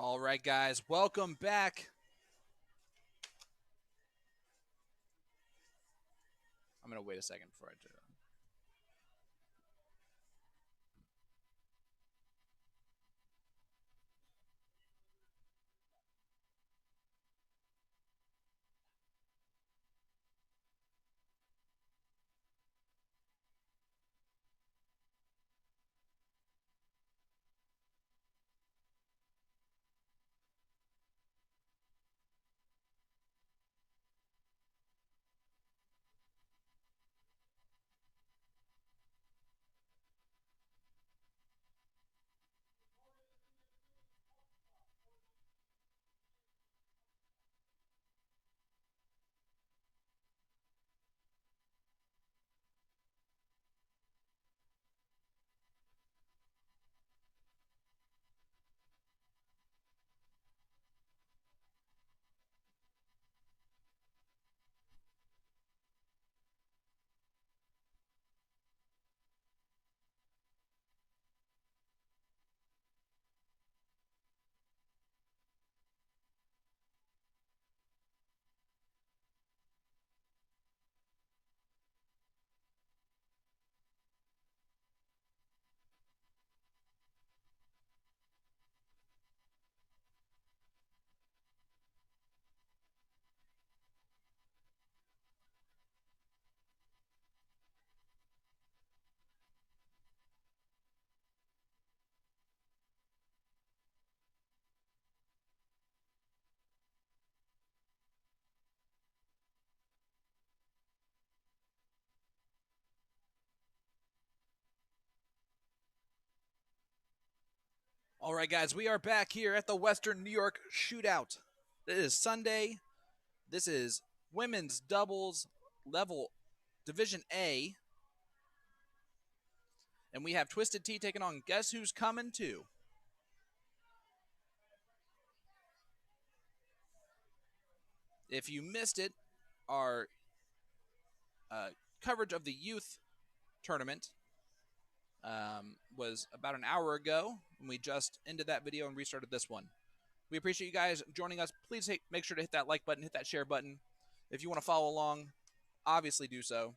All right, guys, welcome back. I'm going to wait a second before I do it. All right, guys, we are back here at the Western New York Shootout. It is Sunday. This is women's doubles level Division A. And we have Twisted Tea taking on Guess Who's Coming To. If you missed it, our coverage of the youth tournament was about an hour ago, and we just ended that video and restarted this one. We appreciate you guys joining us. Please make sure to hit that like button, hit that share button. If you want to follow along, obviously do so.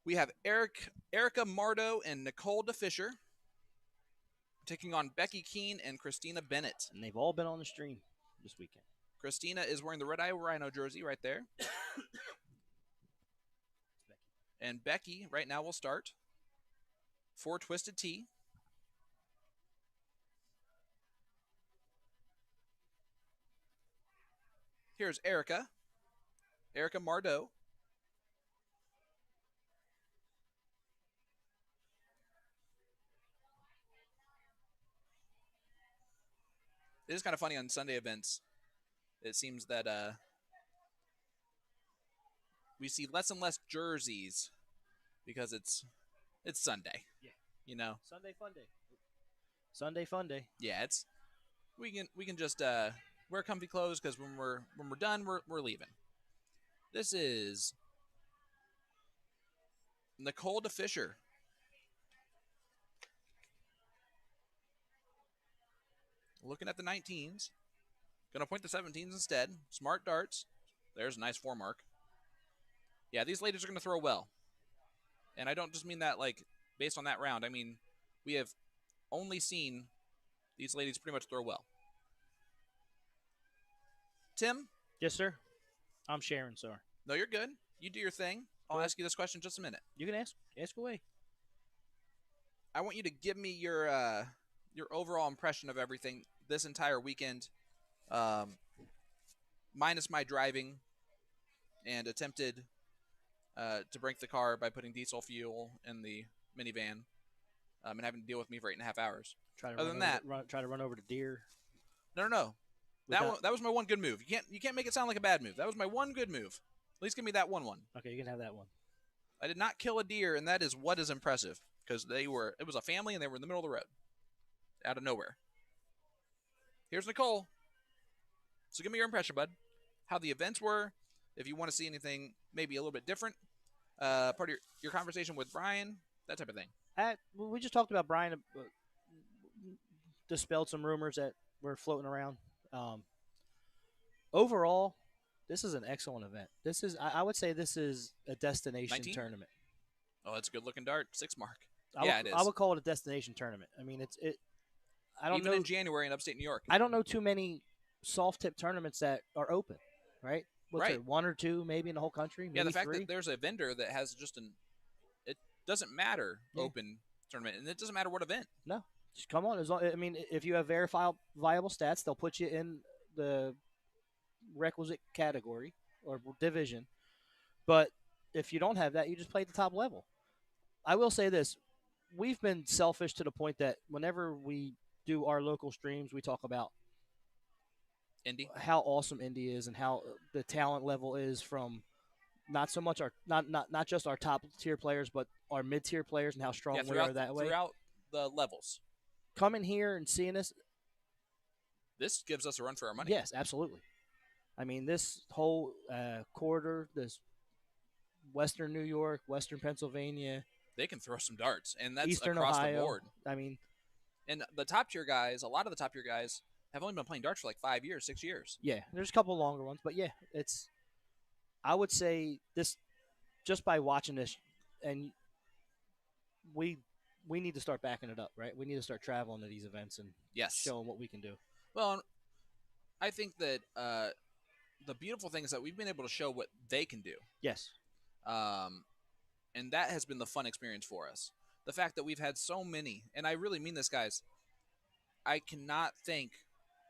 We have Erica Mardo and Nicole DeFisher taking on Becky Keene and Christina Bennett. And they've all been on the stream this weekend. Christina is wearing the Red Eye Rhino jersey right there. And Becky right now will start for Twisted Tea. Here's Erica Mardo. It is kind of funny on Sunday events. It seems that we see less and less jerseys because it's Sunday. Yeah. You know. Sunday fun day. Sunday fun day. Yeah, it's we can just wear comfy clothes because when we're done, we're leaving. This is Nicole DeFisher. Looking at the 19s. Going to point the 17s instead. Smart darts. There's a nice 4 mark. Yeah, these ladies are going to throw well. And I don't just mean that like based on that round. I mean, we have only seen these ladies pretty much throw well. Tim? Yes, sir. I'm Sharon, sorry. No, you're good. You do your thing. I'll ask you this question in just a minute. You can ask away. I want you to give me your overall impression of everything this entire weekend, minus my driving and attempted to break the car by putting diesel fuel in the minivan and having to deal with me for 8.5 hours. Other than that, try to run over to deer. No. That was my one good move. You can't make it sound like a bad move. That was my one good move. At least give me that one. Okay, you can have that one. I did not kill a deer, and that is what is impressive because it was a family and they were in the middle of the road, out of nowhere. Here's Nicole. So give me your impression, bud. How the events were. If you want to see anything maybe a little bit different, part of your conversation with Brian, that type of thing. We just talked about Brian dispelled some rumors that we're floating around. Um, Overall, this is an excellent event. This is I would say this is a destination 19? tournament. Oh, that's a good looking dart. 6 mark. I would Yeah, it I is. would call it a destination tournament. I mean, it's it. I don't Even know. in January in upstate New York. I don't know too many soft tip tournaments that are open, right? What's there, Right. one or two maybe in the whole country? Yeah, Maybe the fact three. that there's a vendor that has just it doesn't matter Yeah. open tournament, and it doesn't matter what event. No, just come on. I mean, if you have verifiable viable stats, they'll put you in the requisite category or division. But if you don't have that, you just play at the top level. I will say this: we've been selfish to the point that whenever we do our local streams, we talk about Indy. how awesome Indy is and how the talent level is from not so much our not just our top tier players, but our mid tier players and how strong Yeah, we are that way. throughout the levels. Coming here and seeing this, This gives us a run for our money. yes, absolutely. I mean, this whole quarter, this Western New York, Western Pennsylvania, They can throw some darts, and that's Eastern across Ohio. the board. I mean, And the top tier guys, a lot of the top tier guys have only been playing darts for like 5 years, 6 years. yeah, there's a couple longer ones, but yeah, it's. I would say this just by watching this, and we need to start backing it up, right? We need to start traveling to these events and Yes. showing what we can do. Well, I think that the beautiful thing is that we've been able to show what they can do. Yes. And that has been the fun experience for us. The fact that we've had so many, and I really mean this, guys, I cannot thank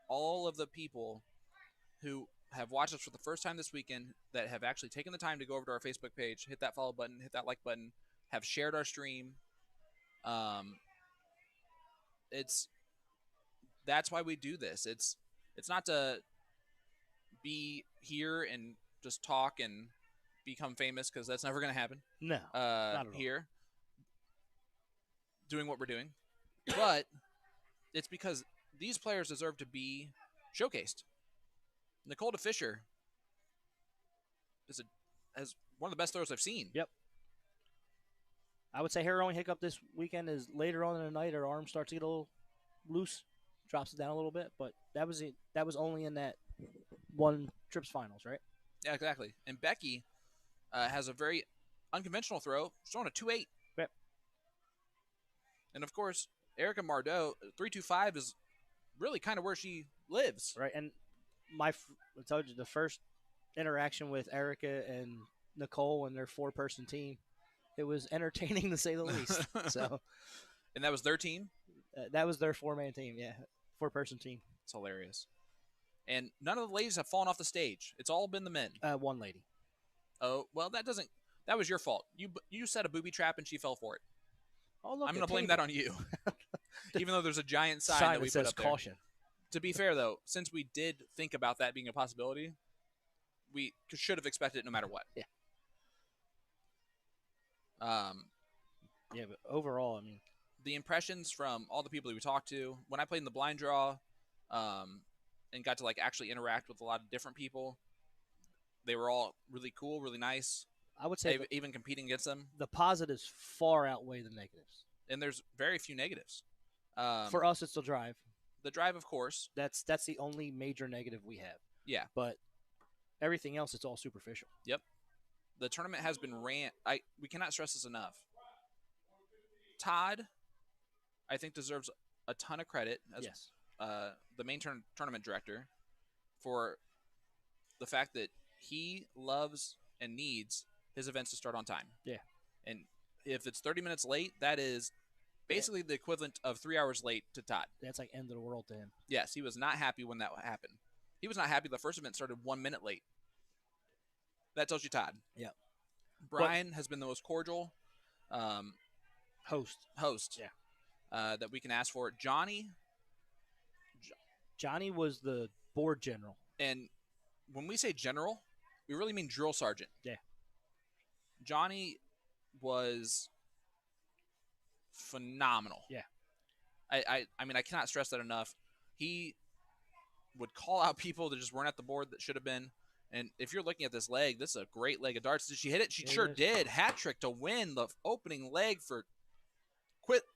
all of the people who have watched us for the first time this weekend that have actually taken the time to go over to our Facebook page, hit that follow button, hit that like button, have shared our stream. That's why we do this. It's not to be here and just talk and become famous, because that's never going to happen. No, not at all. Here, doing what we're doing, but it's because these players deserve to be showcased. Nicole DeFisher has one of the best throws I've seen. Yep. I would say her only hiccup this weekend is later on in the night her arm starts to get a little loose, drops it down a little bit, but that was it. That was only in that one trips finals, right? Yeah, exactly. And Becky has a very unconventional throw. She's throwing a 2.8. Yep. And of course, Erica Mardot, 3.25 is really kind of where she lives. Right. And I told you the first interaction with Erica and Nicole and their 4-person team, it was entertaining to say the least. So, and that was their team? That was their 4-man team, yeah, 4-person team. It's hilarious. And none of the ladies have fallen off the stage. It's all been the men. One lady. Oh, well, that was your fault. You set a booby trap and she fell for it. Oh, look, I'm going to blame that on you. Even though there's a giant sign that we put says up there. Caution. To be fair, though, since we did think about that being a possibility, we should have expected it no matter what. Yeah. Yeah, but overall, I mean, the impressions from all the people that we talked to, when I played in the blind draw, and got to like actually interact with a lot of different people, they were all really cool, really nice. I would say even competing against them, the positives far outweigh the negatives. And there's very few negatives. For us, it's the drive. The drive, of course. That's the only major negative we have. Yeah. But everything else, it's all superficial. Yep. The tournament has been ran. We cannot stress this enough. Todd, I think, deserves a ton of credit as the main tournament director for the fact that he loves and needs his events to start on time. Yeah. And if it's 30 minutes late, that is basically the equivalent of 3 hours late to Todd. That's like end of the world to him. Yes, he was not happy when that happened. He was not happy the first event started 1 minute late. That tells you Todd. Yeah. Brian has been the most cordial host. Yeah. That we can ask for. Johnny was the board general. And when we say general, we really mean drill sergeant. Yeah. Johnny was phenomenal. Yeah. I mean, I cannot stress that enough. He would call out people that just weren't at the board that should have been. And if you're looking at this leg, this is a great leg of darts. Did she hit it? She sure did. Hat trick to win the opening leg for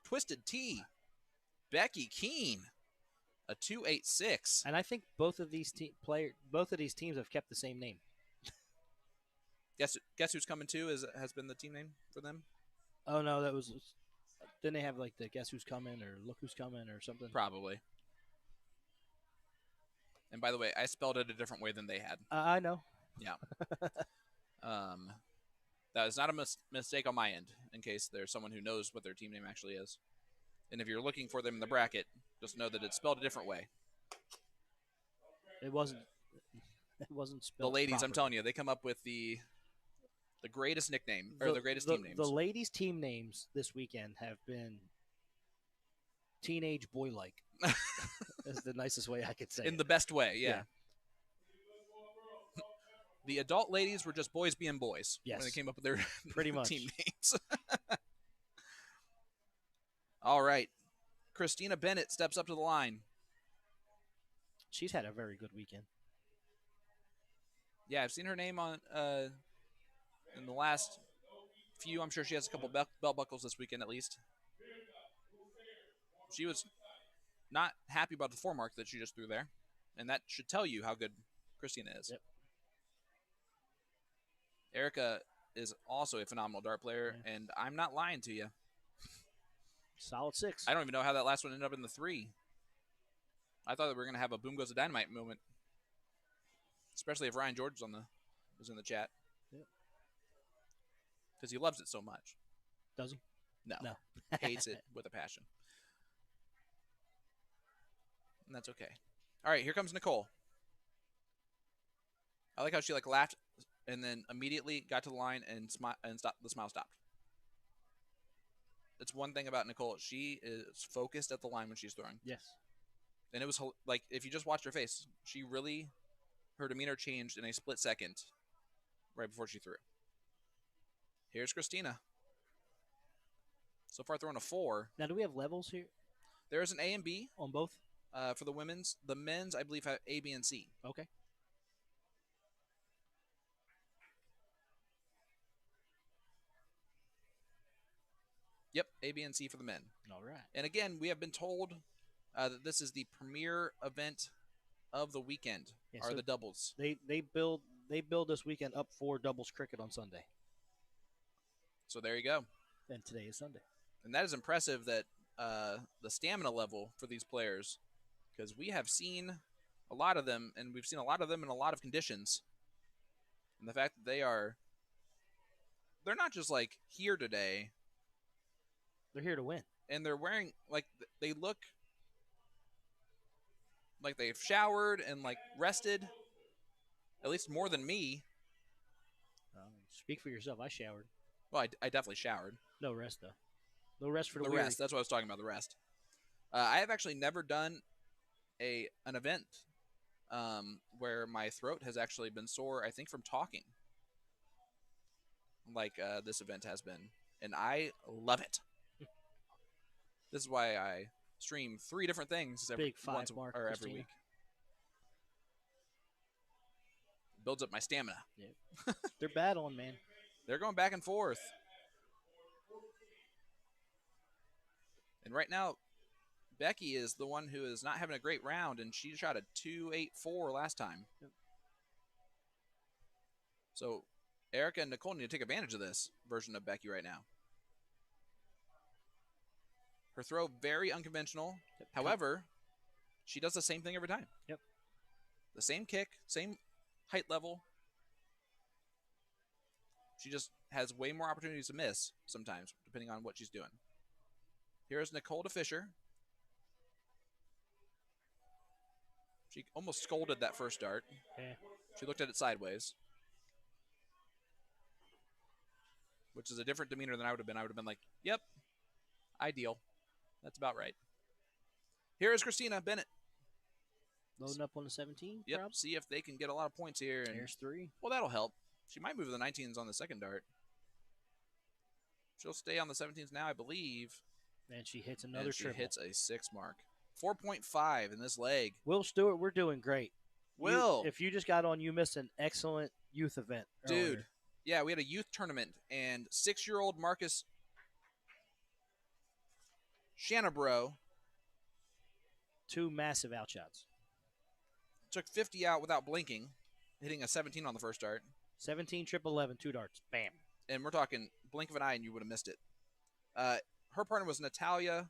Twisted Tea. Becky Keene. A 2.86. And I think both of these teams have kept the same name. Guess who's coming too has been the team name for them? Oh no, that was. Didn't they have like the guess who's coming or look who's coming or something? Probably. And by the way, I spelled it a different way than they had. I know. Yeah. That is not a mistake on my end, in case there's someone who knows what their team name actually is. And if you're looking for them in the bracket, just know that it's spelled a different way. It wasn't. It wasn't spelled. The ladies, properly. I'm telling you, they come up with the greatest nickname or the greatest team names. The ladies' team names this weekend have been teenage boy-like. That's the nicest way I could say. In the best way, yeah. The adult ladies were just boys being boys when they came up with their pretty much team names. All right. Christina Bennett steps up to the line. She's had a very good weekend. Yeah, I've seen her name on in the last few. I'm sure she has a couple belt buckles this weekend at least. She was not happy about the 4 mark that she just threw there, and that should tell you how good Christina is. Yep. Erica is also a phenomenal dart player, and I'm not lying to you. Solid 6. I don't even know how that last one ended up in the 3. I thought that we were going to have a boom goes the dynamite moment, especially if Ryan George was in the chat. Because he loves it so much. Does he? No. Hates it with a passion. And that's okay. All right, here comes Nicole. I like how she laughed and then immediately got to the line and the smile stopped. That's one thing about Nicole. She is focused at the line when she's throwing. Yes. And it was like, if you just watched her face, her demeanor changed in a split second right before she threw. Here's Christina. So far throwing a 4. Now, do we have levels here? There is an A and B. On both? For the women's. The men's, I believe, have A, B, and C. Okay. Yep, A, B, and C for the men. All right. And again, we have been told that this is the premier event of the weekend, so the doubles. They build this weekend up for doubles cricket on Sunday. So there you go. And today is Sunday. And that is impressive that the stamina level for these players, because we have seen a lot of them, and we've seen a lot of them in a lot of conditions. And the fact that they're not just like here today. They're here to win. And they're wearing, they look like they've showered and rested, at least more than me. Speak for yourself. I showered. Well, I definitely showered. No rest, though. No rest for the weary. Rest. That's what I was talking about, the rest. I have actually never done an event where my throat has actually been sore, I think, from talking. Like this event has been. And I love it. This is why I stream 3 different things every week. Builds up my stamina. Yeah. They're battling, man. They're going back and forth. And right now, Becky is the one who is not having a great round, and she shot a 2.84 last time. Yep. So Erica and Nicole need to take advantage of this version of Becky right now. Her throw, very unconventional. Yep. However, she does the same thing every time. Yep. The same kick, same height level. She just has way more opportunities to miss sometimes, depending on what she's doing. Here's Nicole to Fisher. She almost scolded that first dart. Yeah. She looked at it sideways, which is a different demeanor than I would have been. I would have been like, yep, ideal. That's about right. Here is Christina Bennett. Loading up on the 17. Yep. Perhaps? See if they can get a lot of points here. And, there's 3. Well, that'll help. She might move the 19s on the second dart. She'll stay on the 17s now, I believe. And she hits another triple. She hits a 6 mark. 4.5 in this leg. Will Stewart, we're doing great. Will. If you just got on, you missed an excellent youth event. Dude. Earlier. Yeah, we had a youth tournament, and 6-year-old Marcus Shanabro 2 massive outshots. Took 50 out without blinking, hitting a 17 on the first dart. 17, triple 11, 2 darts. Bam. And we're talking blink of an eye and you would have missed it. Her partner was Natalia.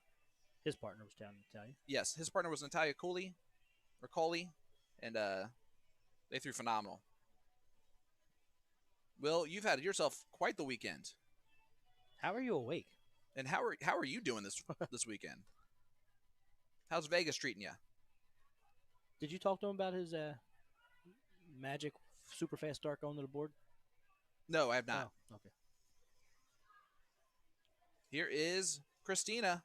His partner was down in Italia. Yes, his partner was Natalia Cooley, and they threw phenomenal. Will, you've had yourself quite the weekend. How are you awake? And how are you doing this weekend? How's Vegas treating you? Did you talk to him about his magic super fast dart going to the board? No, I have not. Oh, okay. Here is Christina.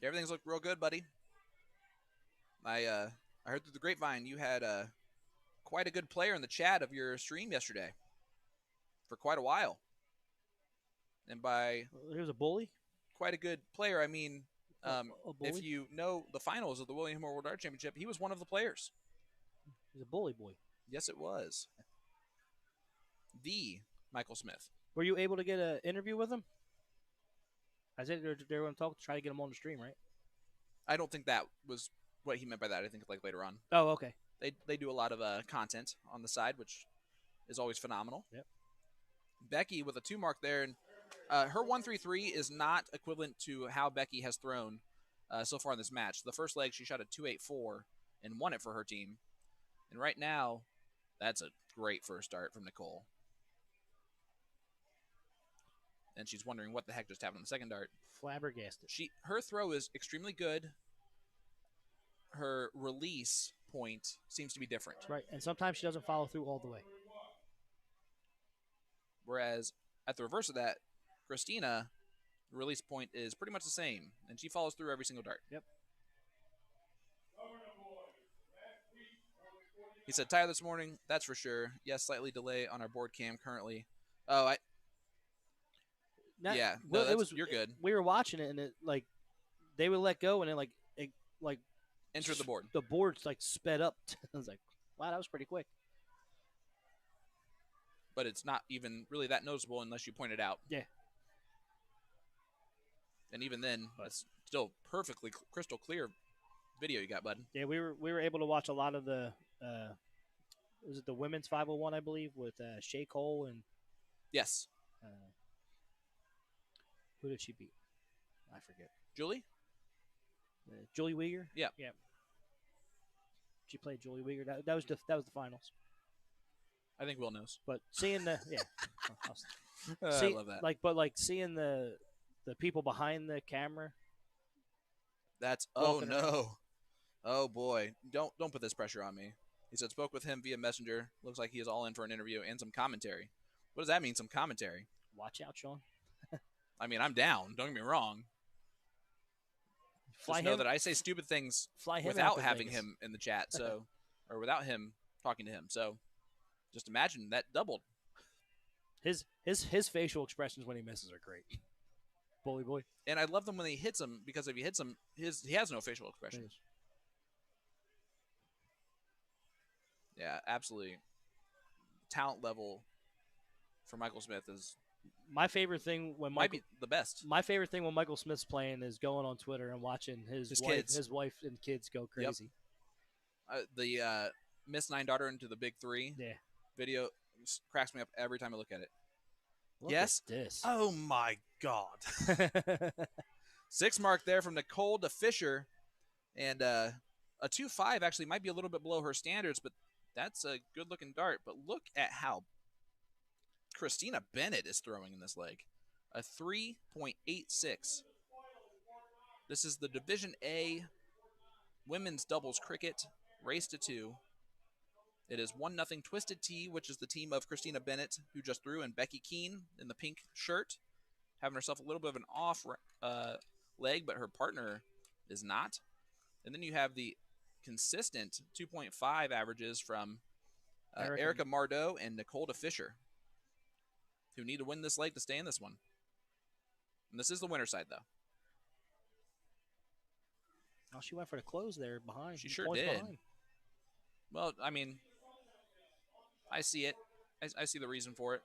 Everything's looked real good, buddy. I heard through the grapevine you had quite a good player in the chat of your stream yesterday for quite a while. And by Here's a bully. Quite a good player, I mean, bully? if you know the finals of the William Moore World Art Championship, he was one of the players. He's a bully boy. Yes, it was. The Michael Smith. Were you able to get an interview with him? I said they were going to try to get him on the stream, right? I don't think that was what he meant by that. I think like later on. Oh, okay. They do a lot of content on the side, which is always phenomenal. Yep. Becky with a 2 mark there, and her 1-3-3 is not equivalent to how Becky has thrown so far in this match. The first leg she shot a 2-8-4 and won it for her team, and right now, that's a great first start from Nicole. And she's wondering what the heck just happened on the second dart. Flabbergasted. Her throw is extremely good. Her release point seems to be different. Right, and sometimes she doesn't follow through all the way. Whereas at the reverse of that, Christina, the release point is pretty much the same, and she follows through every single dart. Yep. He said, tire this morning, that's for sure. Yes, slightly delay on our board cam currently. Oh, yeah, no, it was. You're good. We were watching it, and it they would let go, and it entered the board. The board's sped up. I was like, wow, that was pretty quick. But it's not even really that noticeable unless you point it out. Yeah. And even then, it's still perfectly crystal clear video you got, bud. Yeah, we were able to watch a lot of the was it the women's 501, I believe, with Shea Cole and yes. Who did she beat? I forget. Julie? Julie Weger? Yeah. Yeah. She played Julie Weger. That was the finals. I think Will knows. But seeing the I love that. Seeing the people behind the camera. That's oh no. Oh boy. Don't put this pressure on me. He said spoke with him via Messenger. Looks like he is all in for an interview and some commentary. What does that mean, some commentary? Watch out, Sean. I mean, I'm down. Don't get me wrong. Just know that I say stupid things without having him in the chat, so or without him talking to him. So just imagine that doubled. His facial expressions when he misses are great. Bully boy. And I love them when he hits him, because if he hits him, he has no facial expression. Yeah, absolutely. Talent level for Michael Smith is my favorite thing when might be the best. My favorite thing when Michael Smith's playing is going on Twitter and watching his wife and kids go crazy. Yep. The Miss 9 daughter into the big 3 video cracks me up every time I look at it. Look at this. Oh my God. 6 mark there from Nicole to Fisher, and a 2.5 actually might be a little bit below her standards, but that's a good looking dart. But look at how Christina Bennett is throwing in this leg. A 3.86. This is the Division A women's doubles cricket race to 2. It is 1-0 Twisted Tea, which is the team of Christina Bennett, who just threw, and Becky Keene in the pink shirt, having herself a little bit of an off leg, but her partner is not. And then you have the consistent 2.5 averages from Erica Mardot and Nicole Fisher, who need to win this leg to stay in this one. And this is the winner side, though. Oh, she went for the close there behind. She sure did. Behind. Well, I mean, I see it. I see the reason for it.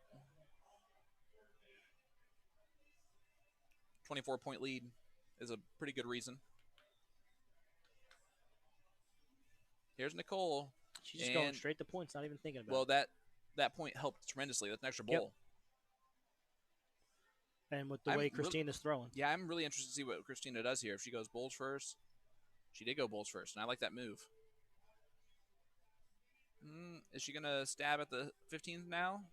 24-point lead is a pretty good reason. Here's Nicole. She's just going straight to points, not even thinking about well, it. that point helped tremendously. That's an extra Yep. bowl. And with the way Christina's throwing. Yeah, I'm really interested to see what Christina does here. If she goes bowls first. She did go bowls first, and I like that move. Is she going to stab at the 15th now?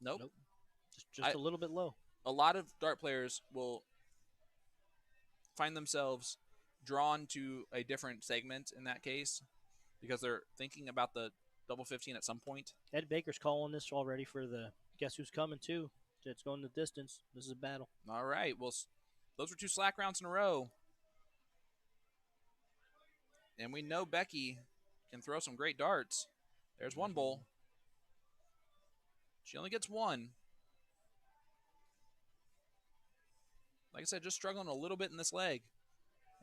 Nope. Just a little bit low. A lot of dart players will find themselves drawn to a different segment in that case because they're thinking about the double 15 at some point. Ed Baker's calling this already for the Guess Who's Coming too. It's going the distance. This is a battle. All right. Well, those were 2 slack rounds in a row. And we know Becky can throw some great darts. There's one bowl. She only gets 1. Like I said, just struggling a little bit in this leg.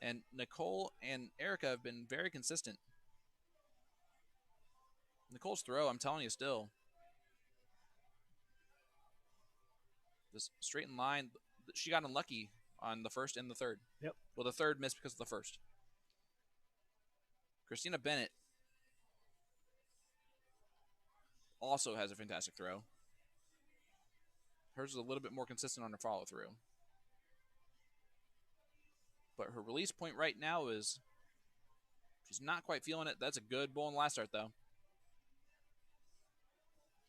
And Nicole and Erica have been very consistent. Nicole's throw, I'm telling you still. This straight in line. She got unlucky on the first and the third. Yep. Well, the third missed because of the first. Christina Bennett also has a fantastic throw. Hers is a little bit more consistent on her follow-through. But her release point right now is she's not quite feeling it. That's a good bowl in the last start, though.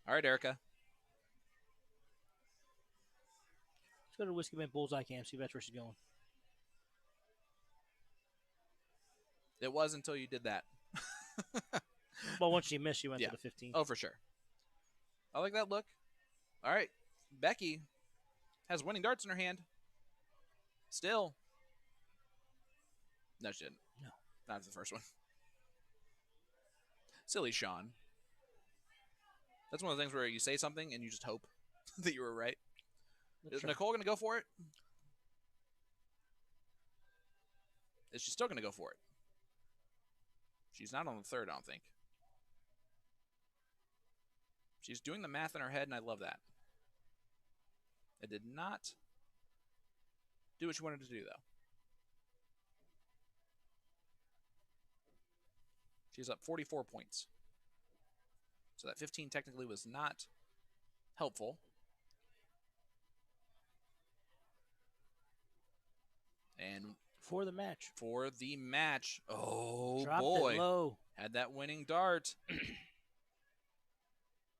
All right, Erica. Let's go to Whiskey Man Bullseye Cam, see if that's where she's going. It was until you did that. Well, once she missed, she went to the 15. Oh, for sure. I like that look. All right. Becky has winning darts in her hand. Still. No, she didn't. No. Not the first one. Silly Sean. That's one of the things where you say something and you just hope that you were right. Is Nicole going to go for it? Is she still going to go for it? She's not on the third, I don't think. She's doing the math in her head, and I love that. It did not do what she wanted to do, though. She's up 44 points. So that 15 technically was not helpful. And for the match. Oh, dropped boy. It low. Had that winning dart.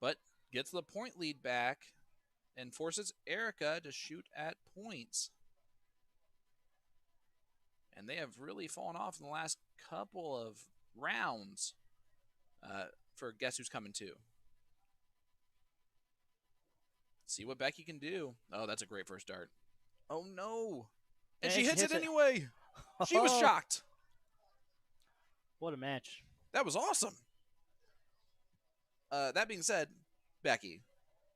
But gets the point lead back and forces Erica to shoot at points. And they have really fallen off in the last couple of rounds for Guess Who's Coming Too. See what Becky can do. Oh, that's a great first dart. Oh, no. And she hits it anyway. She was shocked. What a match. That was awesome. That being said, Becky,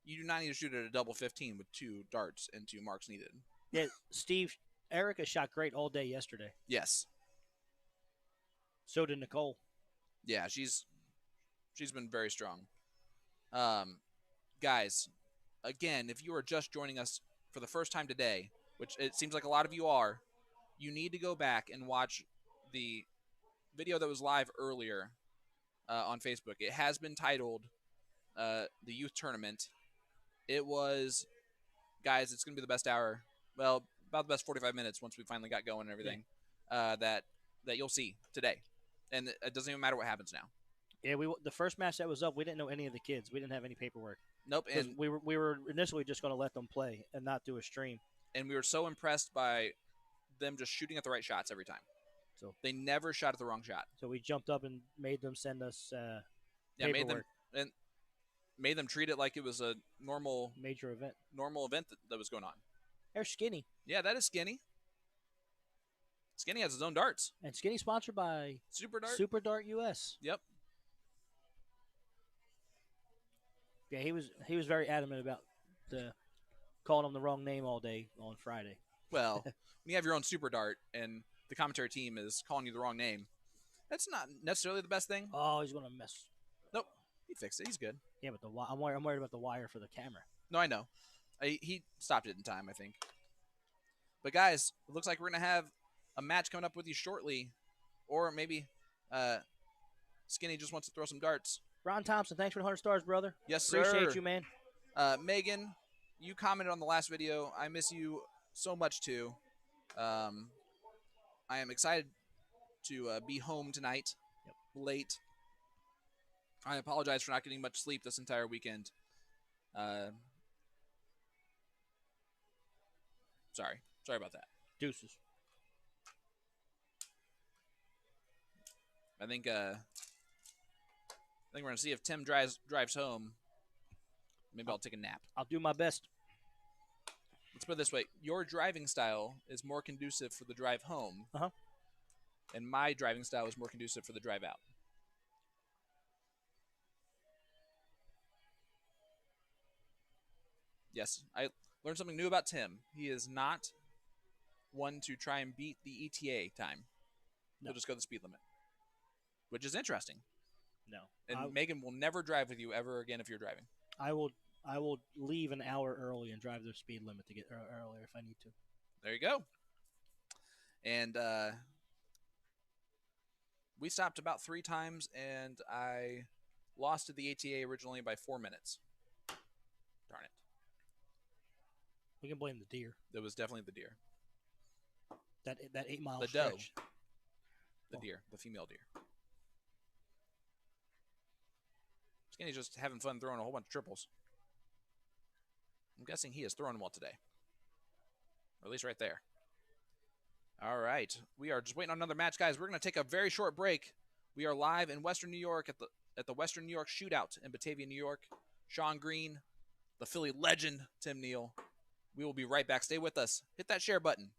you do not need to shoot at a double 15 with 2 darts and 2 marks needed. Yeah, Steve, Erica shot great all day yesterday. Yes. So did Nicole. Yeah, she's been very strong. Guys, again, if you are just joining us for the first time today, which it seems like a lot of you are, you need to go back and watch the video that was live earlier on Facebook. It has been titled the Youth Tournament. It was, guys, it's going to be the best hour. Well, about the best 45 minutes once we finally got going and everything that you'll see today. And it doesn't even matter what happens now. Yeah, the first match that was up, we didn't know any of the kids. We didn't have any paperwork. Nope. And we were initially just going to let them play and not do a stream. And we were so impressed by them just shooting at the right shots every time. So they never shot at the wrong shot. So we jumped up and made them send us paperwork. Made them treat it like it was a normal event that was going on. There's Skinny. Yeah, that is Skinny. Skinny has his own darts. And Skinny sponsored by Super Dart US. Yep. Yeah, he was very adamant about calling him the wrong name all day on Friday. Well, when you have your own Super Dart and the commentary team is calling you the wrong name, that's not necessarily the best thing. Oh, he's gonna mess. Nope, he fixed it. He's good. Yeah, but I'm worried about the wire for the camera. No, I know. He stopped it in time, I think. But guys, it looks like we're gonna have a match coming up with you shortly, or maybe Skinny just wants to throw some darts. Ron Thompson, thanks for the 100 stars, brother. Yes, sir. Appreciate you, man. Megan, you commented on the last video. I miss you so much too. I am excited to be home tonight, late. I apologize for not getting much sleep this entire weekend. Sorry about that. Deuces. I think we're gonna see if Tim drives home. Maybe I'll take a nap. I'll do my best. Let's put it this way: your driving style is more conducive for the drive home, and my driving style is more conducive for the drive out. Yes, I learned something new about Tim. He is not one to try and beat the ETA time. He'll just go the speed limit, which is interesting. No. And Megan will never drive with you ever again if you're driving. I will leave an hour early and drive the speed limit to get earlier if I need to. There you go. And we stopped about 3 times, and I lost to the ATA originally by 4 minutes. Darn it. We can blame the deer. It was definitely the deer. That 8 mile the stretch. Doe. The deer, the female deer. Skinny's just having fun throwing a whole bunch of triples. I'm guessing he is throwing them all today. Or at least right there. All right. We are just waiting on another match, guys. We're going to take a very short break. We are live in Western New York at the Western New York Shootout in Batavia, New York. Sean Green, the Philly legend, Tim Neal. We will be right back. Stay with us. Hit that share button.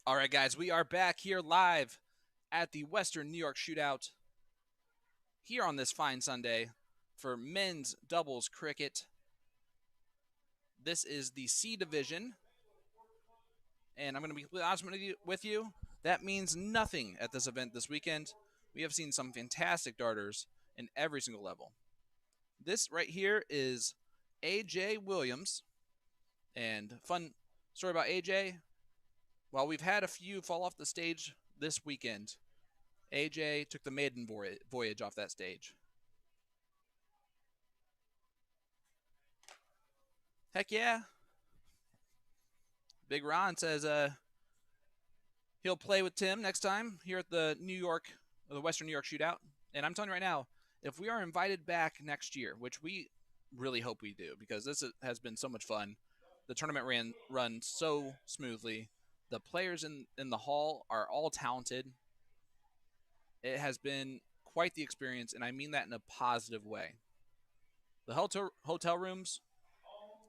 All right, guys, we are back here live at the Western New York Shootout here on this fine Sunday for men's doubles cricket. This is the C division, and I'm going to be completely honest with you. That means nothing at this event this weekend. We have seen some fantastic darters in every single level. This right here is AJ Williams, and fun story about AJ. While we've had a few fall off the stage this weekend, AJ took the maiden voyage off that stage. Heck yeah. Big Ron says he'll play with Tim next time here at the Western New York Shootout. And I'm telling you right now, if we are invited back next year, which we really hope we do, because this has been so much fun. The tournament run so smoothly. The players in the hall are all talented. It has been quite the experience, and I mean that in a positive way. The hotel rooms,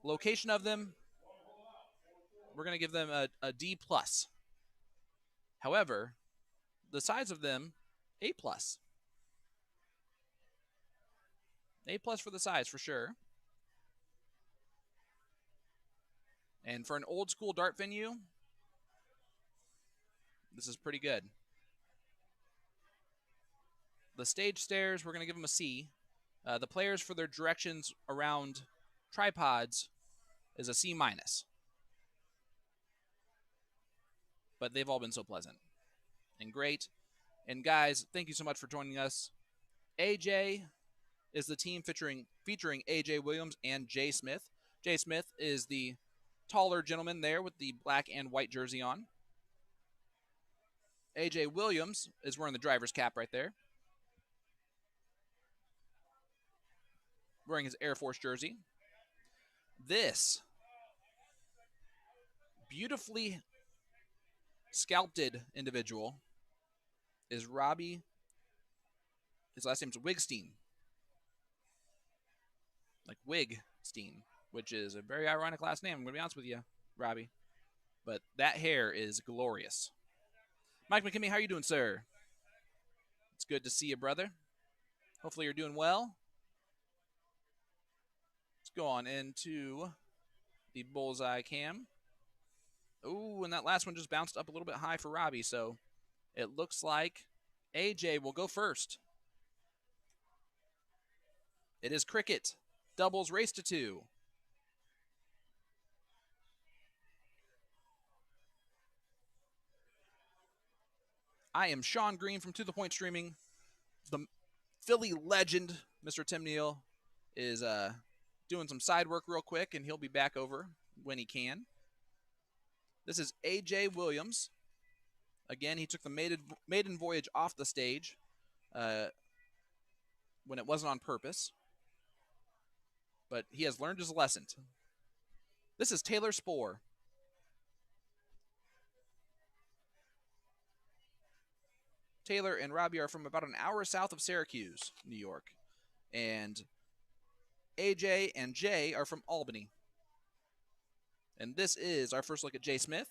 location of them, we're going to give them a D plus. However, the size of them, A plus. A plus for the size for sure. And for an old school dart venue, this is pretty good. The stage stairs, we're going to give them a C. The players for their directions around tripods is a C minus. But they've all been so pleasant and great. And guys, thank you so much for joining us. AJ is the team featuring AJ Williams and Jay Smith. Jay Smith is the taller gentleman there with the black and white jersey on. AJ Williams is wearing the driver's cap right there, wearing his Air Force jersey. This beautifully sculpted individual is Robbie. His last name's Wigstein. Like Wigstein, which is a very ironic last name. I'm going to be honest with you, Robbie. But that hair is glorious. Mike McKinney, how are you doing, sir? It's good to see you, brother. Hopefully you're doing well. Let's go on into the bullseye cam. Ooh, and that last one just bounced up a little bit high for Robbie, so it looks like AJ will go first. It is cricket. Doubles race to 2. I am Sean Green from To The Point Streaming. The Philly legend, Mr. Tim Neal, is doing some side work real quick, and he'll be back over when he can. This is AJ Williams. Again, he took the maiden voyage off the stage when it wasn't on purpose. But he has learned his lesson. This is Taylor Spohr. Taylor and Robbie are from about an hour south of Syracuse, New York. And AJ and Jay are from Albany. And this is our first look at Jay Smith.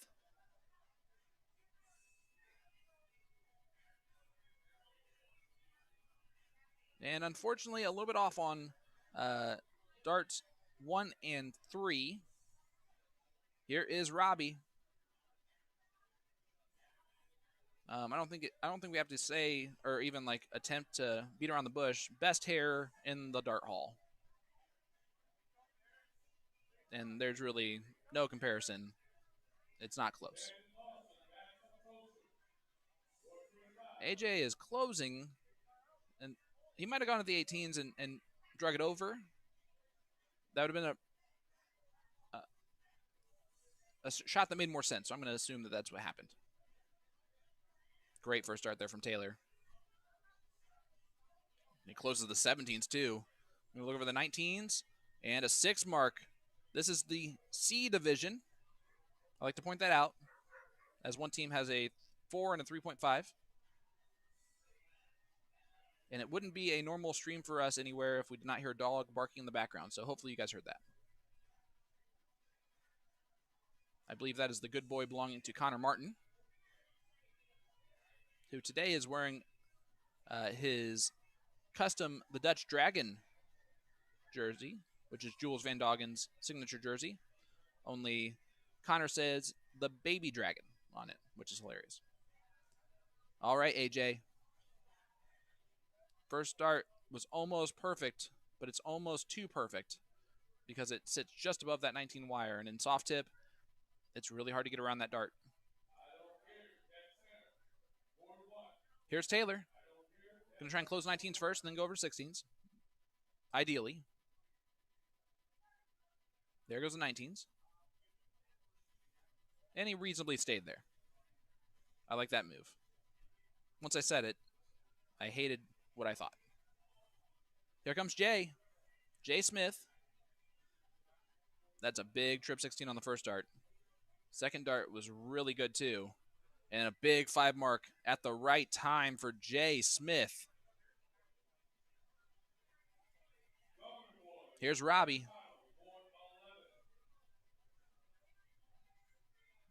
And unfortunately, a little bit off on darts 1 and 3. Here is Robbie. I don't think we have to say or even like attempt to beat around the bush. Best hair in the dart hall, and there's really no comparison. It's not close. AJ is closing, and he might have gone to the 18s and drug it over. That would have been a shot that made more sense. So I'm going to assume that that's what happened. Great first start there from Taylor. He closes the 17s too. We look over the 19s and a 6 mark. This is the C division. I like to point that out, as one team has a 4 and a 3.5. And it wouldn't be a normal stream for us anywhere if we did not hear a dog barking in the background. So hopefully you guys heard that. I believe that is the good boy belonging to Connor Martin. who today is wearing his custom The Dutch Dragon jersey, which is Jules Van Doggen's signature jersey. Only Connor says the baby dragon on it, which is hilarious. All right, AJ. First start was almost perfect, but it's almost too perfect because it sits just above that 19 wire. And in soft tip, it's really hard to get around that dart. Here's Taylor. Going to try and close 19s first and then go over 16s. Ideally. There goes the 19s. And he reasonably stayed there. I like that move. Once I said it, I hated what I thought. Here comes Jay. Jay Smith. That's a big trip 16 on the first dart. Second dart was really good too. And a big 5 mark at the right time for Jay Smith. Here's Robbie.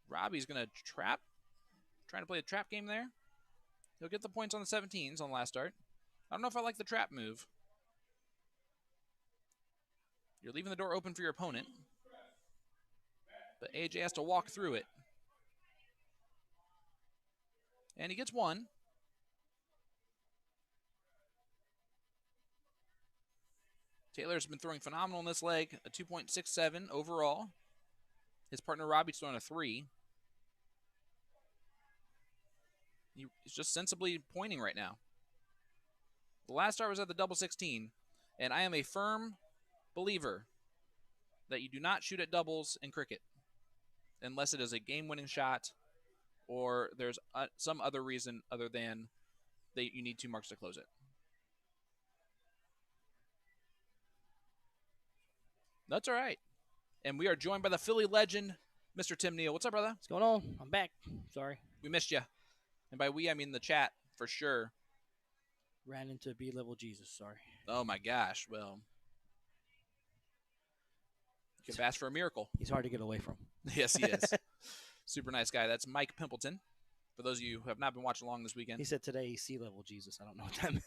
Robbie's going to trap. Trying to play a trap game there. He'll get the points on the 17s on the last start. I don't know if I like the trap move. You're leaving the door open for your opponent. But AJ has to walk through it. And he gets one. Taylor's been throwing phenomenal in this leg, a 2.67 overall. His partner Robbie's throwing a 3. He's just sensibly pointing right now. The last start was at the double 16, and I am a firm believer that you do not shoot at doubles in cricket unless it is a game-winning shot or there's some other reason other than that you need 2 marks to close it. That's all right. And we are joined by the Philly legend, Mr. Tim Neal. What's up, brother? What's going on? I'm back. Sorry. We missed you. And by we, I mean the chat, for sure. Ran into B-level Jesus. Sorry. Oh, my gosh. Well, you can ask for a miracle. He's hard to get away from. Yes, he is. Super nice guy. That's Mike Pimpleton. For those of you who have not been watching along this weekend. He said today he's C-level Jesus. I don't know what that meant.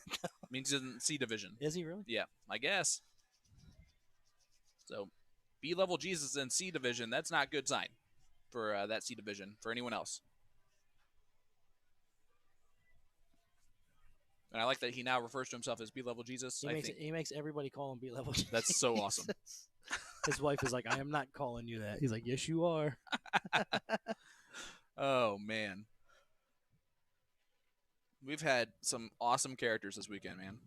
Means he's in C division. Is he really? Yeah, I guess. So, B-level Jesus in C division, that's not a good sign for that C division for anyone else. And I like that he now refers to himself as B-level Jesus. He makes everybody call him B-level Jesus. That's so awesome. His wife is like, I am not calling you that. He's like, yes, you are. Oh, man. We've had some awesome characters this weekend, man.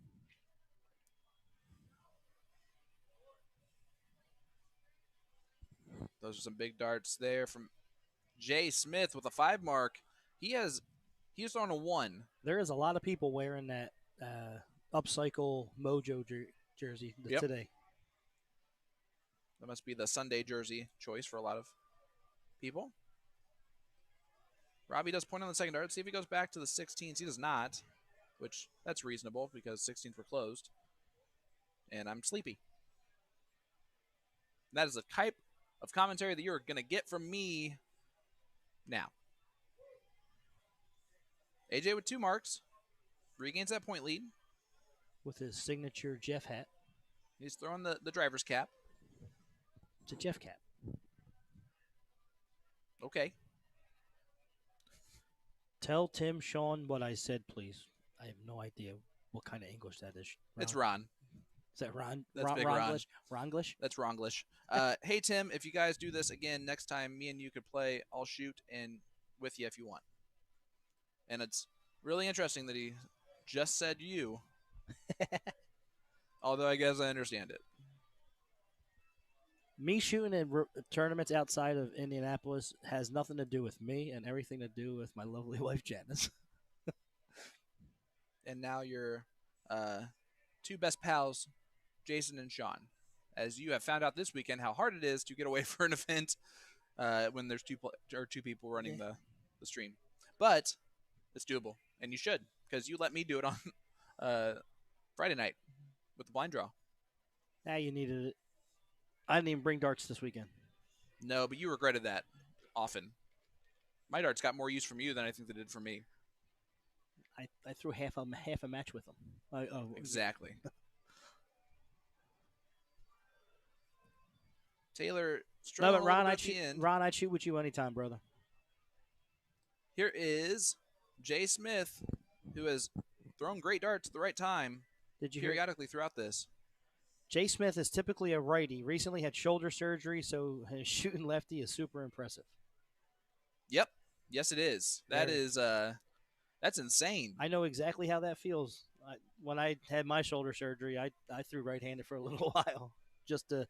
Those are some big darts there from Jay Smith with a 5 mark. He's throwing a 1. There is a lot of people wearing that upcycle Mojo jersey today. That must be the Sunday jersey choice for a lot of people. Robbie does point on the second dart. Let's see if he goes back to the 16s. He does not, which that's reasonable because 16s were closed. And I'm sleepy. And that is the type of commentary that you're going to get from me now. AJ with 2 marks. Regains that point lead. With his signature Jeff hat. He's throwing the driver's cap. It's a Jeff cap. Okay. Tell Tim Sean what I said, please. I have no idea what kind of English that is. Ron? It's Ron. Is that Ron? That's big Ron. Ronglish? That's Ronglish. Hey, Tim, if you guys do this again next time, me and you could play. I'll shoot and with you if you want. And it's really interesting that he just said you. Although I guess I understand it. Me shooting in tournaments outside of Indianapolis has nothing to do with me and everything to do with my lovely wife, Janice. And now your 2 best pals, Jason and Sean, as you have found out this weekend how hard it is to get away for an event when there's 2 people running the stream. But it's doable, and you should, because you let me do it on Friday night with the blind draw. Now you needed it. I didn't even bring darts this weekend. No, but you regretted that often. My darts got more use from you than I think they did from me. I threw half a match with him. Exactly. Taylor No, struggling but a little bit at the end. Ron, I'd shoot with you anytime, brother. Here is Jay Smith, who has thrown great darts at the right time Did you periodically throughout this. Jay Smith is typically a righty. Recently had shoulder surgery, so his shooting lefty is super impressive. Yep. Yes, it is. That is that's insane. I know exactly how that feels. When I had my shoulder surgery, I threw right-handed for a little while just to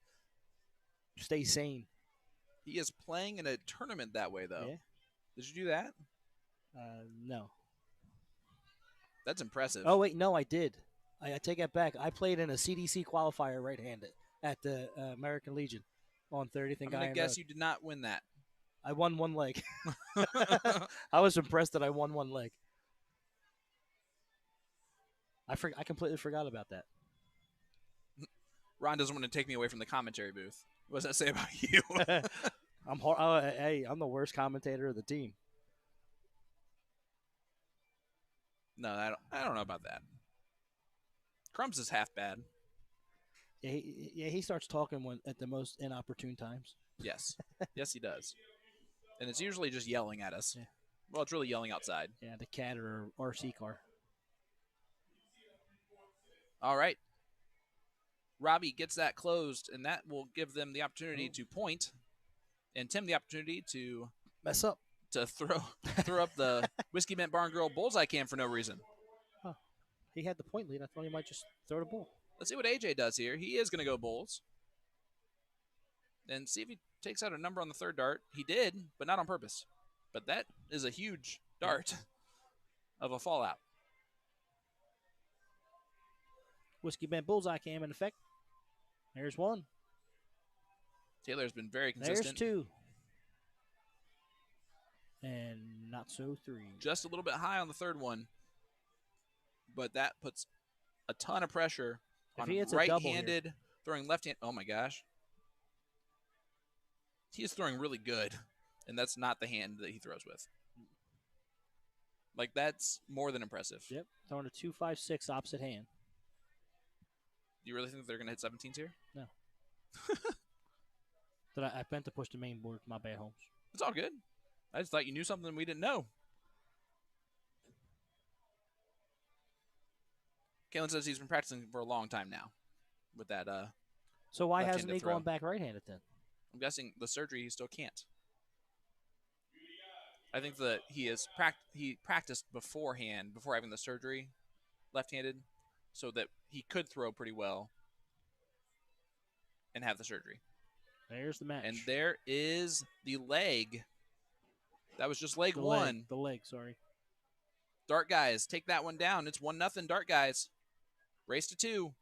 stay sane. He is playing in a tournament that way, though. Yeah. Did you do that? No. That's impressive. Oh wait, no, I did. I take that back. I played in a CDC qualifier right-handed at the American Legion on 30th and I'm gonna Guyan guess Road. you did not win that. I won one leg. I was impressed that I won one leg. I completely forgot about that. Ron doesn't want to take me away from the commentary booth. What does that say about you? Hey, I'm the worst commentator of the team. No, I don't know about that. Crumbs is half bad. Yeah, he starts talking at the most inopportune times. Yes. Yes, he does. And it's usually just yelling at us. Yeah. Well, it's really yelling outside. Yeah, the cat or RC car. All right. Robbie gets that closed, and that will give them the opportunity to point, and Tim the opportunity to mess up, to throw up the Whiskey Mint Barn Girl bullseye cam for no reason. Oh, he had the point lead. I thought he might just throw the bull. Let's see what AJ does here. He is going to go bulls. And see if he takes out a number on the third dart. He did, but not on purpose. But that is a huge dart of a fallout. Whiskey Bent bullseye cam in effect. There's one. Taylor's been very consistent. There's two. And not so three. Just a little bit high on the third one. But that puts a ton of pressure on right-handed throwing left-hand. Oh, my gosh. He is throwing really good, and that's not the hand that he throws with. Like, that's more than impressive. Yep, throwing a 2-5-6 opposite hand. Do you really think they're going to hit 17s here? No. I meant to push the main board. My bad, Holmes. It's all good. I just thought you knew something we didn't know. Kalen says he's been practicing for a long time now with that. So why hasn't he gone back right-handed then? I'm guessing the surgery he still can't. I think that he practiced beforehand, before having the surgery, left-handed, so that he could throw pretty well and have the surgery. There's the match. And there is the leg. That was just leg one. The leg, sorry. Dart guys, take that one down. It's 1-0, Dart guys. Race to 2.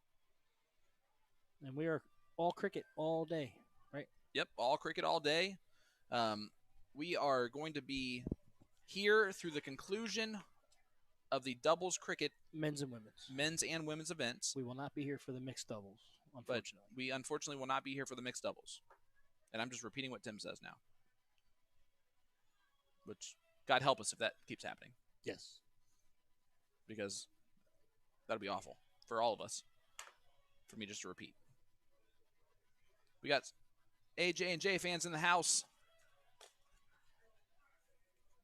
And we are all cricket all day, right? Yep, all cricket all day. We are going to be here through the conclusion of the doubles cricket men's and women's events. We will not be here for the mixed doubles, unfortunately. But we unfortunately will not be here for the mixed doubles. And I'm just repeating what Tim says now. Which, God help us if that keeps happening. Yes. Because that'll be awful for all of us. For me just to repeat. We got AJ and J fans in the house.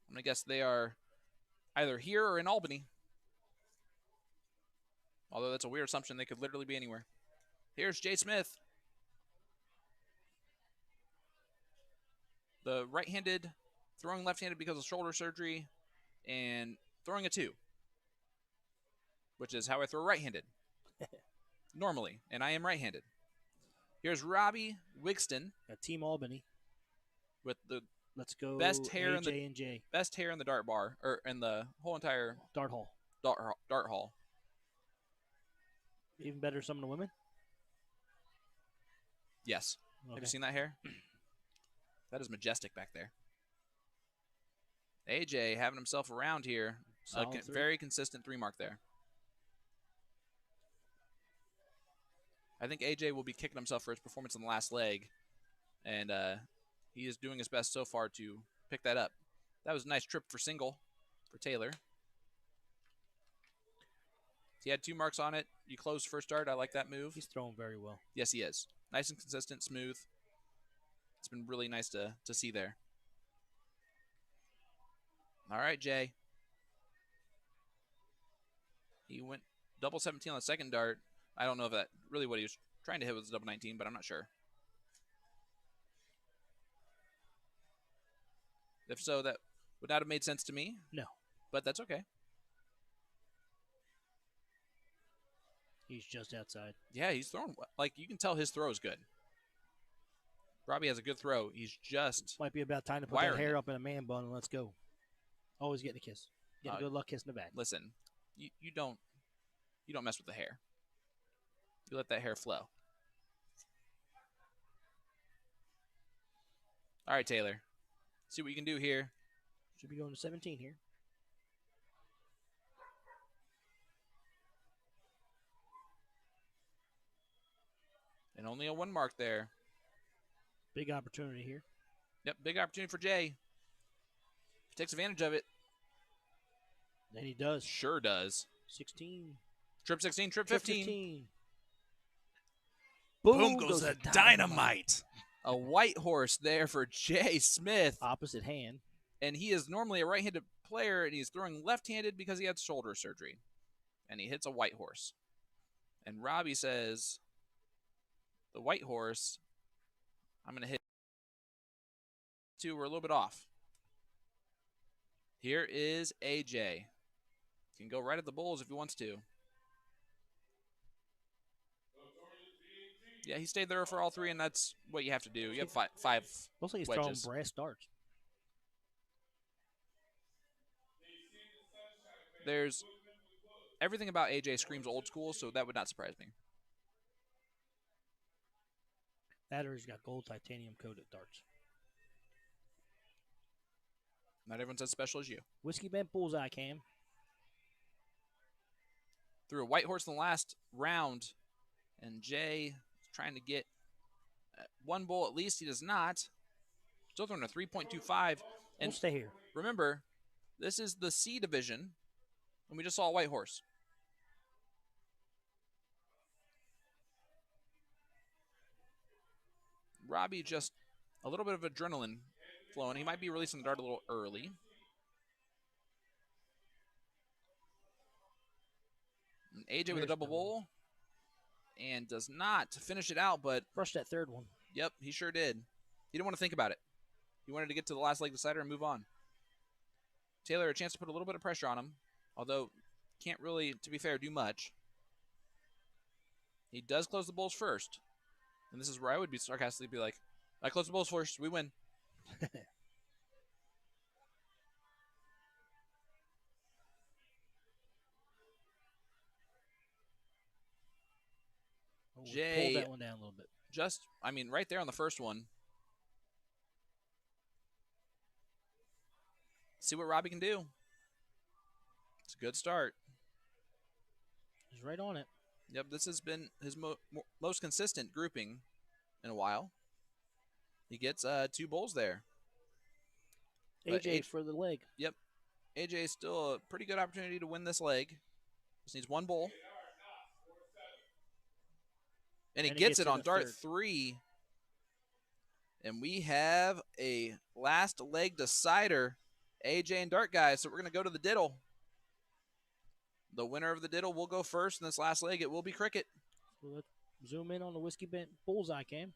I'm going to guess they are either here or in Albany. Although that's a weird assumption. They could literally be anywhere. Here's Jay Smith. The right-handed, throwing left-handed because of shoulder surgery, and throwing a 2. Which is how I throw right-handed. Normally. And I am right-handed. Here's Robbie Wigston. Team Albany. With the Let's go best hair AJ and J. Best hair in the dart bar, or in the whole entire dart hall. Dart hall. Even better, some of the women. Yes. Okay. Have you seen that hair? That is majestic back there. AJ having himself around here. Very consistent 3 mark there. I think AJ will be kicking himself for his performance in the last leg, and he is doing his best so far to pick that up. That was a nice trip for single for Taylor. He had 2 marks on it. You closed first dart. I like that move. He's throwing very well. Yes, he is. Nice and consistent, smooth. It's been really nice to see there. All right, Jay. He went double 17 on the second dart. I don't know if that really what he was trying to hit was double 19, but I'm not sure. If so, that would not have made sense to me. No. But that's okay. He's just outside. Yeah, he's throwing well. Like, you can tell his throw is good. Robbie has a good throw. He's just Might be about time to put that hair up in a man bun and let's go. Always getting a kiss. Getting a good luck kiss in the back. Listen, you don't mess with the hair. You let that hair flow. All right, Taylor. See what you can do here. Should be going to 17 here. And only a 1 mark there. Big opportunity here. Yep, big opportunity for Jay. He takes advantage of it. And he does. Sure does. 16. Trip 16, trip 15. Boom goes the dynamite. A white horse there for Jay Smith. Opposite hand. And he is normally a right-handed player, and he's throwing left-handed because he had shoulder surgery. And he hits a white horse. And Robbie says, the white horse, I'm going to hit 2. We're a little bit off. Here is AJ. Can go right at the bulls if he wants to. Yeah, he stayed there for all 3, and that's what you have to do. You have five looks like he's wedges. throwing brass darts. There's everything about AJ screams old school, so that would not surprise me. That or he's got gold titanium coated darts. Not everyone's as special as you. Whiskey bent bullseye cam. Threw a white horse in the last round, and Jay is trying to get 1 bull at least. He does not. Still throwing a 3.25. And we'll stay here. Remember, this is the C division, and we just saw a white horse. Robbie just a little bit of adrenaline flowing. He might be releasing the dart a little early. And AJ with a double bull. And does not finish it out, but brushed that third one. Yep, he sure did. He didn't want to think about it. He wanted to get to the last leg decider and move on. Taylor, a chance to put a little bit of pressure on him, although can't really, to be fair, do much. He does close the bulls first. And this is where I would be sarcastically be like, I close the bulls first, we win. Jay pulled that one down a little bit. Just, I mean, right there on the first one. See what Robbie can do. It's a good start. He's right on it. Yep, this has been his most consistent grouping in a while. He gets 2 bulls there. AJ for the leg. Yep. AJ still a pretty good opportunity to win this leg. Just needs 1 bull. And he gets it on dart 3. And we have a last leg decider. AJ and Dart guys. So we're going to go to the diddle. The winner of the diddle will go first in this last leg. It will be cricket. So let's zoom in on the whiskey bent bullseye cam.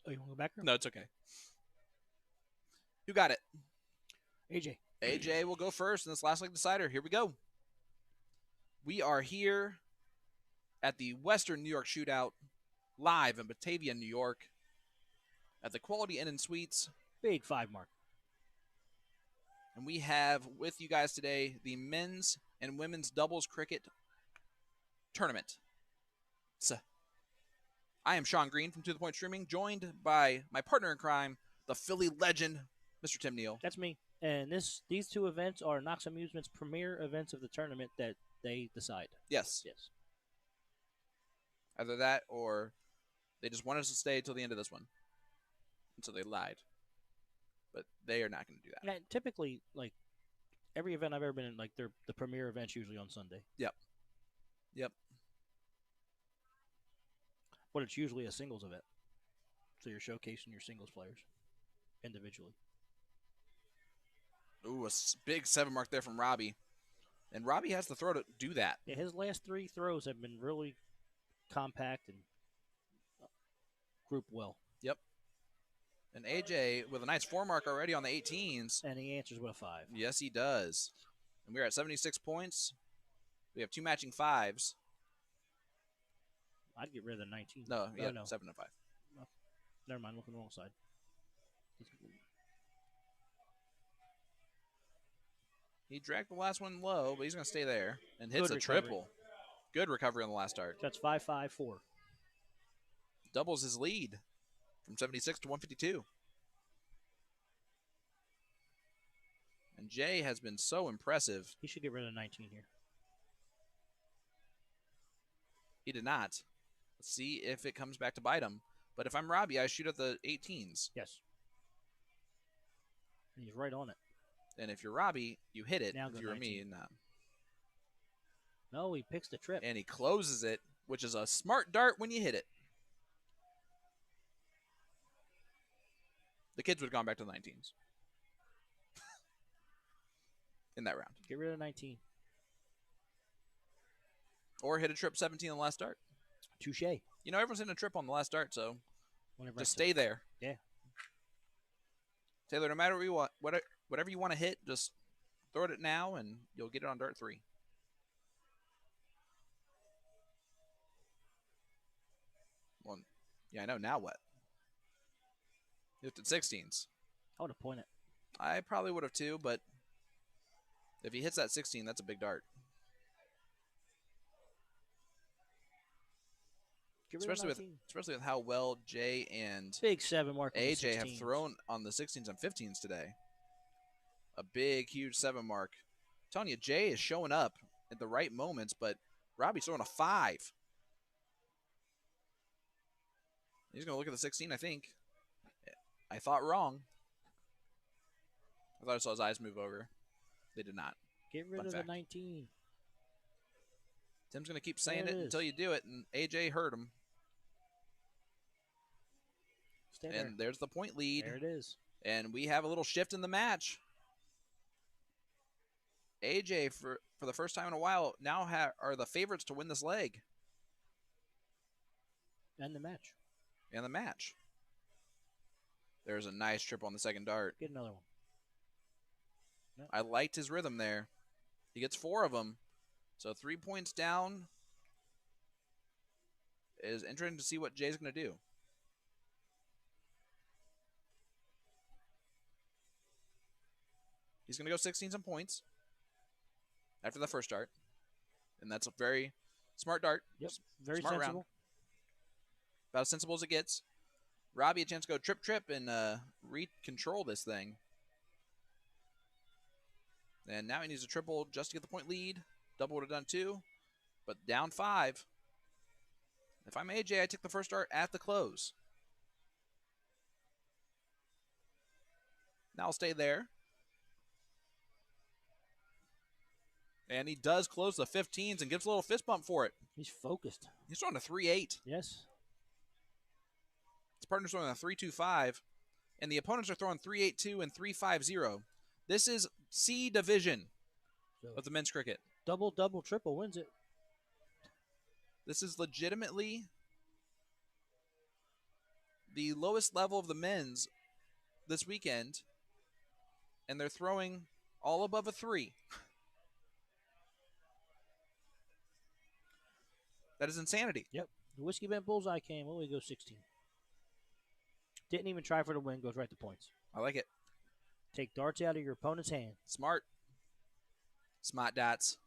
Oh, you want to go back? No, it's okay. Who got it? AJ. AJ will go first in this last leg decider. Here we go. We are here at the Western New York Shootout, live in Batavia, New York, at the Quality Inn and Suites. Big 5 mark. And we have with you guys today the men's and women's doubles cricket tournament. I am Sean Green from To The Point Streaming, joined by my partner in crime, the Philly legend, Mr. Tim Neal. That's me. And these two events are Knox Amusement's premier events of the tournament that they decide. Yes. Yes. Either that or they just wanted us to stay till the end of this one. And so they lied. But they are not going to do that. And typically, like, every event I've ever been in, like, they're the premier event's usually on Sunday. Yep. But it's usually a singles event. So you're showcasing your singles players individually. Ooh, a big 7 mark there from Robbie. And Robbie has the throw to do that. Yeah, his last 3 throws have been really compact and grouped well. Yep. And AJ with a nice 4 mark already on the 18s. And he answers with a 5. Yes, he does. And we're at 76 points. We have 2 matching 5s. I'd get rid of the 19. No, yeah, no. 7 and 5. No. Never mind, look on the wrong side. He dragged the last one low, but he's going to stay there and hits Good a recovery. triple. Good recovery on the last start. That's 5-5-4. Doubles his lead from 76 to 152. And Jay has been so impressive. He should get rid of 19 here. He did not. Let's see if it comes back to bite him. But if I'm Robbie, I shoot at the 18s. Yes. And he's right on it. And if you're Robbie, you hit it. Now If go you're 19. me, not. No, he picks the trip. And he closes it, which is a smart dart when you hit it. The kids would have gone back to the 19s in that round. Get rid of 19. Or hit a trip 17 on the last start. Touche. You know, everyone's hitting a trip on the last start, so Whenever just I say- stay there. Yeah. Taylor, no matter what you want, whatever you want to hit, just throw it now, and you'll get it on dart 3. Well, yeah, I know. Now what? You lifted 16s. I would have pointed. I probably would have too, but if he hits that 16, that's a big dart. Get rid of Especially 19. with how well Jay and Big 7 mark. on the AJ have 16s. thrown on the 16s and 15s today. A big, huge 7 mark. I'm telling you, Jay is showing up at the right moments, but Robbie's throwing a 5. He's going to look at the 16, I think. I thought wrong. I thought I saw his eyes move over. They did not. Get rid Fun of fact. the 19. Tim's going to keep saying There it it until is. you do it, and AJ heard him. Stay there. And there's the point lead. There it is. And we have a little shift in the match. AJ, for the first time in a while, now are the favorites to win this leg And the match. and the match. There's a nice trip on the second dart. Get another one. I liked his rhythm there. He gets 4 of them. So 3 points down. Is interesting to see what Jay's going to do. He's going to go 16 some points after the first dart. And that's a very smart dart. Yep. Very Smart round. sensible. About as sensible as it gets. Robbie a chance to go trip and re-control this thing. And now he needs a triple just to get the point lead. Double would have done 2, but down 5. If I'm AJ, I take the first dart at the close. Now I'll stay there. And he does close the 15s and gives a little fist bump for it. He's focused. He's throwing a 3-8. Yes. His partner's throwing a 3-2-5, and the opponents are throwing 3-8-2 and 3-5-0. This is C division So of the men's cricket. double, double, triple wins it. This is legitimately the lowest level of the men's this weekend, and they're throwing all above a 3. That is insanity. Yep. The Whiskey Bent Bullseye came. Oh, we go 16. Didn't even try for the win. Goes right to points. I like it. Take darts out of your opponent's hand. Smart. Smart dots.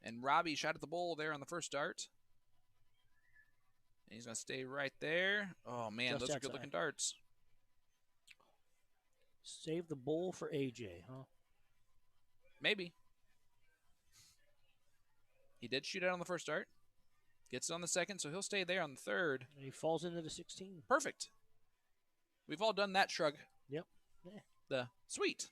And Robbie shot at the bowl there on the first start. And he's going to stay right there. Oh, man, Just those are outside. good-looking darts. Save the bowl for AJ, huh? Maybe. He did shoot out on the first start. Gets it on the second, so he'll stay there on the third. And he falls into the 16. Perfect. We've all done that shrug. Yep. Yeah. The sweet.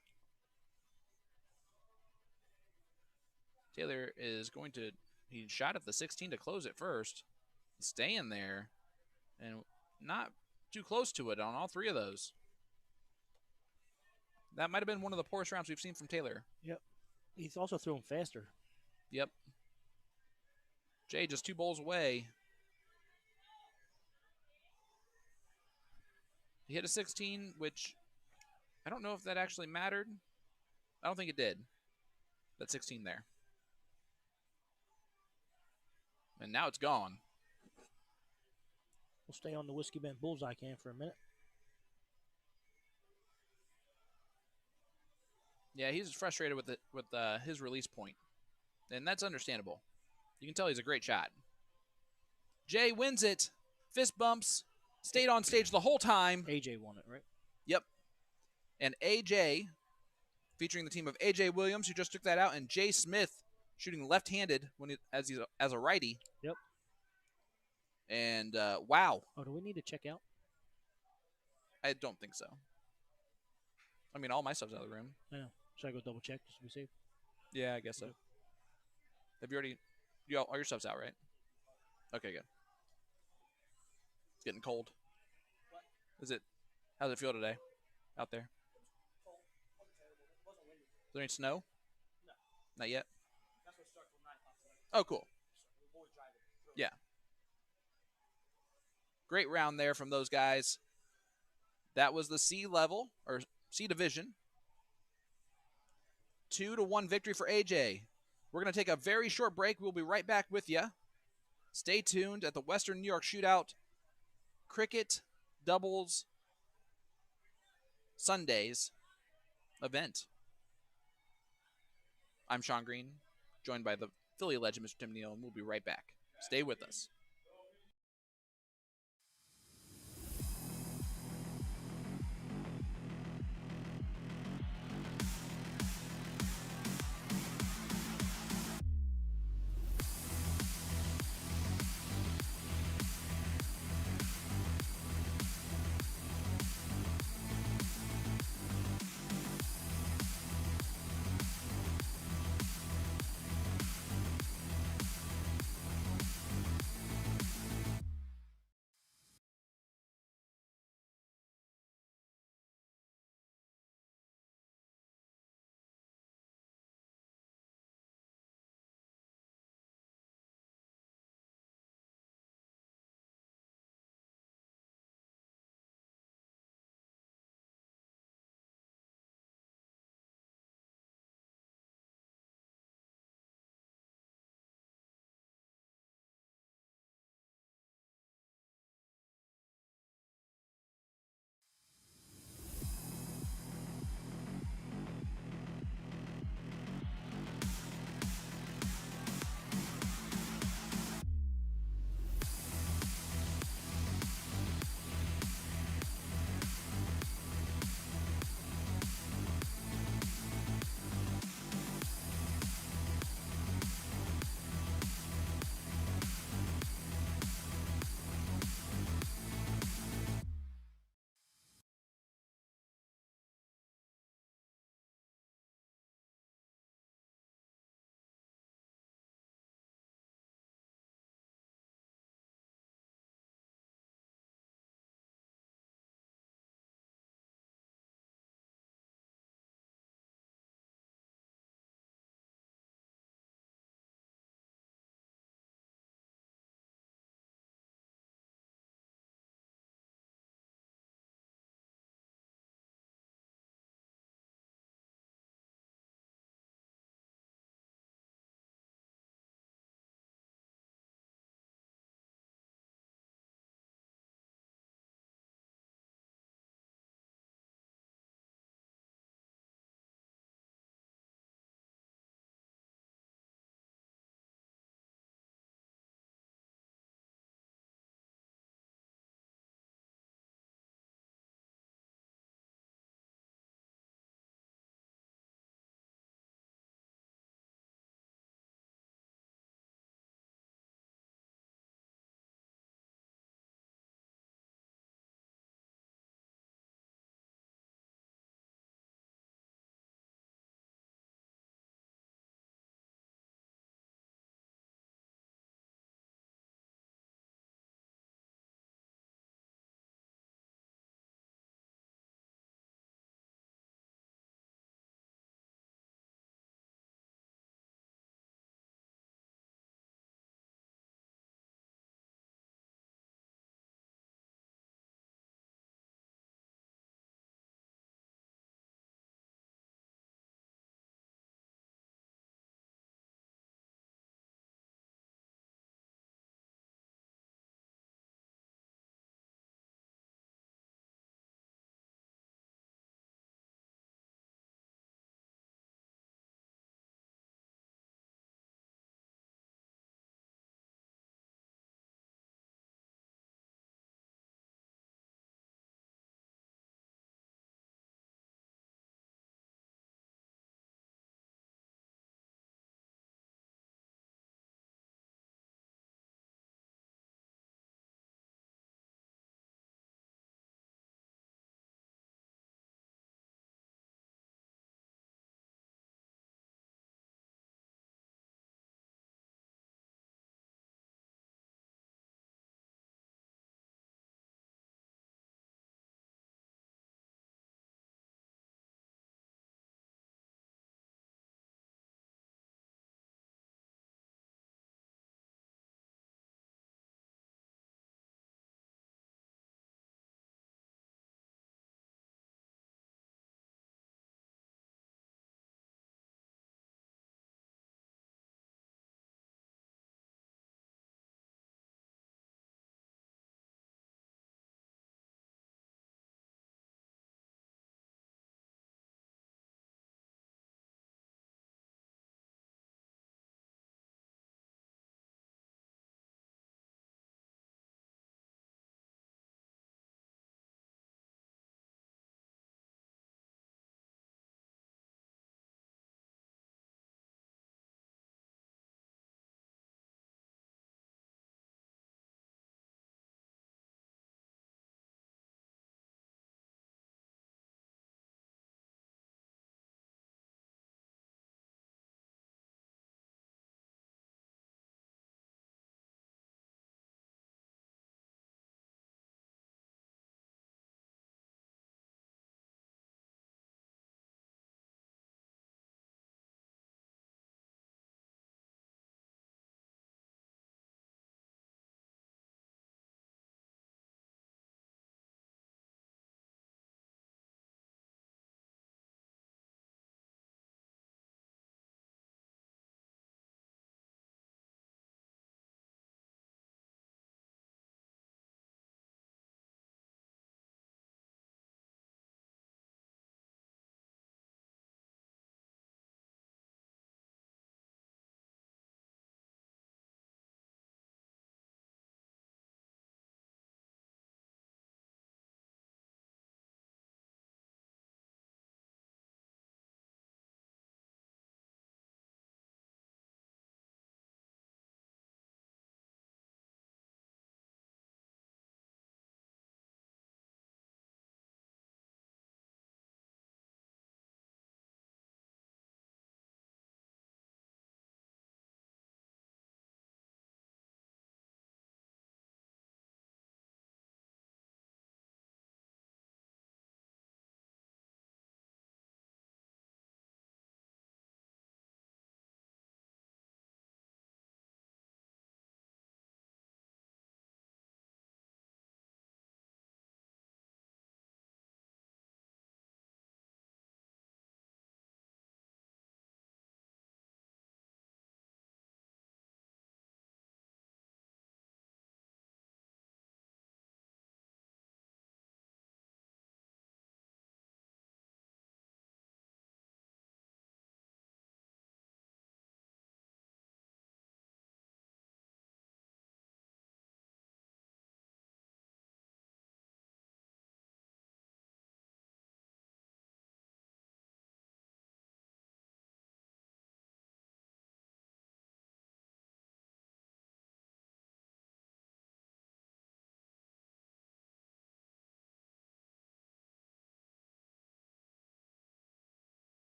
Taylor is going to, he shot at the 16 to close it first. Staying there and not too close to it on all three of those. That might have been one of the poorest rounds we've seen from Taylor. Yep. He's also throwing faster. Yep. Jay just 2 bowls away. He hit a 16, which I don't know if that actually mattered. I don't think it did. That 16 there. And now it's gone. We'll stay on the Whiskey Bent bullseye can for a minute. Yeah, he's frustrated with his release point. And that's understandable. You can tell he's a great shot. Jay wins it. Fist bumps. Stayed on stage the whole time. AJ won it, right? Yep. And AJ, featuring the team of AJ Williams, who just took that out, and Jay Smith, shooting left-handed as a righty. Yep. And wow. Oh, do we need to check out? I don't think so. I mean, all my stuff's out of the room. I know. Should I go double check just to be safe? Yeah, I guess so. Have you already? All your stuff's out, right? Okay, good. It's getting cold. Is it? How's it feel today, out there? Is there any snow? No. Not yet. Oh, cool. Yeah. Great round there from those guys. That was the C level or C division. 2-1 victory for AJ. We're going to take a very short break. We'll be right back with you. Stay tuned at the Western New York Shootout Cricket Doubles Sundays event. I'm Sean Green, joined by the Philly legend, Mr. Tim Neal, and we'll be right back. Stay with us.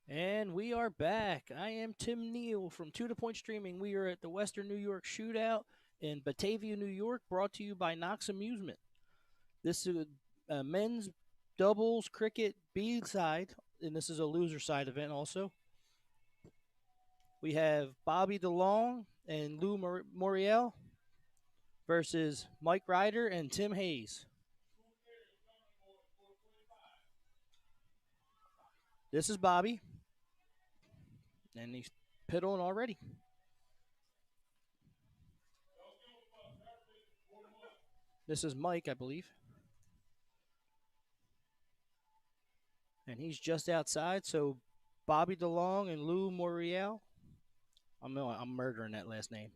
And we are back. I am Tim Neal from 2 to Point Streaming. We are at the Western New York Shootout in Batavia, New York, brought to you by Knox Amusement. This is a men's doubles cricket B side, and this is a loser side event also. We have Bobby DeLong and Lou Moriel versus Mike Ryder and Tim Hayes. This is Bobby, and he's piddling already. This is Mike, I believe. And he's just outside, so Bobby DeLong and Lou Moriel. I'm murdering that last name.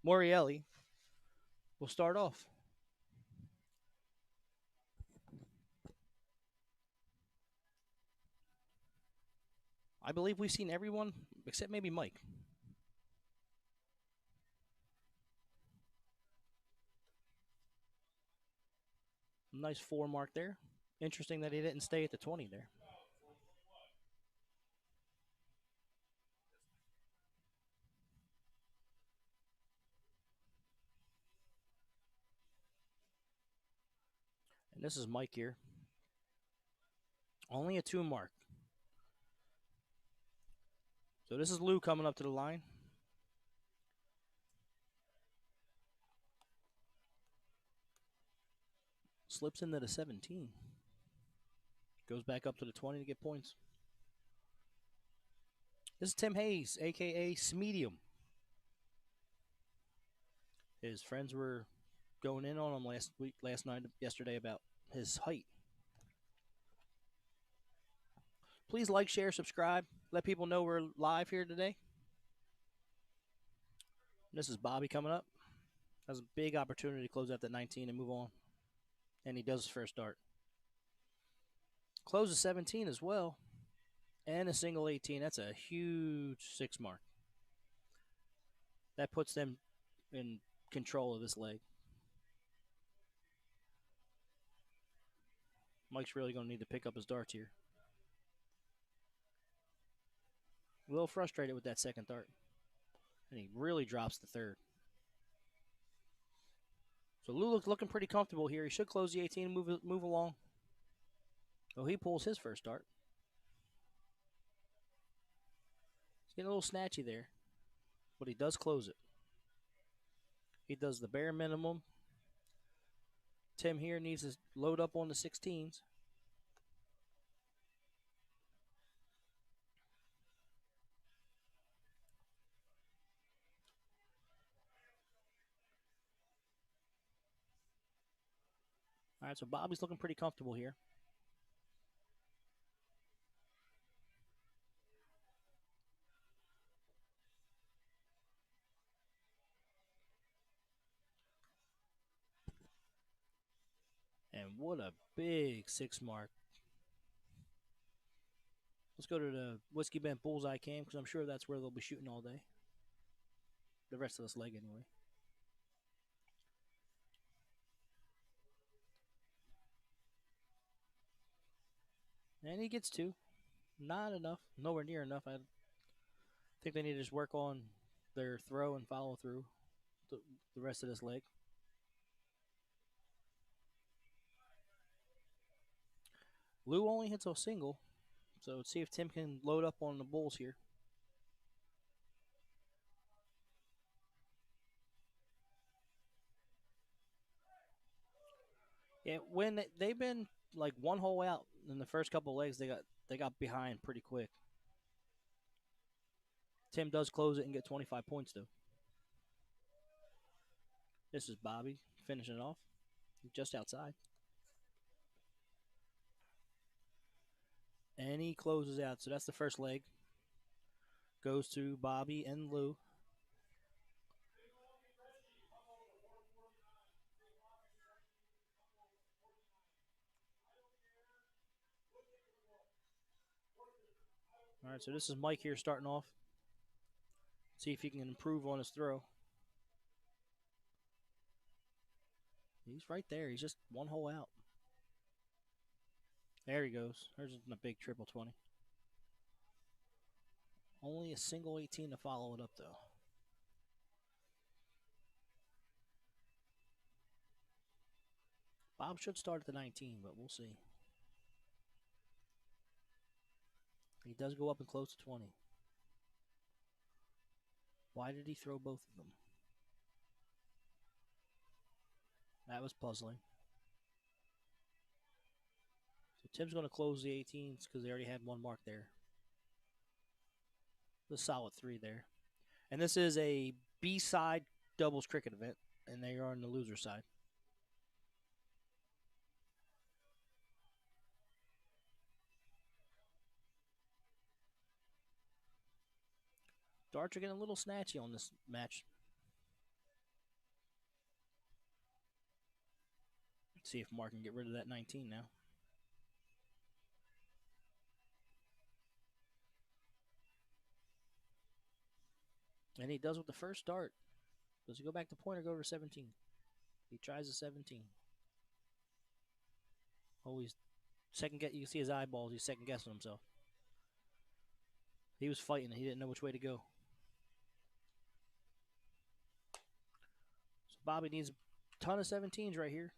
Morielli will start off. I believe we've seen everyone except maybe Mike. Nice 4 mark there. Interesting that he didn't stay at the 20 there. And this is Mike here. Only a 2 mark. So this is Lou coming up to the line. Slips into the 17. Goes back up to the 20 to get points. This is Tim Hayes, a.k.a. Smedium. His friends were going in on him yesterday about his height. Please like, share, subscribe. Let people know we're live here today. This is Bobby coming up. Has a big opportunity to close out that 19 and move on. And he does his first start. Closes 17 as well. And a single 18. That's a huge 6 mark. That puts them in control of this leg. Mike's really going to need to pick up his darts here. A little frustrated with that second dart. And he really drops the third. So Lou looking pretty comfortable here. He should close the 18 and move along. Oh, he pulls his first dart. He's getting a little snatchy there. But he does close it. He does the bare minimum. Tim here needs to load up on the 16s. All right, so Bobby's looking pretty comfortable here. And what a big 6 mark. Let's go to the Whiskey Bent Bullseye cam because I'm sure that's where they'll be shooting all day. The rest of this leg, anyway. And he gets 2. Not enough. Nowhere near enough. I think they need to just work on their throw and follow through the rest of this leg. Lou only hits a single. So let's see if Tim can load up on the Bulls here. Yeah, when they've been like 1 hole out in the first couple of legs, they got behind pretty quick. Tim does close it and get 25 points though. This is Bobby finishing it off, just outside. And he closes out. So that's the first leg. Goes to Bobby and Lou. All right, so this is Mike here starting off. See if he can improve on his throw. He's right there. He's just 1 hole out. There he goes. There's a big triple 20. Only a single 18 to follow it up, though. Bob should start at the 19, but we'll see. He does go up and close to 20. Why did he throw both of them? That was puzzling. So Tim's going to close the 18s because they already had one mark there. The solid 3 there. And this is a B-side doubles cricket event, and they are on the loser side. Darts are getting a little snatchy on this match. Let's see if Mark can get rid of that 19 now. And he does with the first dart. Does he go back to point or go to 17? He tries a 17. Oh, he's second guess. You can see his eyeballs. He's second guessing himself. He was fighting. He didn't know which way to go. So Bobby needs a ton of 17s right here.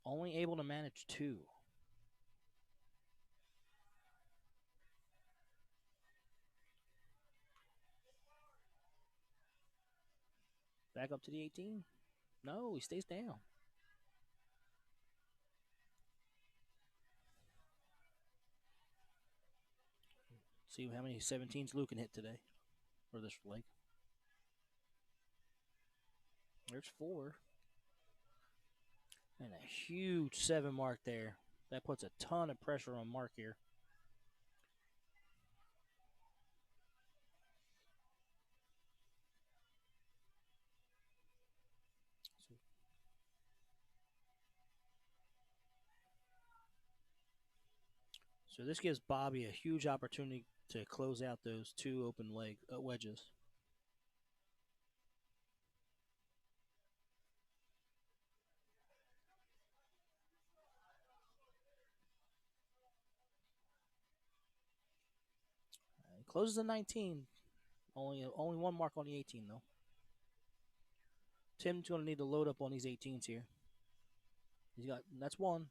Only able to manage 2. Back up to the 18. No, he stays down. See how many 17s Luke can hit today, or this leg. There's 4. And a huge 7 mark there. That puts a ton of pressure on Mark here. So this gives Bobby a huge opportunity to close out those 2 open leg wedges. He closes the 19. Only 1 mark on the 18 though. Tim's going to need to load up on these 18s here. That's 1.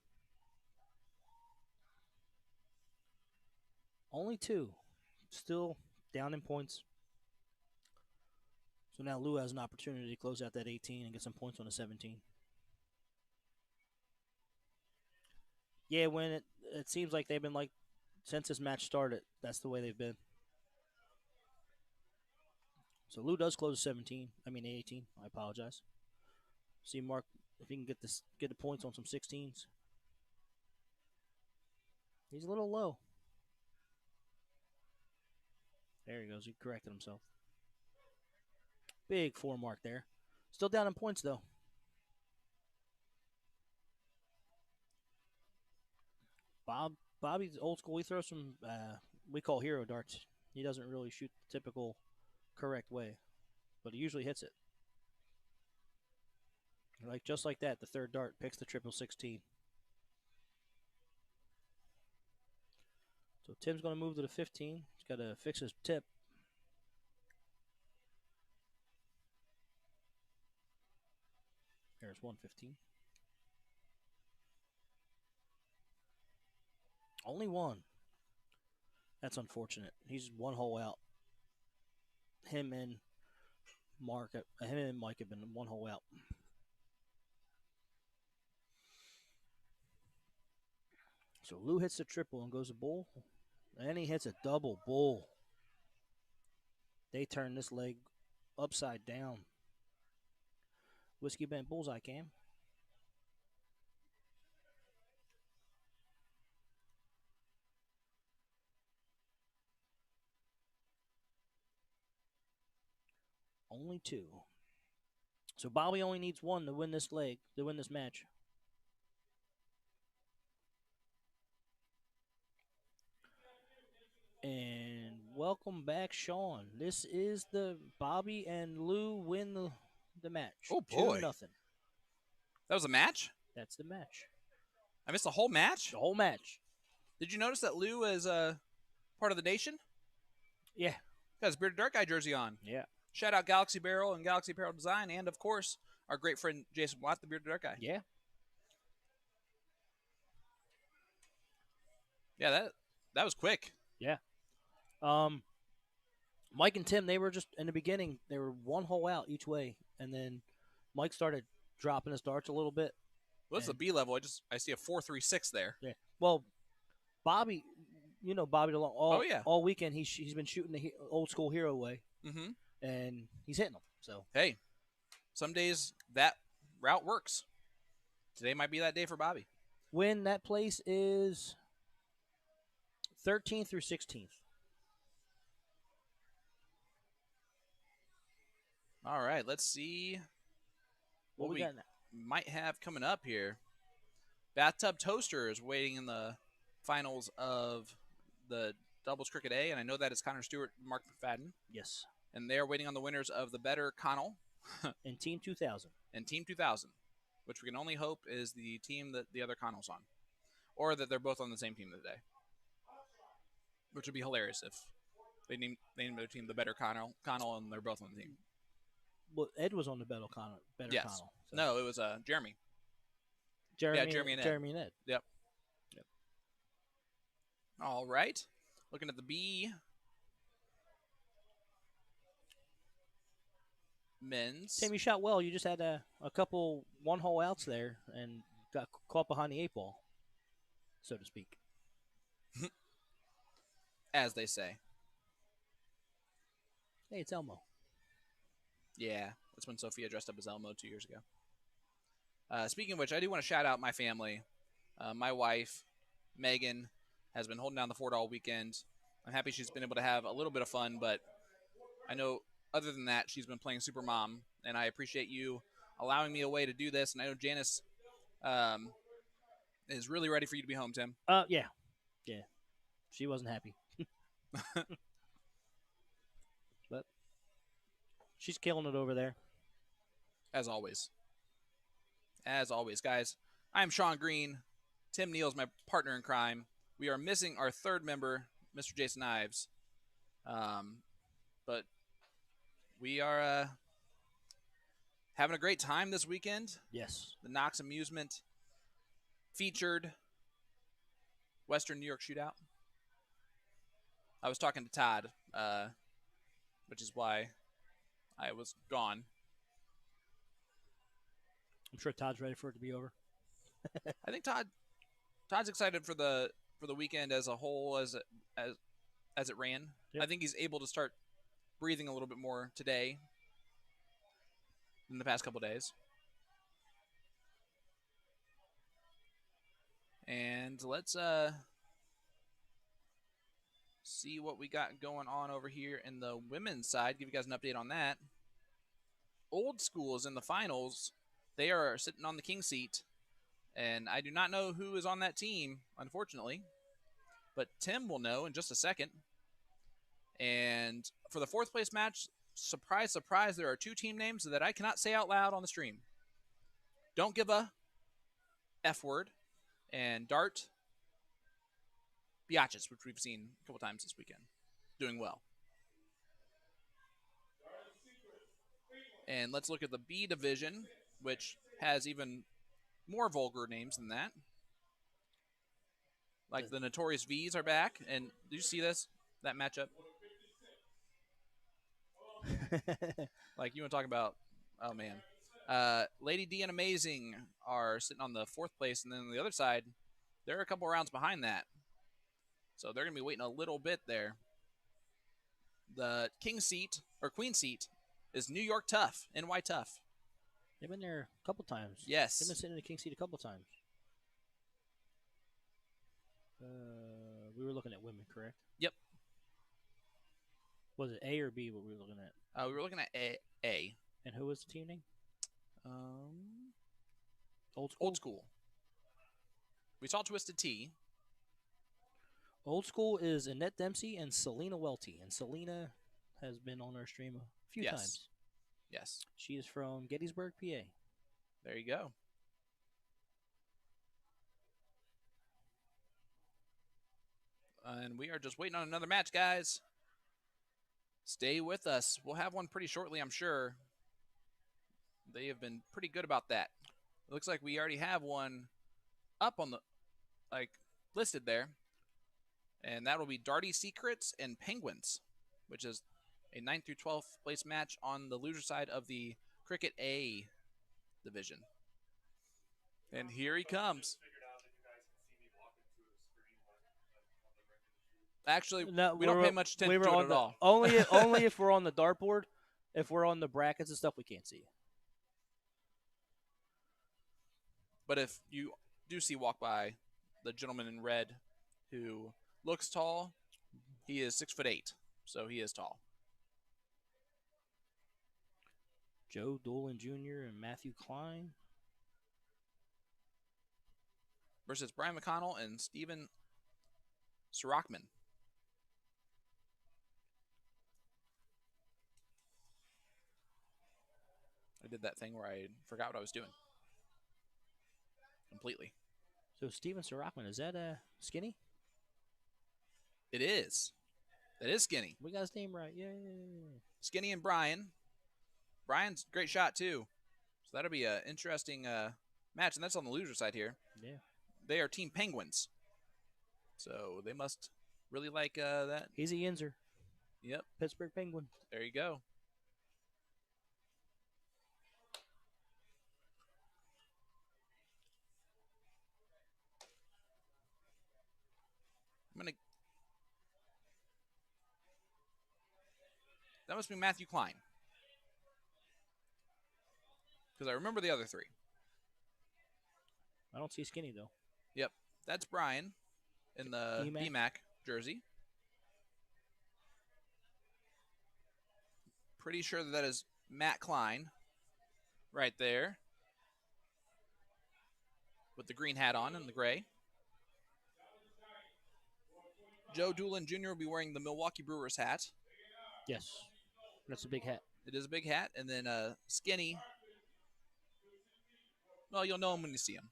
Only 2. Still down in points. So now Lou has an opportunity to close out that 18 and get some points on the 17. Yeah, when it seems like they've been like, since this match started, that's the way they've been. So Lou does close 17. I mean 18. I apologize. See Mark if he can get the points on some 16s. He's a little low. There he goes. He corrected himself. Big 4 mark there. Still down in points though. Bobby's old school. He throws some we call hero darts. He doesn't really shoot the typical correct way, but he usually hits it. Just like that, the 3rd dart picks the triple 16. So Tim's going to move to the 15. He's got to fix his tip. There's 115. Only 1. That's unfortunate. He's 1 hole out. Him and Mike have been 1 hole out. So Lou hits the triple and goes a bull. And he hits a double bull. They turn this leg upside down. Whiskey Bent Bullseye Cam. Only 2. So Bobby only needs 1 to win this leg, to win this match. And welcome back, Sean. This is the Bobby and Lou win the match. Oh boy. 2-0. That was a match? That's the match. I missed the whole match. The whole match. Did you notice that Lou is part of the nation? Yeah. Got his Bearded Dark Guy jersey on. Yeah. Shout out Galaxy Barrel and Galaxy Apparel Design, and of course our great friend Jason Watt, the Bearded Dark Guy. Yeah. Yeah, that was quick. Yeah. Mike and Tim, they were just in the beginning. They were one hole out each way, and then Mike started dropping his darts a little bit. What's the B level? I see a 4.36 there. Yeah. Well, Bobby, Bobby DeLong. All weekend he's been shooting the old school hero way, and he's hitting them. So hey, some days that route works. Today might be that day for Bobby. When that place is 13th through 16th. All right, let's see what we got now. Might have coming up here. Bathtub Toaster is waiting in the finals of the Doubles Cricket A, and I know that is Connor Stewart and Mark McFadden. Yes. And they are waiting on the winners of the Better Connell. and Team 2000. And Team 2000, which we can only hope is the team that the other Connell's on. Or that they're both on the same team today. Which would be hilarious if they named their team the Better Connell, and they're both on the team. Well, Ed was on the Better Connell. Yes. Connell, so. No, it was Jeremy. Jeremy and Ed. Jeremy and Ed. Yep. All right. Looking at the B. Men's. Tim, you shot well. You just had a couple one-hole outs there and got caught behind the 8-ball, so to speak. As they say. Hey, it's Elmo. Yeah, that's when Sophia dressed up as Elmo 2 years ago. Speaking of which, I do want to shout out my family. My wife, Megan, has been holding down the fort all weekend. I'm happy she's been able to have a little bit of fun, but I know other than that, she's been playing Super Mom, and I appreciate you allowing me a way to do this. And I know Janice is really ready for you to be home, Tim. Yeah. She wasn't happy. But she's killing it over there. As always. As always, guys. I'm Sean Green. Tim Neal's my partner in crime. We are missing our third member, Mr. Jason Ives. But we are having a great time this weekend. Yes. The Knox Amusement featured Western New York Shootout. I was talking to Todd, which is why I was gone. I'm sure Todd's ready for it to be over. I think Todd's excited for the weekend as a whole, as it ran. Yep. I think he's able to start breathing a little bit more today than the past couple days. And let's see what we got going on over here in the women's side. Give you guys an update on that. Old School is in the finals. They are sitting on the king seat, and I do not know who is on that team, unfortunately, but Tim will know in just a second. And for the fourth place match, surprise, surprise, there are two team names that I cannot say out loud on the stream. Don't Give a F Word and Dart Biatches, which we've seen a couple times this weekend, doing well. And let's look at the B division, which has even more vulgar names than that. Like the Notorious V's are back. And do you see this? That matchup? Like, you want to talk about, oh, man. Lady D and Amazing are sitting on the fourth place. And then on the other side, they're a couple rounds behind that. So they're going to be waiting a little bit there. The king seat, or queen seat, is New York Tough, NY Tough. They've been there a couple times. Yes. They've been sitting in the king seat a couple times. We were looking at women, correct? Yep. Was it A or B what we were looking at? We were looking at A. And who was the team name? Old School. Old School. We saw Twisted Tea. Old School is Annette Dempsey and Selena Welty. And Selena has been on our stream a few times. Yes. She is from Gettysburg, PA. There you go. And we are just waiting on another match, guys. Stay with us. We'll have one pretty shortly, I'm sure. They have been pretty good about that. It looks like we already have one up on the, listed there. And that will be Darty Secrets and Penguins, which is a 9th through 12th place match on the loser side of the Cricket A division. And here he comes. Actually, No, we don't pay much attention to it at all. Only if we're on the dartboard. If we're on the brackets and stuff, we can't see. But if you do see walk by the gentleman in red who looks tall, he is 6'8", so he is tall. Joe Dolan Jr. and Matthew Klein versus Brian McConnell and Steven Sirachman. I did that thing where I forgot what I was doing completely. So Steven Sirachman, is that Skinny? It is. That is Skinny. We got his name right. Yay. Skinny and Brian. Brian's a great shot, too. So that'll be an interesting match, and that's on the loser side here. Yeah. They are Team Penguins. So they must really like that. He's a Yinzer. Yep. Pittsburgh Penguin. There you go. That must be Matthew Klein. Because I remember the other three. I don't see Skinny, though. Yep. That's Brian in the BMAC jersey. Pretty sure that is Matt Klein right there with the green hat on and the gray. Joe Doolin Jr. will be wearing the Milwaukee Brewers hat. Yes. That's a big hat. It is a big hat. And then Skinny, well, you'll know him when you see him.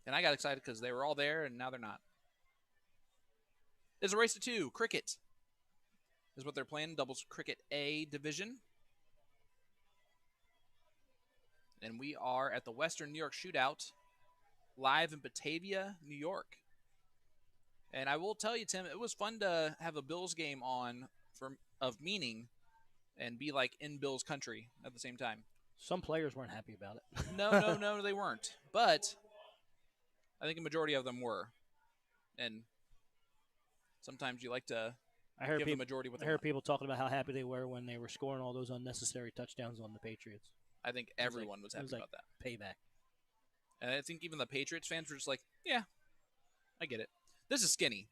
And I got excited because they were all there, and now they're not. It's a race to 2. Cricket is what they're playing. Doubles Cricket A division. And we are at the Western New York Shootout, live in Batavia, New York. And I will tell you, Tim, it was fun to have a Bills game on of meaning and be like in Bills country at the same time. Some players weren't happy about it. No, they weren't. But I think a majority of them were. And sometimes you like to give the majority what they want. I heard people talking about how happy they were when they were scoring all those unnecessary touchdowns on the Patriots. I think everyone was happy about that. Payback. And I think even the Patriots fans were just like, yeah, I get it. This is Skinny.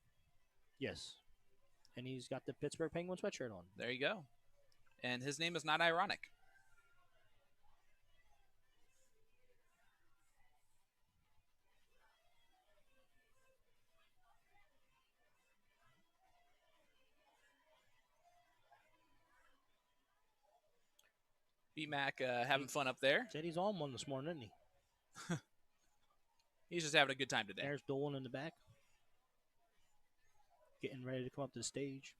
Yes. And he's got the Pittsburgh Penguins sweatshirt on. There you go. And his name is not ironic. B-Mac having fun up there. Said he's on one this morning, didn't he? He's just having a good time today. There's Dolan in the back. Getting ready to come up to the stage.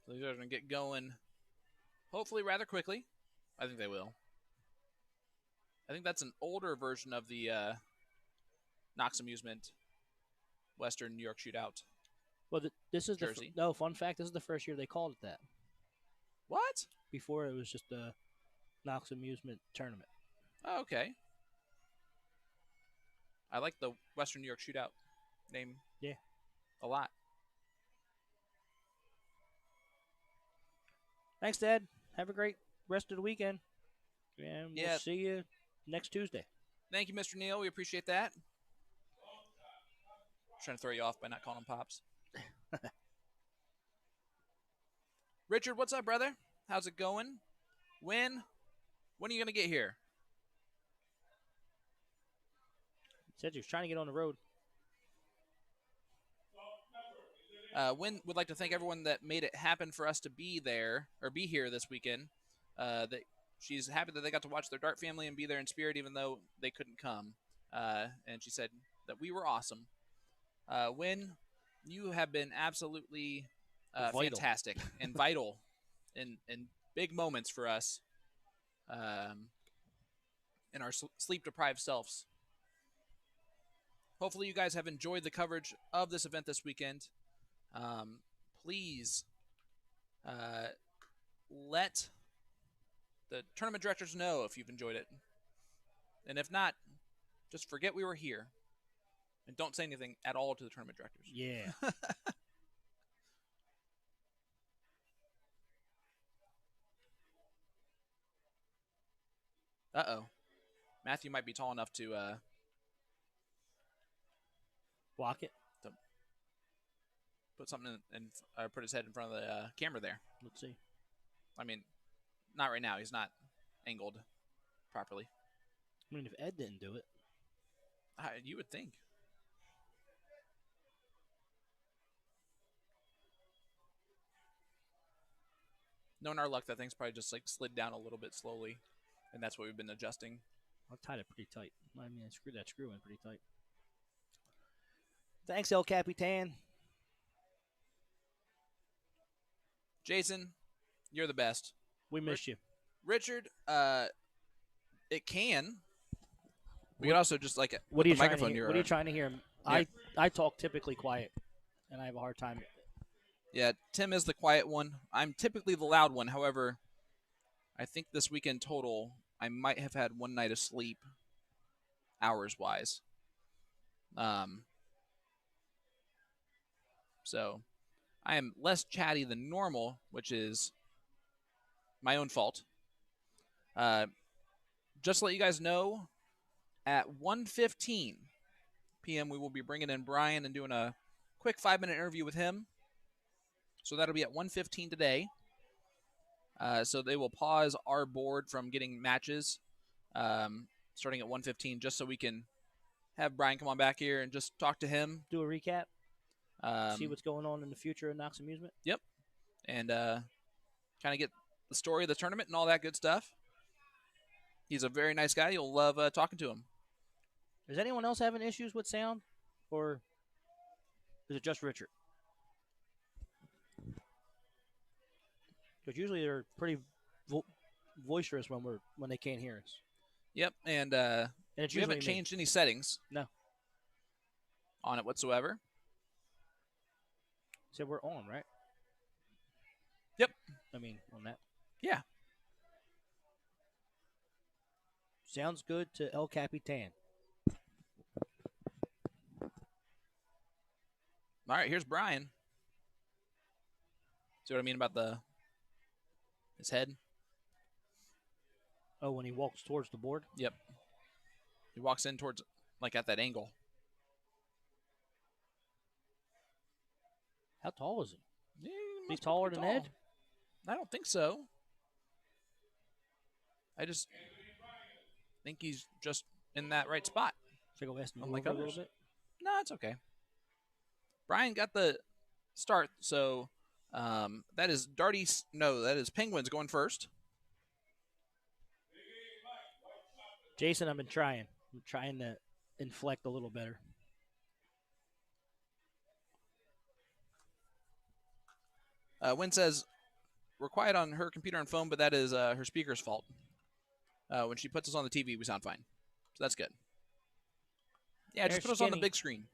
So they're going to get going, hopefully rather quickly. I think they will. I think that's an older version of the Knox Amusement Western New York Shootout. Well, this is jersey. No, fun fact, this is the first year they called it that. What? Before it was just a Knox Amusement tournament. Oh, okay. I like the Western New York Shootout name. Yeah. A lot. Thanks, Dad. Have a great rest of the weekend. And we'll see you next Tuesday. Thank you, Mr. Neal. We appreciate that. Trying to throw you off by not calling him Pops. Richard, what's up, brother? How's it going? When are you going to get here? Said he was trying to get on the road. Wynn would like to thank everyone that made it happen for us to be there or be here this weekend. that she's happy that they got to watch their Dart family and be there in spirit, even though they couldn't come. And she said that we were awesome. Win, you have been absolutely fantastic and vital in big moments for us in our sleep-deprived selves. Hopefully you guys have enjoyed the coverage of this event this weekend. Please let the tournament directors know if you've enjoyed it. And if not, just forget we were here. And don't say anything at all to the tournament directors. Yeah. Uh-oh. Matthew might be tall enough to block it. To put something put his head in front of the camera there. Let's see. I mean, not right now. He's not angled properly. I mean, if Ed didn't do it, you would think. Knowing our luck, that thing's probably just like slid down a little bit slowly, and that's what we've been adjusting. I tied it pretty tight. I mean, I screwed that screw in pretty tight. Thanks, El Capitan. Jason, you're the best. We miss you. Richard, it can. We could also just like what are you the microphone. What are you trying to hear? Yeah. I talk typically quiet, and I have a hard time. Yeah, Tim is the quiet one. I'm typically the loud one. However, I think this weekend total, I might have had one night of sleep, hours-wise. So I am less chatty than normal, which is my own fault. Just to let you guys know, at 1:15 p.m., we will be bringing in Brian and doing a quick 5-minute interview with him. So that'll be at 1:15 today. So they will pause our board from getting matches starting at 1:15 just so we can have Brian come on back here and just talk to him. Do a recap. See what's going on in the future of Knox Amusement. Yep. And kind of get the story of the tournament and all that good stuff. He's a very nice guy. You'll love talking to him. Is anyone else having issues with sound? Or is it just Richard? Because usually they're pretty boisterous when they can't hear us. Yep, and it's we haven't changed any settings. No. On it whatsoever. So we're on, right? Yep. I mean, on that. Yeah. Sounds good to El Capitan. All right, here's Brian. See what I mean about his head? Oh, when he walks towards the board? Yep. He walks in towards, like, at that angle. How tall is he? Yeah, he's taller than Ed? I don't think so. I just think he's just in that right spot. Should I go ask him a little bit? No, it's okay. Brian got the start, so that is that is Penguins going first. Jason, I'm trying to inflect a little better. Wynn says, we're quiet on her computer and phone, but that is her speaker's fault. When she puts us on the TV, we sound fine. So that's good. Yeah, just put us on the big screen.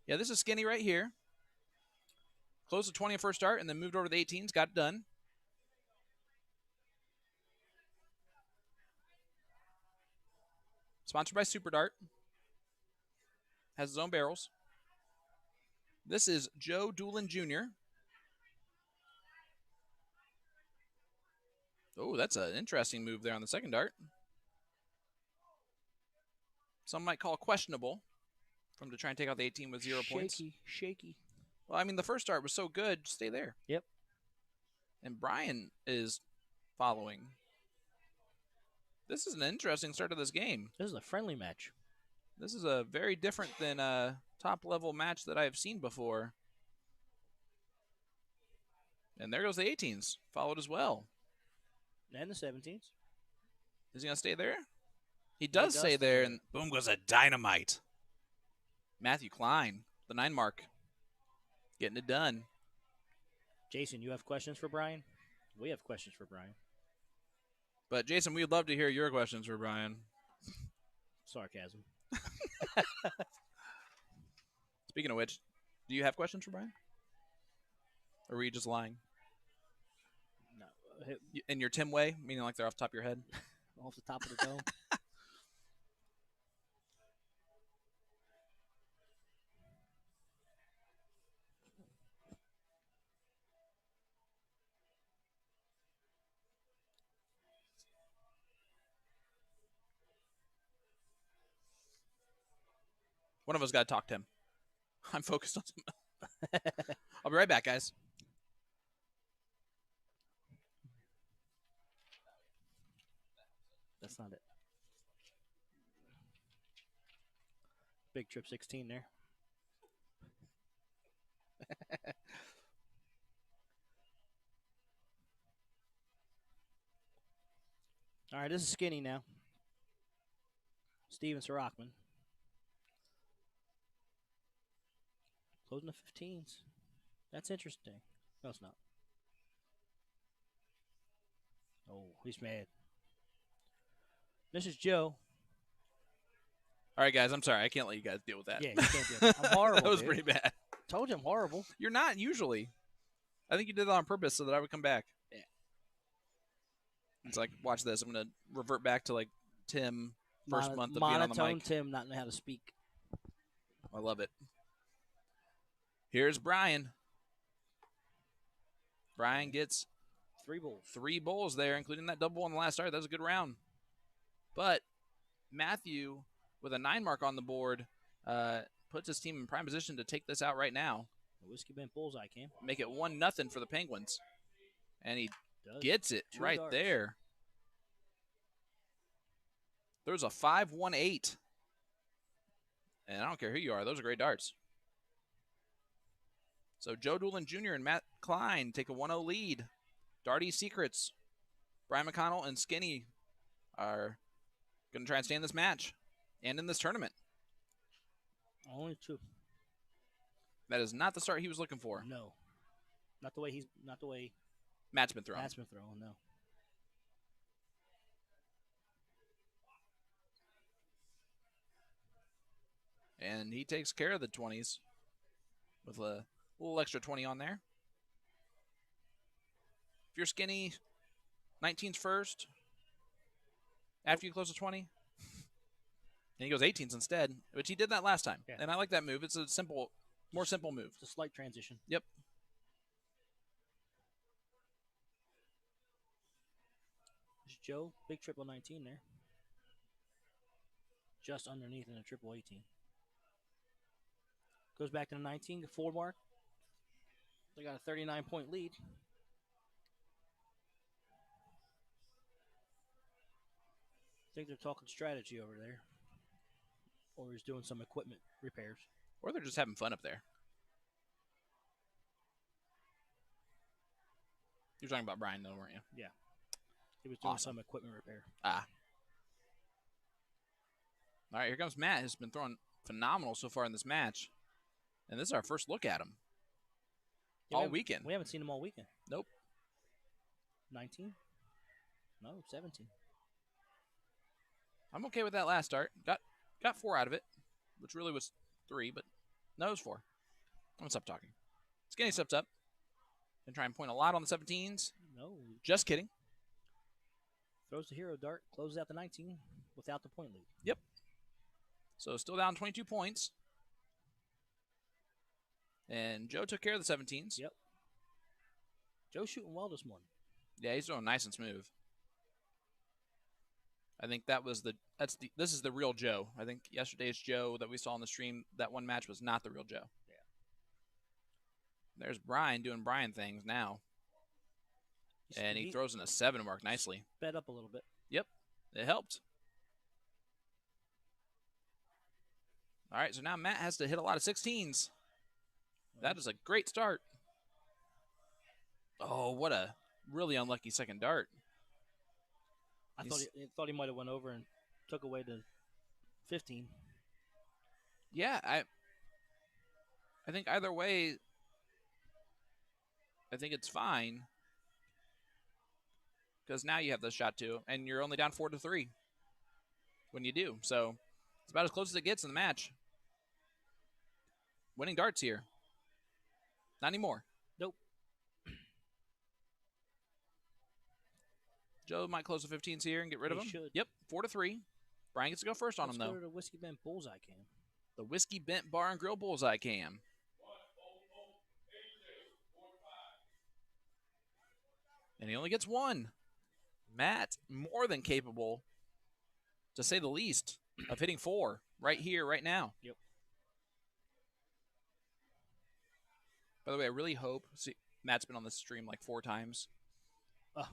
Yeah, this is Skinny right here. Closed the 20 first start and then moved over to the 18s. Got it done. Sponsored by Super Dart. Has his own barrels. This is Joe Doolin Jr. Oh, that's an interesting move there on the second dart. Some might call questionable from to try and take out the 18 with 0 points. Shaky. Well, I mean, the first dart was so good. Just stay there. Yep. And Brian is following. This is an interesting start to this game. This is a friendly match. This is a very different than a top-level match that I have seen before. And there goes the 18s, followed as well. And the 17s. Is he going to stay there? He does stay stay there, there. and boom goes a dynamite. Matthew Klein, the 9 mark, getting it done. Jason, you have questions for Brian? We have questions for Brian. But, Jason, we'd love to hear your questions for Brian. Sarcasm. Speaking of which, do you have questions for Brian? Or were you just lying? No. In your Tim way, meaning like they're off the top of your head? Off the top of the dome. One of us got to talk to him. I'm focused on something. I'll be right back, guys. That's not it. Big Trip 16 there. All right, this is Skinny now. Steven Sirachman. Closing the 15s. That's interesting. No, it's not. Oh, he's mad. This is Joe. All right, guys, I'm sorry. I can't let you guys deal with that. Yeah, you can't do it. I'm horrible. That was dude. pretty bad. Told you I'm horrible. You're not usually. I think you did that on purpose so that I would come back. Yeah. It's like, watch this. I'm going to revert back to like Tim first month of being on the monotone mic. Tim not know how to speak. I love it. Here's Brian. Brian gets 3 bulls. 3 bulls there, including that double on the last start. That was a good round. But Matthew, with a 9 mark on the board, puts his team in prime position to take this out right now. The Whiskey Bent bullseye came. Make it 1-0 for the Penguins. And he gets it 2 right darts. there. There's a 5-1-8. And I don't care who you are. Those are great darts. So Joe Doolin Jr. and Matt Klein take a 1-0 lead. Darty Secrets, Brian McConnell, and Skinny are going to try and stay in this match and in this tournament. Only 2. That is not the start he was looking for. No. Not the way Matt's been thrown. Matt's been throwing, no. And he takes care of the 20s with a little extra 20 on there. If you're Skinny, 19's first. After you close to 20. And he goes 18s instead, which he did that last time. Yeah. And I like that move. It's a more simple move. It's a slight transition. Yep. There's Joe, big triple 19 there. Just underneath in a triple 18. Goes back to the 19, the 4 mark. They got a 39-point lead. I think they're talking strategy over there. Or he's doing some equipment repairs. Or they're just having fun up there. You're talking about Brian, though, weren't you? Yeah. He was doing Awesome. some equipment repair. Ah. All right, here comes Matt, who's been throwing phenomenal so far in this match. And this is our first look at him. Yeah, all weekend. We haven't seen him all weekend. Nope. 19? No, 17. I'm okay with that last start. Got 4 out of it, which really was 3, but no, it was 4. I'm going to stop talking. Skinny steps up and try and point a lot on the 17s. No. Just kidding. Throws the hero dart, closes out the 19 without the point lead. Yep. So still down 22 points. And Joe took care of the 17s. Yep. Joe's shooting well this morning. Yeah, he's doing nice and smooth. I think this is the real Joe. I think yesterday's Joe that we saw on the stream, that one match was not the real Joe. Yeah. There's Brian doing Brian things now. And he throws in a 7 mark nicely. Sped up a little bit. Yep, it helped. All right, so now Matt has to hit a lot of 16s. That is a great start. Oh, what a really unlucky second dart. I thought he might have went over and took away the 15. Yeah, I think either way, I think it's fine because now you have the shot too, and you're only down 4-3 when you do. So it's about as close as it gets in the match. Winning darts here. Not anymore. Nope. Joe might close the 15s here and get rid of He him. should. Yep, 4-3. Brian gets to go first on Let's him, go though. to the Whiskey Bend Bullseye Cam. The Whiskey Bent Bar and Grill Bullseye Cam. And he only gets one. Matt, more than capable, to say the least, of hitting 4 right here, right now. Yep. By the way, I really hope, see, Matt's been on this stream like 4 times. Oh.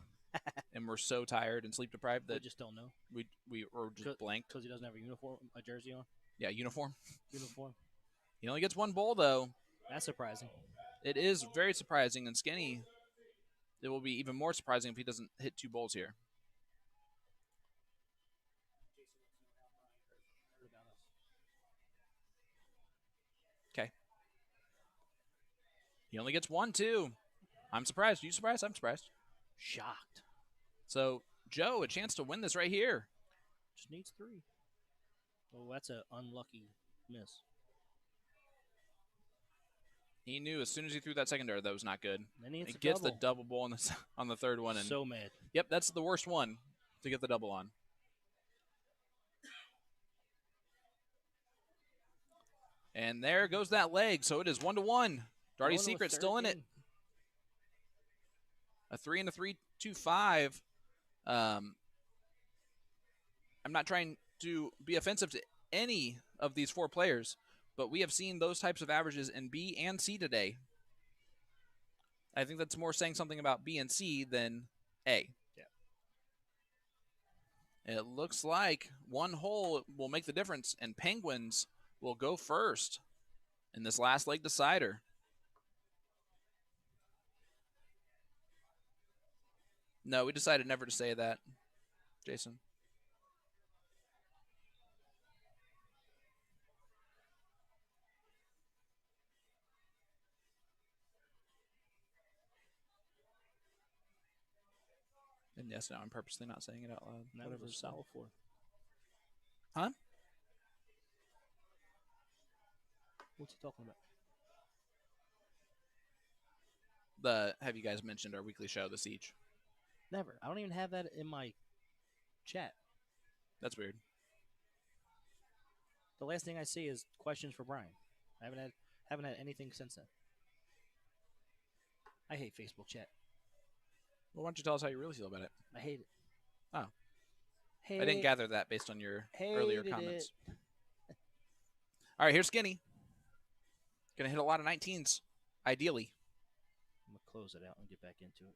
And we're so tired and sleep deprived that we just don't know. We or just blanked. Because he doesn't have a jersey on? Yeah, uniform. Uniform. He only gets 1 bowl, though. That's surprising. It is very surprising, and Skinny, it will be even more surprising if he doesn't hit 2 bowls here. Okay. He only gets 1, too. I'm surprised. You surprised? I'm surprised. Shocked. So, Joe, a chance to win this right here. Just needs 3. Oh, that's an unlucky miss. He knew as soon as he threw that second dart that was not good. Then he gets the double bowl on the third one. And, so mad. Yep, that's the worst one to get the double on. And there goes that leg. So it is 1-1. Darty's Secret still in it. A 3 and a 3-2-5. I'm not trying to be offensive to any of these 4 players, but we have seen those types of averages in B and C today. I think that's more saying something about B and C than A. Yeah. It looks like 1 hole will make the difference, and Penguins will go first in this last leg decider. No, we decided never to say that, Jason. And yes, no, I'm purposely not saying it out loud. That was a solid 4. Huh? What's he talking about? Have you guys mentioned our weekly show, The Siege? Never. I don't even have that in my chat. That's weird. The last thing I see is questions for Brian. I haven't had anything since then. I hate Facebook chat. Well, why don't you tell us how you really feel about it? I hate it. Oh. I didn't gather that based on your earlier comments. All right, here's Skinny. Going to hit a lot of 19s, ideally. I'm going to close it out and get back into it.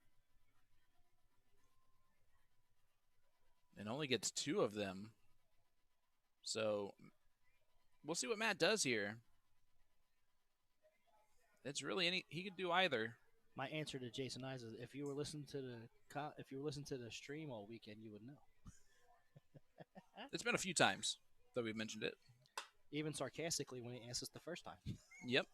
And only gets 2 of them. So we'll see what Matt does here. It's really he could do either. My answer to Jason Eyes is if you were listening to the stream all weekend, you would know. It's been a few times that we've mentioned it. Even sarcastically when he asked us the first time. Yep.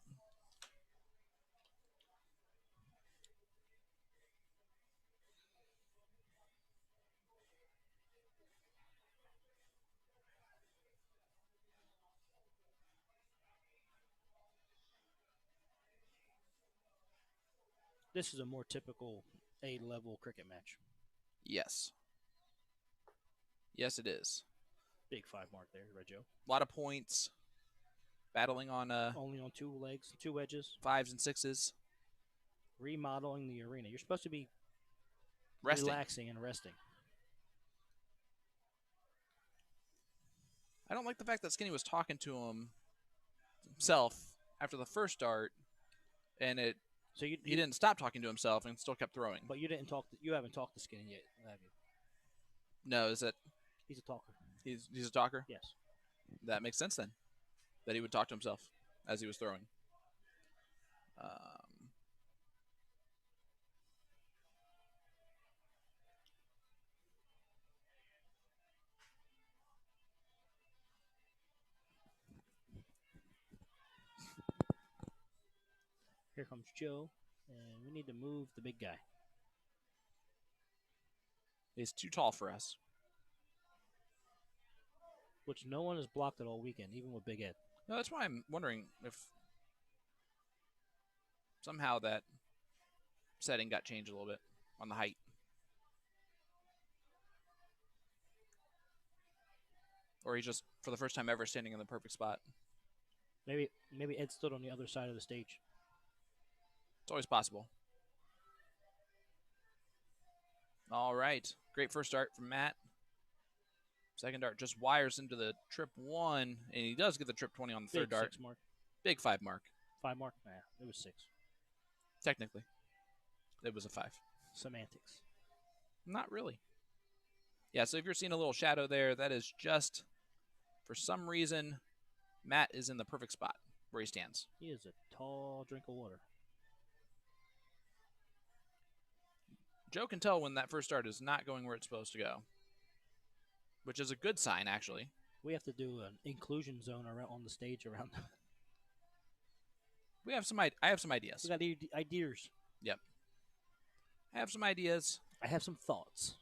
This is a more typical A-level cricket match. Yes. Yes, it is. Big 5 mark there, right, Joe? A lot of points. Battling on only on 2 legs, 2 wedges, 5s and 6s. Remodeling the arena. You're supposed to be relaxing and resting. I don't like the fact that Skinny was talking to himself after the first dart, and he didn't stop talking to himself and still kept throwing. But you haven't talked to Skinny yet, have you? No, is it? He's a talker. He's a talker? Yes. That makes sense then, that he would talk to himself as he was throwing. Here comes Joe, and we need to move the big guy. He's too tall for us. Which no one has blocked it all weekend, even with Big Ed. No, that's why I'm wondering if somehow that setting got changed a little bit on the height. Or he's just, for the first time ever, standing in the perfect spot. Maybe Ed stood on the other side of the stage. It's always possible. All right. Great first start from Matt. Second dart just wires into the trip 1, and he does get the trip 20 on the third dart. 6 mark. Big 5 mark. 5 mark? Nah, it was 6. Technically. It was a 5. Semantics. Not really. Yeah, so if you're seeing a little shadow there, that is just, for some reason, Matt is in the perfect spot where he stands. He is a tall drink of water. Joe can tell when that first dart is not going where it's supposed to go, which is a good sign, actually. We have to do an inclusion zone around on the stage around. I have some ideas. We got ideas. Yep. I have some ideas. I have some thoughts.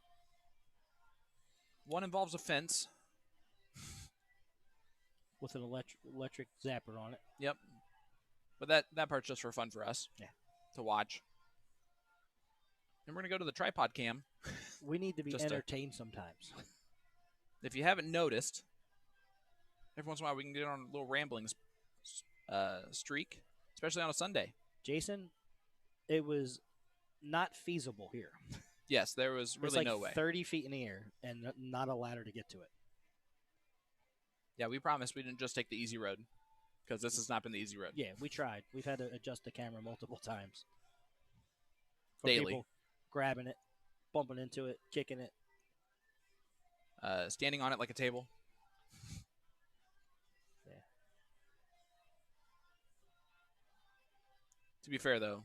One involves a fence. With an electric zapper on it. Yep. But that part's just for fun for us. Yeah. To watch. And we're going to go to the tripod cam. We need to be entertained sometimes. If you haven't noticed, every once in a while we can get on a little rambling streak, especially on a Sunday. Jason, it was not feasible here. Yes, there was really no way. 30 feet in the air and not a ladder to get to it. Yeah, we promised we didn't just take the easy road, because this has not been the easy road. Yeah, we tried. We've had to adjust the camera multiple times. Daily. People grabbing it, bumping into it, kicking it. Standing on it like a table. Yeah. To be fair, though,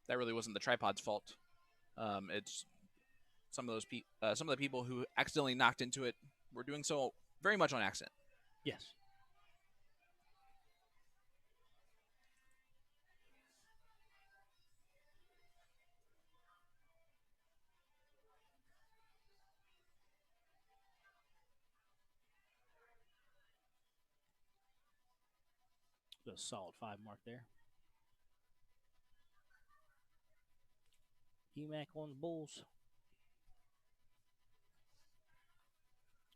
that really wasn't the tripod's fault. It's some of the people who accidentally knocked into it were doing so very much on accident. Yes. A solid 5 mark there. EMAC on the Bulls.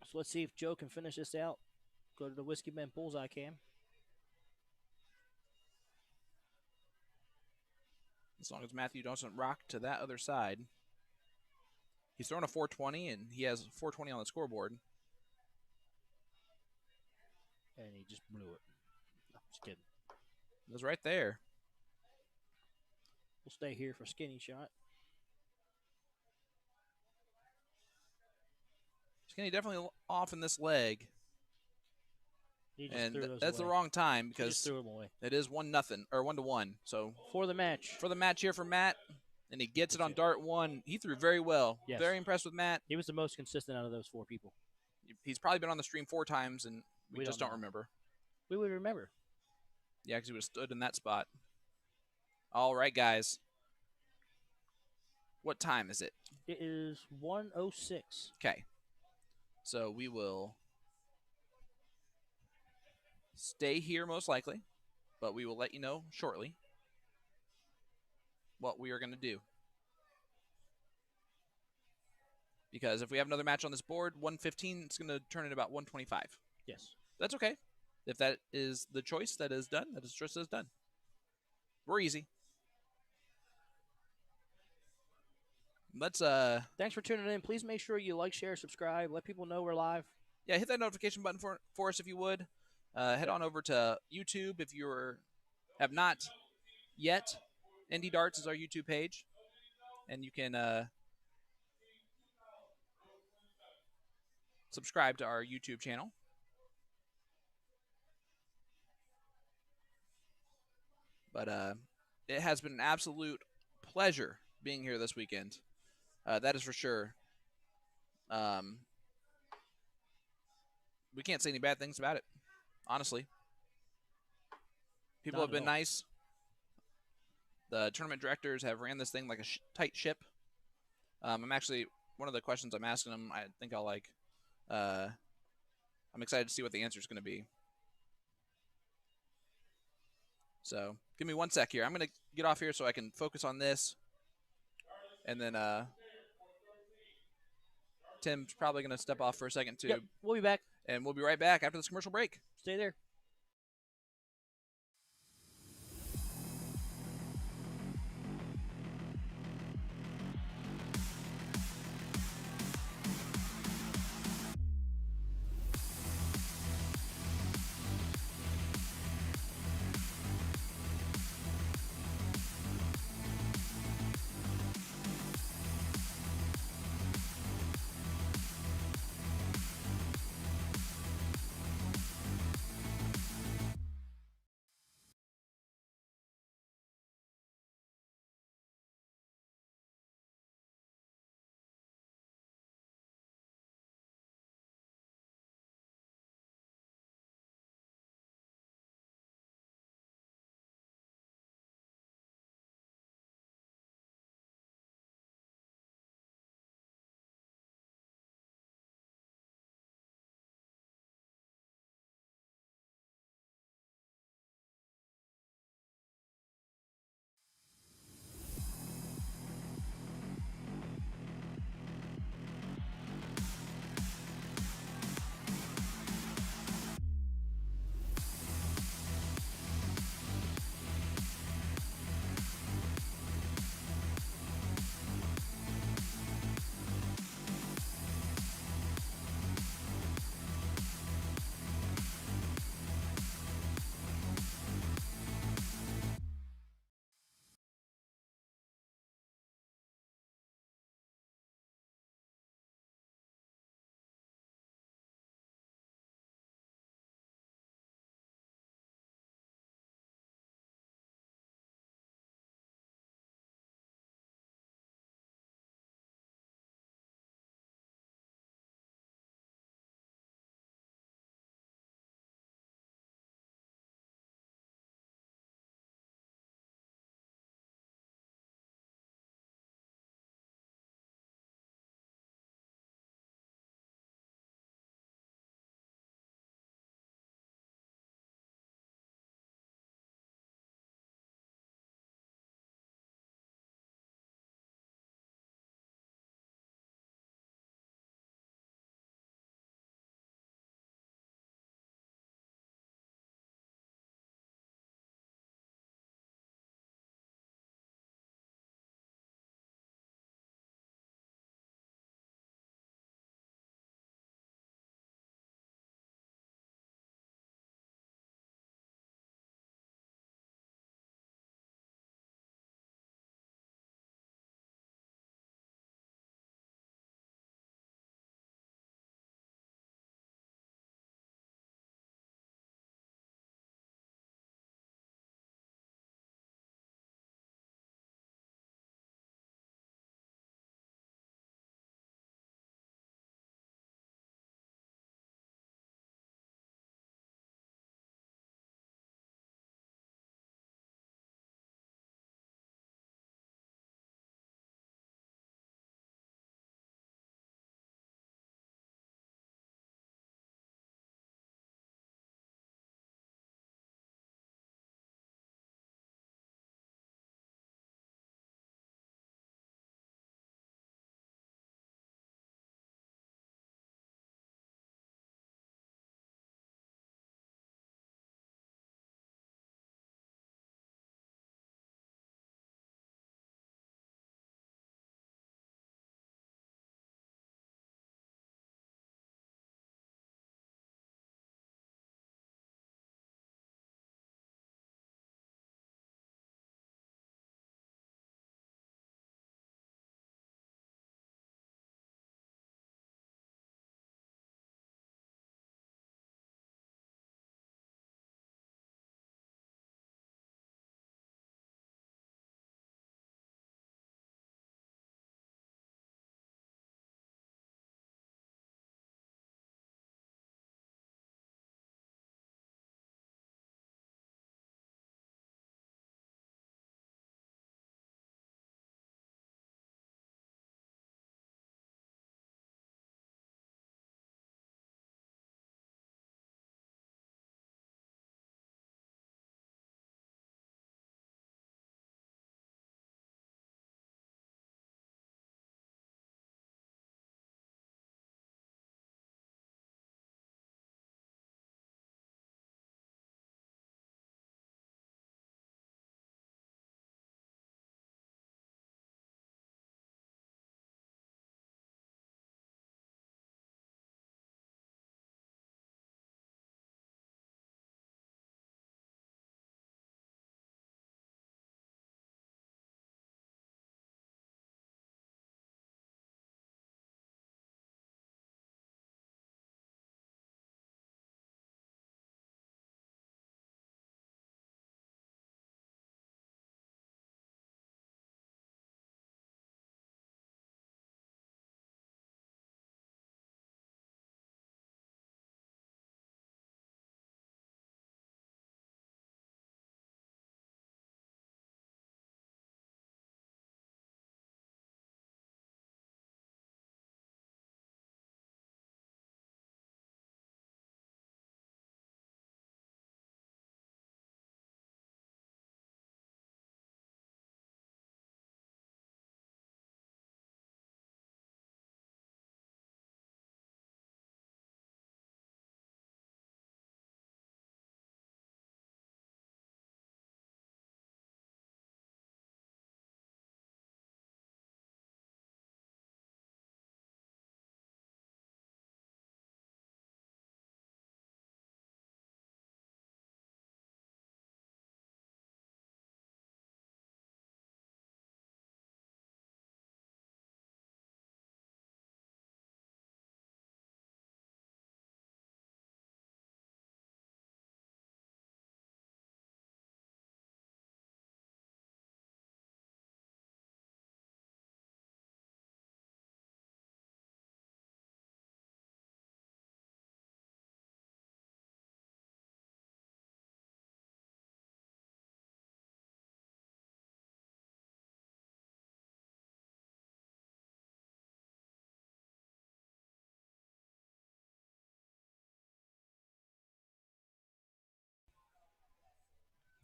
So let's see if Joe can finish this out. Go to the Whiskey Man Bullseye cam. As long as Matthew doesn't rock to that other side. He's thrown a 420, and he has 420 on the scoreboard. And he just blew it. No, just kidding. It was right there. We'll stay here for Skinny shot. Skinny definitely off in this leg. He just And threw those that's away. the wrong time He because just threw them away. it is 1-0 or 1-1. So For the match. for the match here for Matt, and he gets it on dart 1. He threw very well. Yes. Very impressed with Matt. He was the most consistent out of those 4 people. He's probably been on the stream 4 times, and we just don't know. remember. We would remember. Yeah, because he would have stood in that spot. All right, guys. What time is it? It is 1:06. Okay. So we will stay here most likely, but we will let you know shortly what we are going to do. Because if we have another match on this board, 115, it's going to turn into about 125. Yes. That's okay. If that is the choice that is done, that is just as done. We're easy. Let's Thanks for tuning in. Please make sure you like, share, subscribe. Let people know we're live. yeah, hit that notification button for us if you would. Head on over to YouTube if you have not yet. Indie Darts is our YouTube page, and you can subscribe to our YouTube channel. But it has been an absolute pleasure being here this weekend. That is for sure. We can't say any bad things about it, honestly. People Not have been at all. nice. The tournament directors have ran this thing like a tight ship. I'm actually one of the questions I'm asking them. I think I'll like. I'm excited to see what the answer is going to be. So give me 1 sec here. I'm going to get off here so I can focus on this, and then Tim's probably going to step off for a second too. Yep, we'll be back. And we'll be right back after this commercial break. Stay there.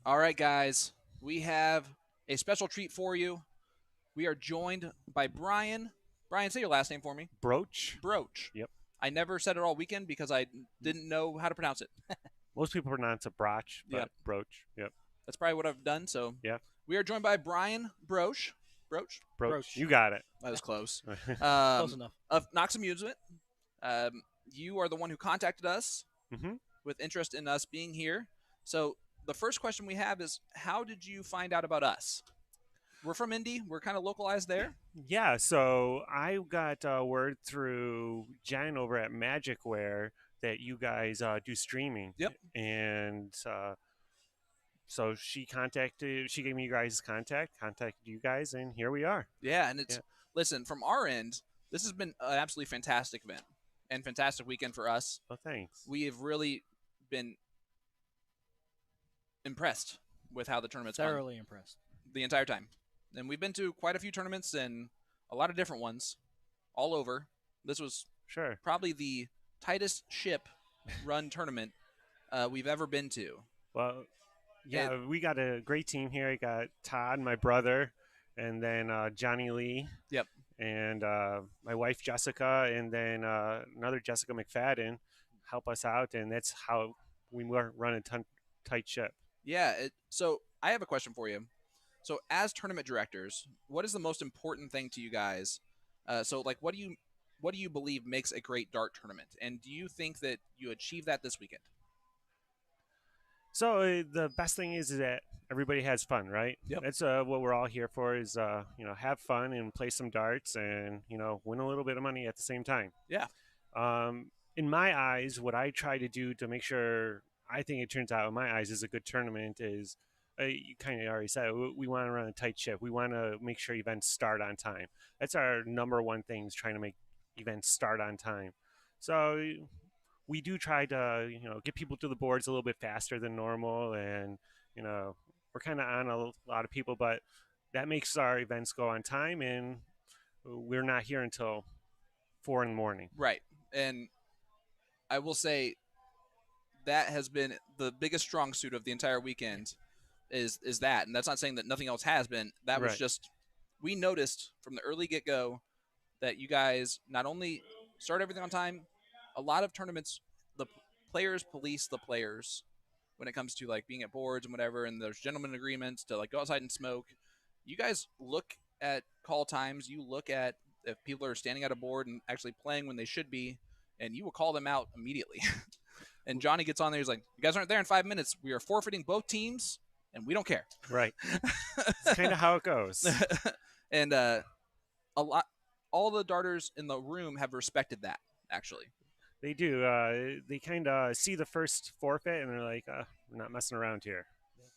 All right, guys, we have a special treat for you. We are joined by Brian. Brian, say your last name for me. Broach. Broach. Yep. I never said it all weekend because I didn't know how to pronounce it. Most people pronounce it Broach, but Yep. Broach. Yep. That's probably what I've done. So Yeah. we are joined by Brian Broach. Broach? Broach. You got it. That was close. Close enough. Of Knox Amusement. You are the one who contacted us Mm-hmm. with interest in us being here. So the first question we have is, how did you find out about us? We're from Indy. We're kind of localized there. Yeah. So I got word through Jen over at Magicware that you guys do streaming. Yep. And so she gave me you guys' contacted you guys, and here we are. Yeah, and it's listen, from our end, this has been an absolutely fantastic event and fantastic weekend for us. Oh, thanks. We have really been impressed with how the tournament's gone Thoroughly impressed. the entire time. And we've been to quite a few tournaments and a lot of different ones all over. This was Sure. probably the tightest ship run tournament we've ever been to. Well, yeah, we got a great team here. I got Todd, my brother, and then Johnny Lee. Yep. And my wife Jessica, and then another Jessica McFadden help us out, and that's how we run a tight ship. Yeah. So I have a question for you. So as tournament directors, what is the most important thing to you guys? So like, what do you believe makes a great dart tournament? And do you think that you achieved that this weekend? So the best thing is that everybody has fun, right? Yep. That's what we're all here for, is have fun and play some darts and win a little bit of money at the same time. Yeah. In my eyes, what I try to do to make sure I think it turns out in my eyes is a good tournament is, you kind of already said, we want to run a tight ship. We want to make sure events start on time. That's our number one thing, is trying to make events start on time. So we do try to get people to the boards a little bit faster than normal, and we're kind of on a lot of people, but that makes our events go on time, and we're not here until 4 in the morning. Right. And I will say that has been the biggest strong suit of the entire weekend is that. And that's not saying that nothing else has been. That was Right. just, we noticed from the early get-go that you guys not only start everything on time, a lot of tournaments, the players police the players when it comes to like being at boards and whatever, and there's gentlemen agreements to like go outside and smoke. You guys look at call times. You look at if people are standing at a board and actually playing when they should be, and you will call them out immediately. And Johnny gets on there. He's like, "You guys aren't there in 5 minutes. We are forfeiting both teams, and we don't care." Right. It's kind of how it goes. And all the darters in the room have respected that. Actually, They do. They kind of see the first forfeit, and they're like, "We're not messing around here."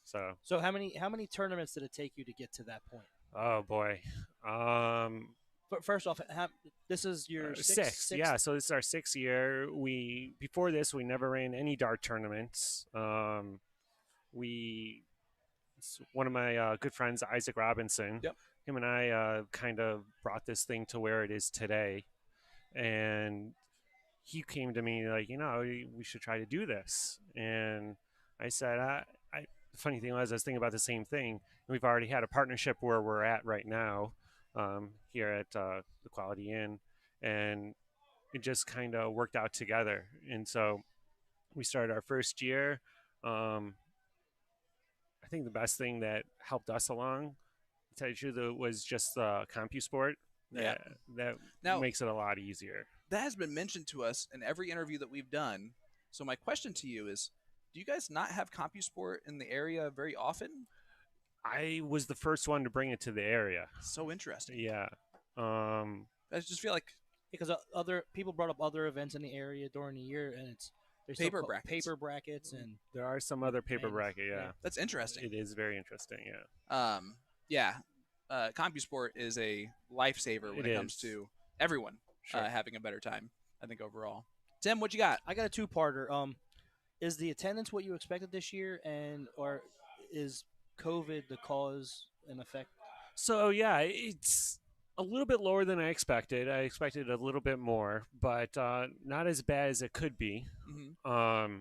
So how many tournaments did it take you to get to that point? Oh boy. But first off, this is your Sixth. Yeah, so this is our 6th year. Before this, we never ran any dart tournaments. One of my good friends, Isaac Robinson. Yep. Him and I kind of brought this thing to where it is today, and he came to me like, we should try to do this. And I said, the funny thing was, I was thinking about the same thing. We've already had a partnership where we're at right now, here at the Quality Inn, and it just kind of worked out together. And so we started our first year. I think the best thing that helped us along, to tell you the truth, was just CompuSport. That now, makes it a lot easier. That has been mentioned to us in every interview that we've done. So my question to you is, do you guys not have CompuSport in the area very often? I was the first one to bring it to the area. So interesting. Yeah. I just feel like because other people brought up other events in the area during the year, and there's paper brackets, and there are some other paper bracket. Yeah. That's interesting. It is very interesting. Yeah. CompuSport is a lifesaver when it comes to everyone having a better time, I think, overall. Tim, what you got? I got a two-parter. Is the attendance what you expected this year, or is COVID the cause and effect? So yeah, it's a little bit lower than I expected. I expected a little bit more, but not as bad as it could be. Mm-hmm.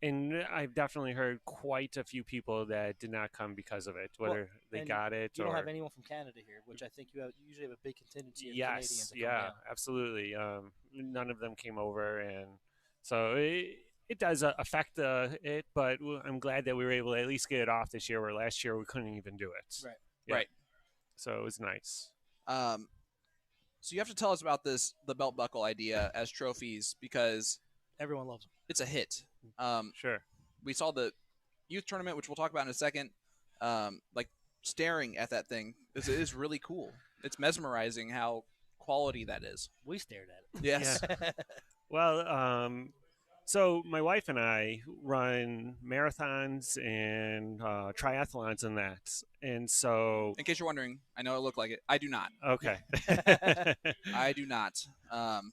And I've definitely heard quite a few people that did not come because of it, whether they and got it You or don't have anyone from Canada here, which I think you usually have a big contingency of Canadians yes, that come yeah, down. absolutely. None of them came over, and so it does affect it. But I'm glad that we were able to at least get it off this year, where last year we couldn't even do it. Right. Yeah. Right. So it was nice. So you have to tell us about the belt buckle idea as trophies because Everyone loves them. it's a hit. Sure. We saw the youth tournament, which we'll talk about in a second. Like staring at that thing is really cool. It's mesmerizing how quality that is. We stared at it. Yes. Yeah. Well, so my wife and I run marathons and triathlons and that, and so In case you're wondering, I know I look like it. I do not. okay. I do not.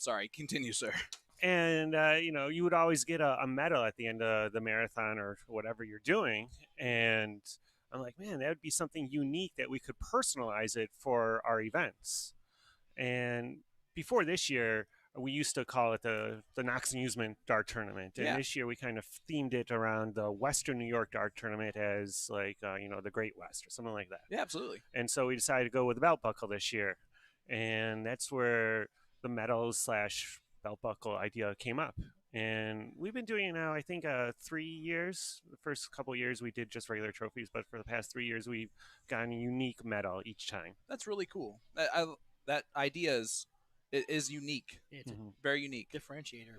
Sorry. Continue, sir. And you would always get a medal at the end of the marathon or whatever you're doing, and I'm like, man, that would be something unique that we could personalize it for our events. And before this year, we used to call it the Knox Amusement Dart Tournament, and Yeah. this year we kind of themed it around the Western New York Dart Tournament as like the Great West or something like that. Yeah, absolutely. And so we decided to go with the belt buckle this year, and that's where the medals slash belt buckle idea came up. And we've been doing it now, I think, 3 years. The first couple of years we did just regular trophies, but for the past 3 years we've gotten a unique medal each time. That's really cool. That idea is unique. It's Mhm. Very unique. a differentiator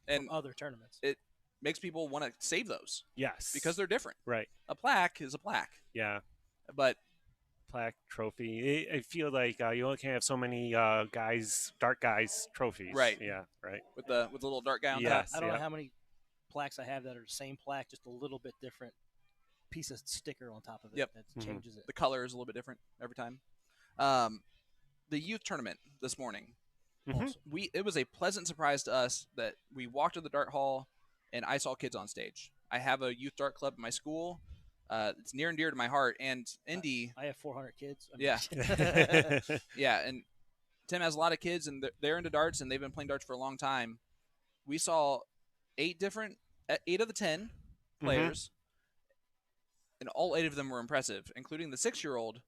And from other tournaments. it makes people want to save those Yes. because they're different. right. A plaque is a plaque, Yeah. but Plaque trophy. I feel like you only can have so many dart guys trophies. Right. Yeah. Right. with the little dart guy on Yeah. top. Yes, I don't yeah. know how many plaques I have that are the same plaque, just a little bit different piece of sticker on top of it Yep. that Mhm. changes it. The color is a little bit different every time. The youth tournament this morning. Mhm. Awesome. It was a pleasant surprise to us that we walked to the dart hall and I saw kids on stage. I have a youth dart club at my school. It's near and dear to my heart. And Indy, I have 400 kids. Yeah. yeah, and Tim has a lot of kids and they're into darts and they've been playing darts for a long time. We saw 8 of the 10 players, and all 8 of them were impressive, including the 6-year-old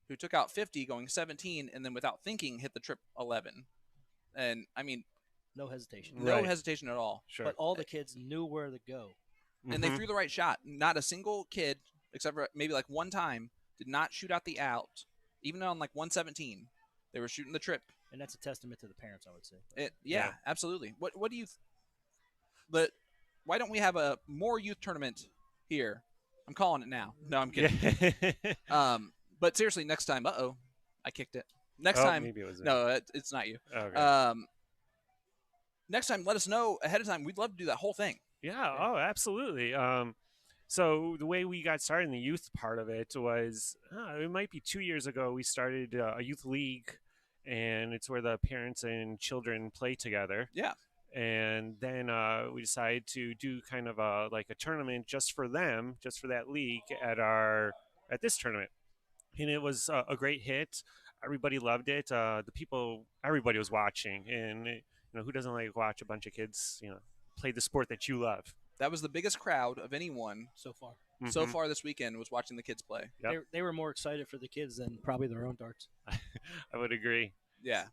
who took out 50 going 17 and then without thinking hit the trip 11. And I mean, No hesitation. no Right. hesitation at all. Sure. But all the kids knew where to go. And they Mhm. threw the right shot. Not a single kid, except for maybe like one time, did not shoot out the out. Even on like 117, they were shooting the trip. And that's a testament to the parents, I would say. Yeah, Yeah. absolutely. What do you? Why don't we have a more youth tournament here? I'm calling it now. No, I'm kidding. Yeah. But seriously, next time. I kicked it. Next Oh, time. maybe it was me. No, it's not you. Okay. Next time, let us know ahead of time. We'd love to do that whole thing. Yeah. Oh, absolutely. So the way we got started in the youth part of it was, it might be 2 years ago, we started a youth league, and it's where the parents and children play together. Yeah. And then we decided to do kind of like a tournament just for them, just for that league at this tournament. And it was a great hit. Everybody loved it. Everybody was watching, and who doesn't like watch a bunch of kids, play the sport that you love? That was the biggest crowd of anyone So far. so Mhm. far this weekend was watching the kids play. Yep. They were more excited for the kids than probably their own darts. I would agree. Yeah.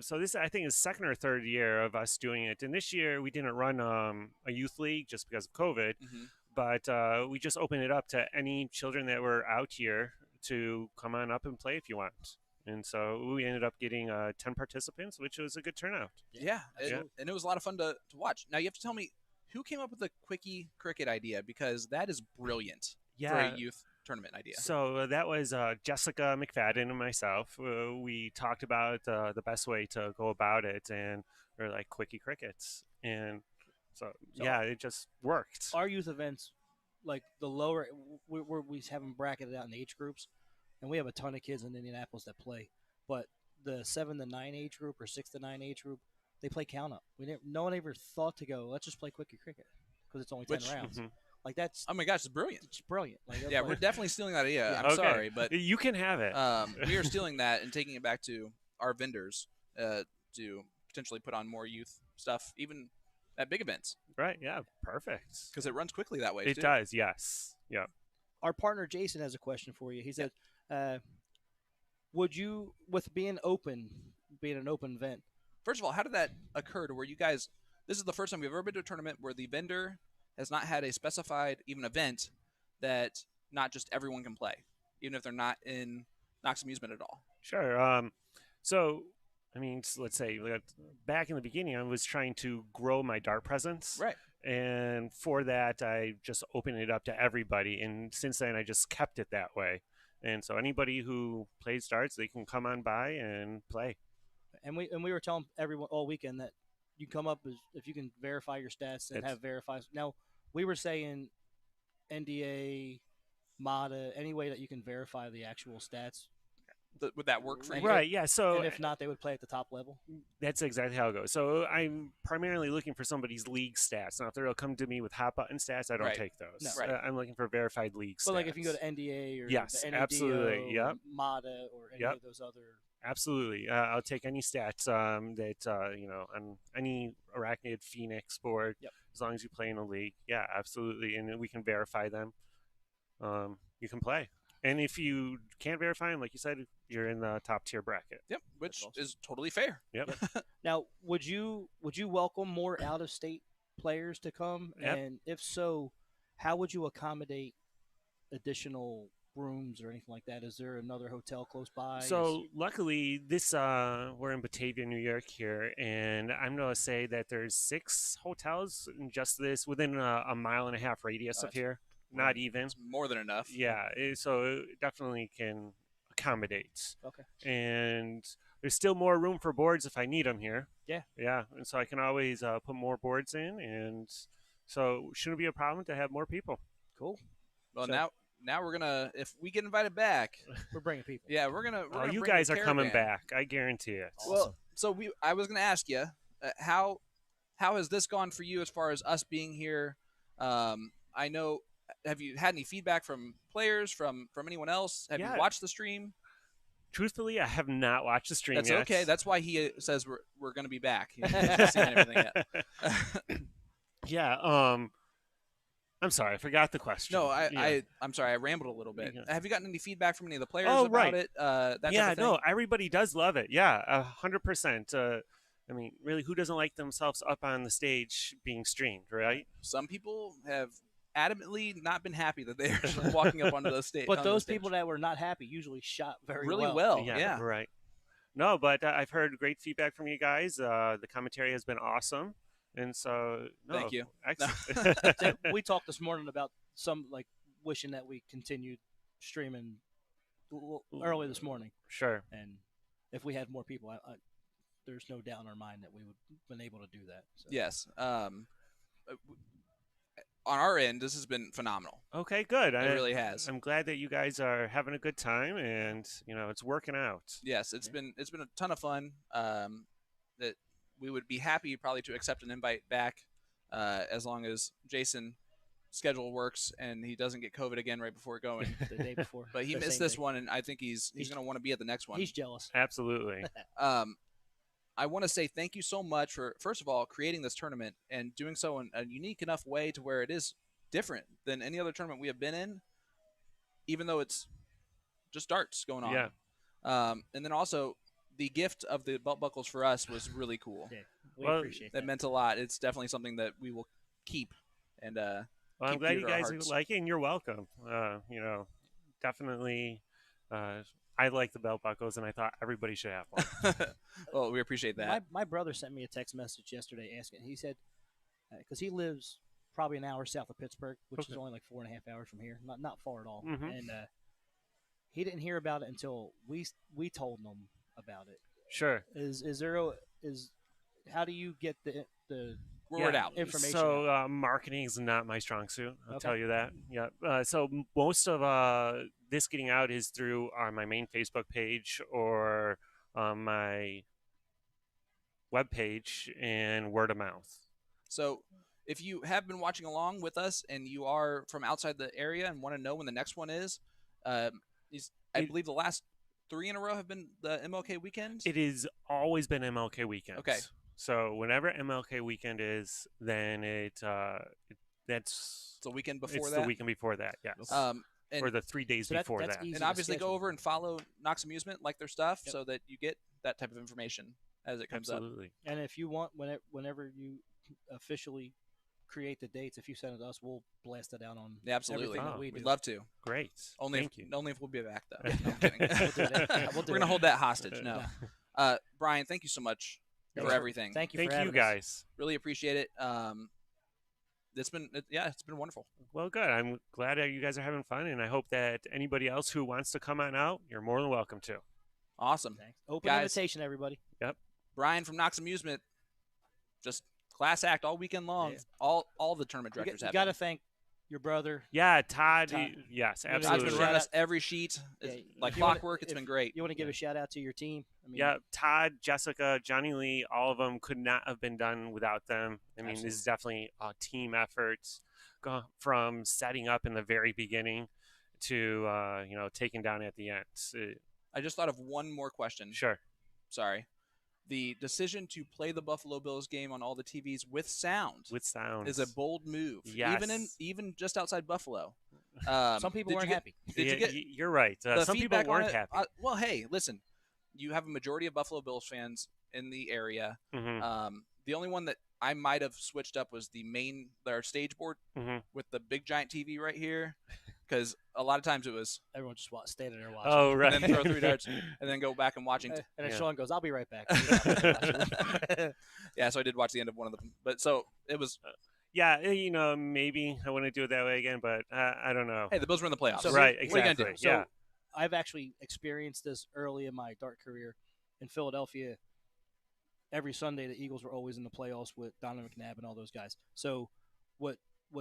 So this, I think, is second or third year of us doing it. And this year we didn't run a youth league just because of COVID, Mhm. but we just opened it up to any children that were out here to come on up and play if you want. And so we ended up getting 10 participants, which was a good turnout. Yeah. absolutely. And it was a lot of fun to watch. Now you have to tell me who came up with the quickie cricket idea, because that is brilliant for a youth tournament idea. So that was Jessica McFadden and myself. We talked about the best way to go about it, and we're like quickie crickets. And so yeah, it just worked. Our youth events, like the lower, we have them bracketed out in age groups, and we have a ton of kids in Indianapolis that play. But the 7 to 9 age group or 6 to 9 age group, they play count up. No one ever thought to go, let's just play quickie cricket because it's only 10 rounds. Mhm. Like that's Oh my gosh, it's brilliant. it's brilliant. Like, that's Yeah, like- we're definitely stealing that idea. Yeah. I'm Okay. sorry, but You can have it. we are stealing that and taking it back to our vendors to potentially put on more youth stuff, even at big events. Right. Yeah. Perfect. because it runs quickly that way. It too. does. Yes. Yeah. Our partner Jason has a question for you. He said, "Would you, with being an open event, First of all, how did that occur to where you guys? This is the first time we've ever been to a tournament where the vendor has not had a specified even event that not just everyone can play, even if they're not in Knox Amusement at all. Sure. So, I mean, let's say back in the beginning, I was trying to grow my dart presence. Right. And for that, I just opened it up to everybody. And since then, I just kept it that way. And so anybody who plays darts, they can come on by and play. and we were telling everyone all weekend that you come up if you can verify your stats and have verified. Now we were saying NDA, MADA, any way that you can verify the actual stats. Would that work for you? Right, yeah. So, and if not, they would play at the top level. That's exactly how it goes. So I'm primarily looking for somebody's league stats. Now, if they'll come to me with hot button stats, I don't Right. take those. No. Right. I'm looking for verified league stats. But like if you go to NDA or Yes, the NADO absolutely, or yep. MADA or any Yep. of those other. Absolutely. I'll take any stats that, on any Arachnid Phoenix board, Yep. as long as you play in a league. Yeah, absolutely. And we can verify them. You can play. And if you can't verify them, like you said, you're in the top tier bracket. Yep, which awesome. is totally fair. Yep. Now, would you welcome more out of state players to come? Yep. And if so, how would you accommodate additional rooms or anything like that? Is there another hotel close by? So luckily, we're in Batavia, New York here, and I'm going to say that there's 6 hotels in just within a mile and a half radius of That's here. Not even. It's more than enough. Yeah, so it definitely can accommodate. Okay. And there's still more room for boards if I need them here. Yeah. Yeah, and so I can always put more boards in, and so it shouldn't be a problem to have more people. Cool. Well, So- now we're gonna, if we get invited back, We're bringing people. yeah, we're gonna. You bring guys the are coming caravan. back. I guarantee it. Well, so I was gonna ask you, how has this gone for you as far as us being here? I know. Have you had any feedback from players, from anyone else? Have Yeah. you watched the stream? Truthfully, I have not watched the stream That's yet. okay. That's why he says we're going to be back. He hasn't seen everything yet. Yeah. I'm sorry, I forgot the question. No, Yeah. I'm sorry. I rambled a little bit. Yeah. Have you gotten any feedback from any of the players Oh, about right. it? That type Yeah, of thing? no, everybody does love it. Yeah, 100%. I mean, really, who doesn't like themselves up on the stage being streamed, right? Some people have adamantly not been happy that they're walking up onto the stage. But those people that were not happy usually shot very really well. yeah, Yeah. right. No, but I've heard great feedback from you guys. The commentary has been awesome, and so no, Thank you. Excellent. So we talked this morning about some like wishing that we continued streaming early this morning, Sure. and if we had more people, there's no doubt in our mind that we would have been able to do that. So. Yes. On our end, this has been phenomenal. Okay, good. It really has. I'm glad that you guys are having a good time, and it's working out. Yes, it's been a ton of fun. That we would be happy probably to accept an invite back, as long as Jason schedule works and he doesn't get COVID again right before going. The day before. But he the missed same this day. one, and I think he's going to want to be at the next one. He's jealous. Absolutely. I want to say thank you so much for, first of all, creating this tournament and doing so in a unique enough way to where it is different than any other tournament we have been in, even though it's just darts going on. Yeah. And then also, the gift of the belt buckles for us was really cool. Yeah, we Well, appreciate That that. meant a lot. It's definitely something that we will keep. And Well, I'm keep glad dear you to our guys hearts. like it, and you're welcome. Definitely. I like the belt buckles, and I thought everybody should have one. well, we appreciate that. My brother sent me a text message yesterday asking. He said, because he lives probably an hour south of Pittsburgh, which is Okay. only like 4.5 hours from here, not far at all. Mhm. And he didn't hear about it until we told him about it. Sure. How do you get the Word out. information? So marketing is not my strong suit. I'll Okay. tell you that. Yeah. So most of this getting out is through my main Facebook page or my web page and word of mouth. So if you have been watching along with us and you are from outside the area and want to know when the next one is, I believe the last 3 in a row have been the MLK weekends. It has always been MLK weekends. Okay. So whenever MLK weekend is, then that's It's a weekend before it's that. the weekend before that. Yes. And or the 3 days So before that's that. easy and to obviously go schedule. over and follow Knox Amusement, like their stuff, Yep. so that you get that type of information as it comes up. Absolutely. And if you want, whenever you officially create the dates, if you send it to us, we'll blast it out on Yeah, absolutely. everything that Oh, we do. We'd love to. Great. Only Thank you. if we'll be back though. No, I'm kidding. We'll do it. We'll do We're gonna it. hold that hostage. No. No. Brian, thank you so much for Thanks everything. Thank you Thank for you having us. guys. Really appreciate it. It's been wonderful. Well, good. I'm glad that you guys are having fun, and I hope that anybody else who wants to come on out, you're more than welcome to. Awesome. Thanks. Open Guys. invitation, everybody. Brian from Knox Amusement, just class act all weekend long. Yeah. All the tournament You directors got have to thank your brother. Yeah, Todd. Todd. Yes, You know, Todd's absolutely. been Shout running out- us every sheet. It's Yeah, like if you wanna- clockwork. It's if been great. You want to give a shout out to your team? I mean, Yeah, Todd, Jessica, Johnny Lee, all of them could not have been done without them. I mean, this is definitely a team effort, from setting up in the very beginning to taking down at the end. I just thought of one more question. Sure. Sorry. The decision to play the Buffalo Bills game on all the TVs with sound With sounds. is a bold move. Yes. Even just outside Buffalo. some people did weren't you get, happy. Did you get You're right. the Some people feedback on weren't it? happy. Well, hey, listen. You have a majority of Buffalo Bills fans in the area. Mhm. The only one that I might have switched up was their stage board Mhm. with the big giant TV right here, because a lot of times it was Everyone just standing there watching. Oh, right. and then throw 3 darts and then go back and watching. And then Yeah. Sean goes, "I'll be right back." Yeah, so I did watch the end of one of them, but so it was. Yeah, maybe I want to do it that way again, but I don't know. Hey, the Bills were in the playoffs. So Right, What are you gonna exactly. do? So Yeah. I've actually experienced this early in my dart career in Philadelphia. Every Sunday, the Eagles were always in the playoffs with Donovan McNabb and all those guys. So what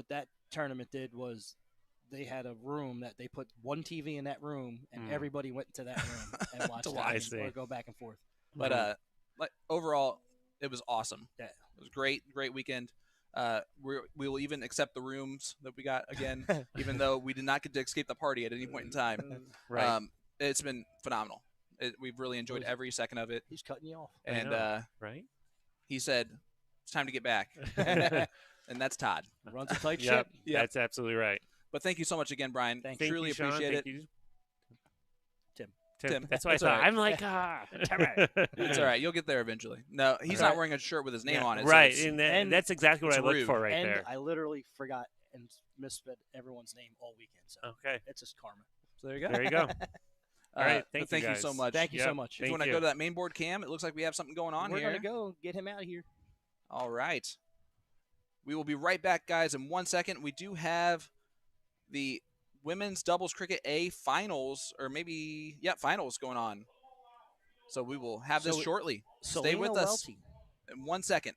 that tournament did was they had a room that they put one TV in that room, and everybody went to that room and watched I that see. or go back and forth. But like overall, it was awesome. Yeah. It was great weekend. We will even accept the rooms that we got again, even though we did not get to escape the party at any point in time. Right. It's been phenomenal. We've really enjoyed every second of it. He's cutting you off. I And know, right? he said, "It's time to get back," and that's Todd. Runs a tight Yep, ship. Yep. that's absolutely right. But thank you so much again, Brian. Thank Thank Truly you, Sean. appreciate Thank it. you. Tim. That's what I It's all thought. right. I'm like, It's all right. You'll get there eventually. No, he's Right. not wearing a shirt with his name Yeah, on it. right, So and that's exactly what it's I look rude. for right and there. I literally forgot and misspelled everyone's name all weekend. So Okay, it's just karma. so there you go. there you go. All right, but thank you thank you so guys. much. Thank you so Yep, much. If you thank want to you. go to that main board cam, it looks like we have something going on We're here. gonna go get him out of here. All right. We will be right back, guys, in 1 second. We do have the women's doubles cricket A finals, or maybe, finals going on. So we will have this So- shortly. Stay Selena with us Welty. in 1 second.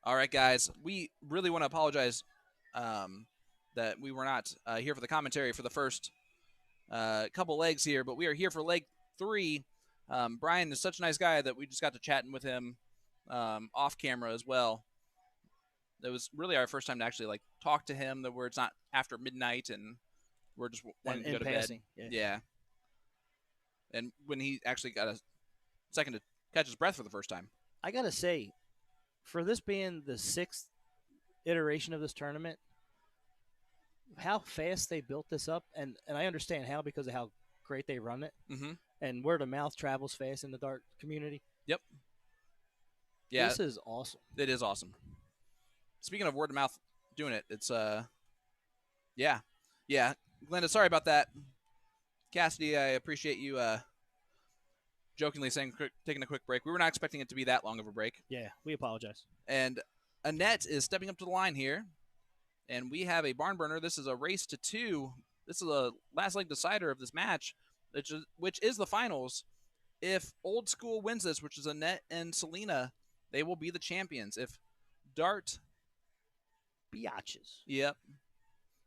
All right, guys. We really want to apologize that we were not here for the commentary for the first couple legs here, but we are here for leg 3. Brian is such a nice guy that we just got to chatting with him off camera as well. It was really our first time to actually like talk to him, where it's not after midnight and we're just wanting to go to passing, bed. yeah. And when he actually got a second to catch his breath for the first time. I gotta say, for this being the 6th iteration of this tournament, how fast they built this up, and I understand how, because of how great they run it, Mm-hmm. and word of mouth travels fast in the dart community. Yep. Yeah, this is awesome. It is awesome. Speaking of word of mouth doing it, it's yeah. Glenda, sorry about that. Cassidy, I appreciate you jokingly saying taking a quick break. We were not expecting it to be that long of a break. Yeah, we apologize. And Annette is stepping up to the line here, and we have a barn burner. This is a race to 2. This is a last leg decider of this match, which is the finals. If Old School wins this, which is Annette and Selena, they will be the champions. If Dart Biatches. Yep.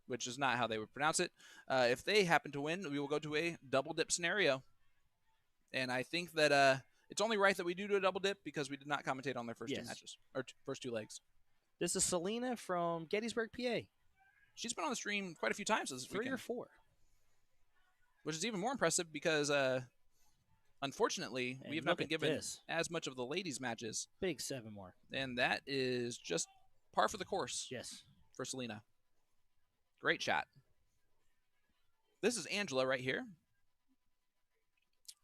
Which is not how they would pronounce it. If they happen to win, we will go to a double dip scenario. And I think that it's only right that we do a double dip because we did not commentate on their first 2 matches, or first 2 legs. This is Selena from Gettysburg, PA. She's been on the stream quite a few times this 3 weekend. or 4. Which is even more impressive because, unfortunately, we have not been given as much of the ladies' matches. Big 7 more. And that is just par for the course. Yes. For Selena. Great shot. This is Angela right here.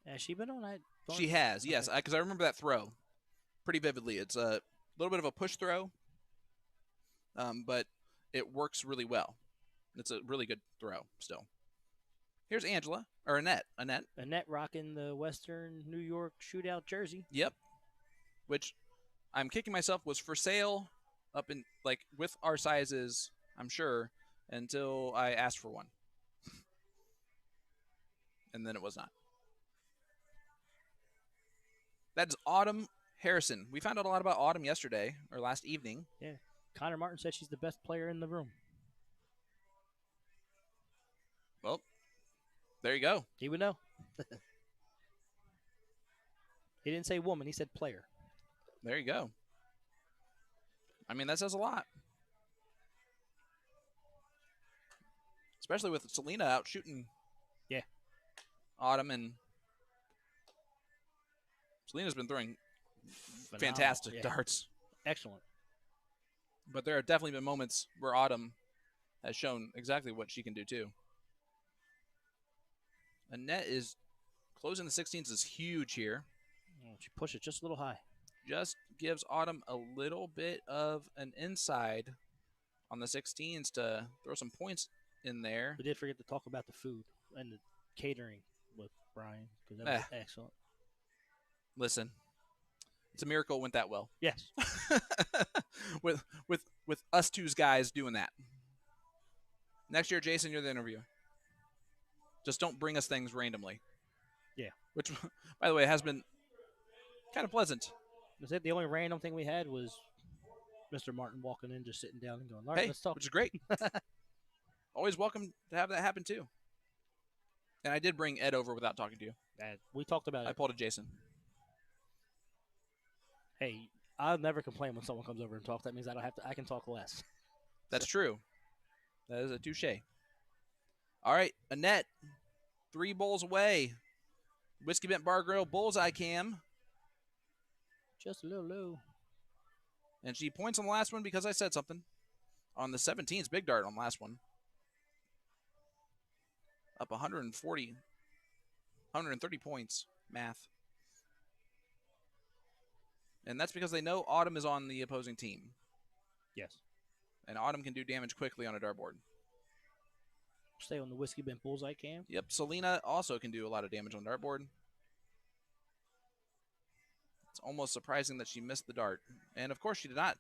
Has she been on that? She has, yes, because I remember that throw pretty vividly. It's a little bit of a push throw, but it works really well. It's a really good throw still. Here's Angela, or Annette. Annette rocking the Western New York Shootout jersey. Yep. Which I'm kicking myself was for sale up in, like, with our sizes, I'm sure, until I asked for one. And then it was not. That's Autumn Harrison. We found out a lot about Autumn yesterday, or last evening. Yeah. Connor Martin said she's the best player in the room. Well, there you go. He would know. He didn't say woman, he said player. There you go. I mean, that says a lot. Especially with Selena out shooting. Yeah. Autumn, and Selena's been throwing fantastic darts. Excellent. But there have definitely been moments where Autumn has shown exactly what she can do too. Annette is closing the 16s is huge here. Oh, she pushed it just a little high. Just gives Autumn a little bit of an inside on the 16s to throw some points in there. We did forget to talk about the food and the catering with Brian, because that was excellent. Listen, it's a miracle it went that well. Yes. with us 2 guys doing that. Next year, Jason, you're the interviewer. Just don't bring us things randomly. Yeah. Which, by the way, has been kind of pleasant. Was it the only random thing we had was Mr. Martin walking in, just sitting down and going, all right, let's talk. Which is great. Always welcome to have that happen, too. And I did bring Ed over without talking to you. We talked about it. I pulled a Jason. Hey, I'll never complain when someone comes over and talks. That means I can talk less. That's true. That is a touche. All right, Annette, 3 bowls away. Whiskey Bent Bar Grill bullseye cam. Just a little low. And she points on the last one because I said something. On the 17s, big dart on the last one. Up 130 points. Math. And that's because they know Autumn is on the opposing team. Yes. And Autumn can do damage quickly on a dartboard. Stay on the Whiskey Bent bullseye cam. Yep, Selena also can do a lot of damage on dartboard. It's almost surprising that she missed the dart. And, of course, she did not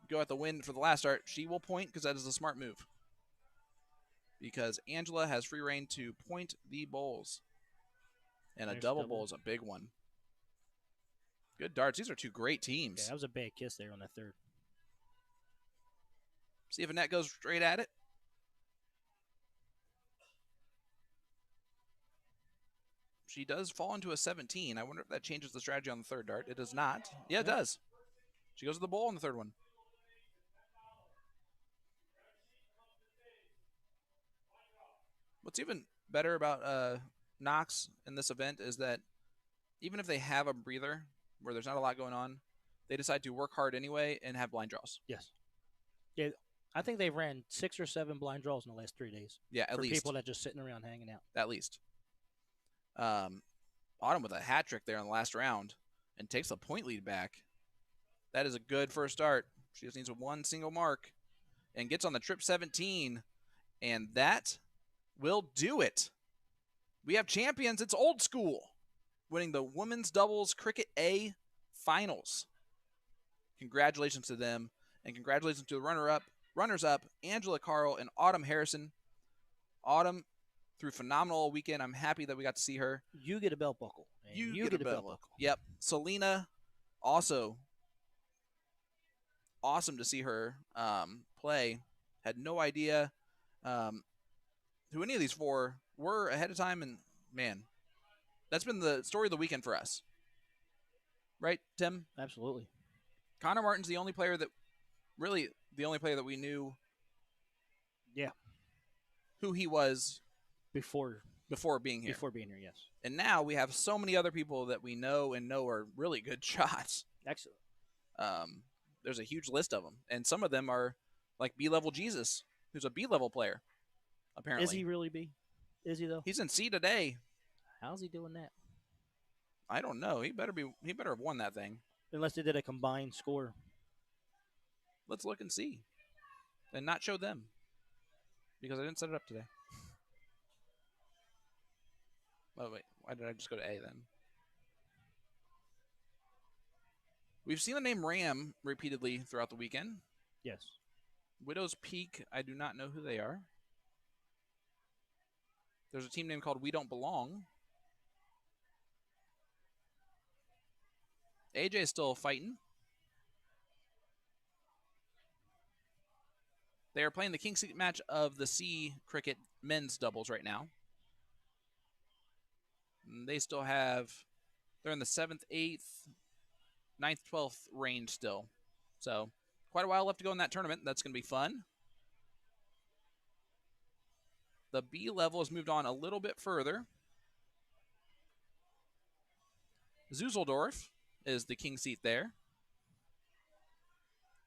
go at the wind for the last dart. She will point because that is a smart move. Because Angela has free reign to point the bowls. And a double bowl is a big one. Good darts. These are two great Yeah, teams. that was a bad kiss there on that third. See if Annette goes straight at it. She does fall into a 17. I wonder if that changes the strategy on the third dart. It does not. Yeah, it does. She goes to the bowl on the third one. What's even better about Knox in this event is that even if they have a breather where there's not a lot going on, they decide to work hard anyway and have blind draws. Yes. Yeah, I think they've ran 6 or 7 blind draws in the last 3 days. Yeah, at for least. people that just sitting around hanging out. At least. Autumn with a hat trick there in the last round and takes the point lead back. That is a good first start. She just needs one single mark and gets on the trip 17, and that will do it. We have champions. It's Old School winning the Women's Doubles Cricket A Finals. Congratulations to them, and congratulations to the runners-up, Angela Carl and Autumn Harrison. Autumn through phenomenal weekend. I'm happy that we got to see her. You get a belt buckle. You get a belt buckle. Yep. Selena, also awesome to see her play. Had no idea who any of these four were ahead of time, and man, that's been the story of the weekend for us. Right, Tim? Absolutely. Connor Martin's the only player that we knew who he was before being here. Before being here, yes. And now we have so many other people that we know are really good shots. Excellent. There's a huge list of them, and some of them are like B-level Jesus, who's a B-level player, apparently. Is he really B? Is he, though? He's in C today. How's he doing that? I don't know. He better have won that thing. Unless they did a combined score. Let's look and see. And not show them. Because I didn't set it up today. Oh, wait. Why did I just go to A then? We've seen the name Ram repeatedly throughout the weekend. Yes. Widow's Peak, I do not know who they are. There's a team name called We Don't Belong. AJ is still fighting. They are playing the King Seat match of the C Cricket men's doubles right now. And they still have, they're in the 7th, 8th, 9th, 12th range still. So quite a while left to go in that tournament. That's going to be fun. The B level has moved on a little bit further. Zuzeldorf is the king seat there.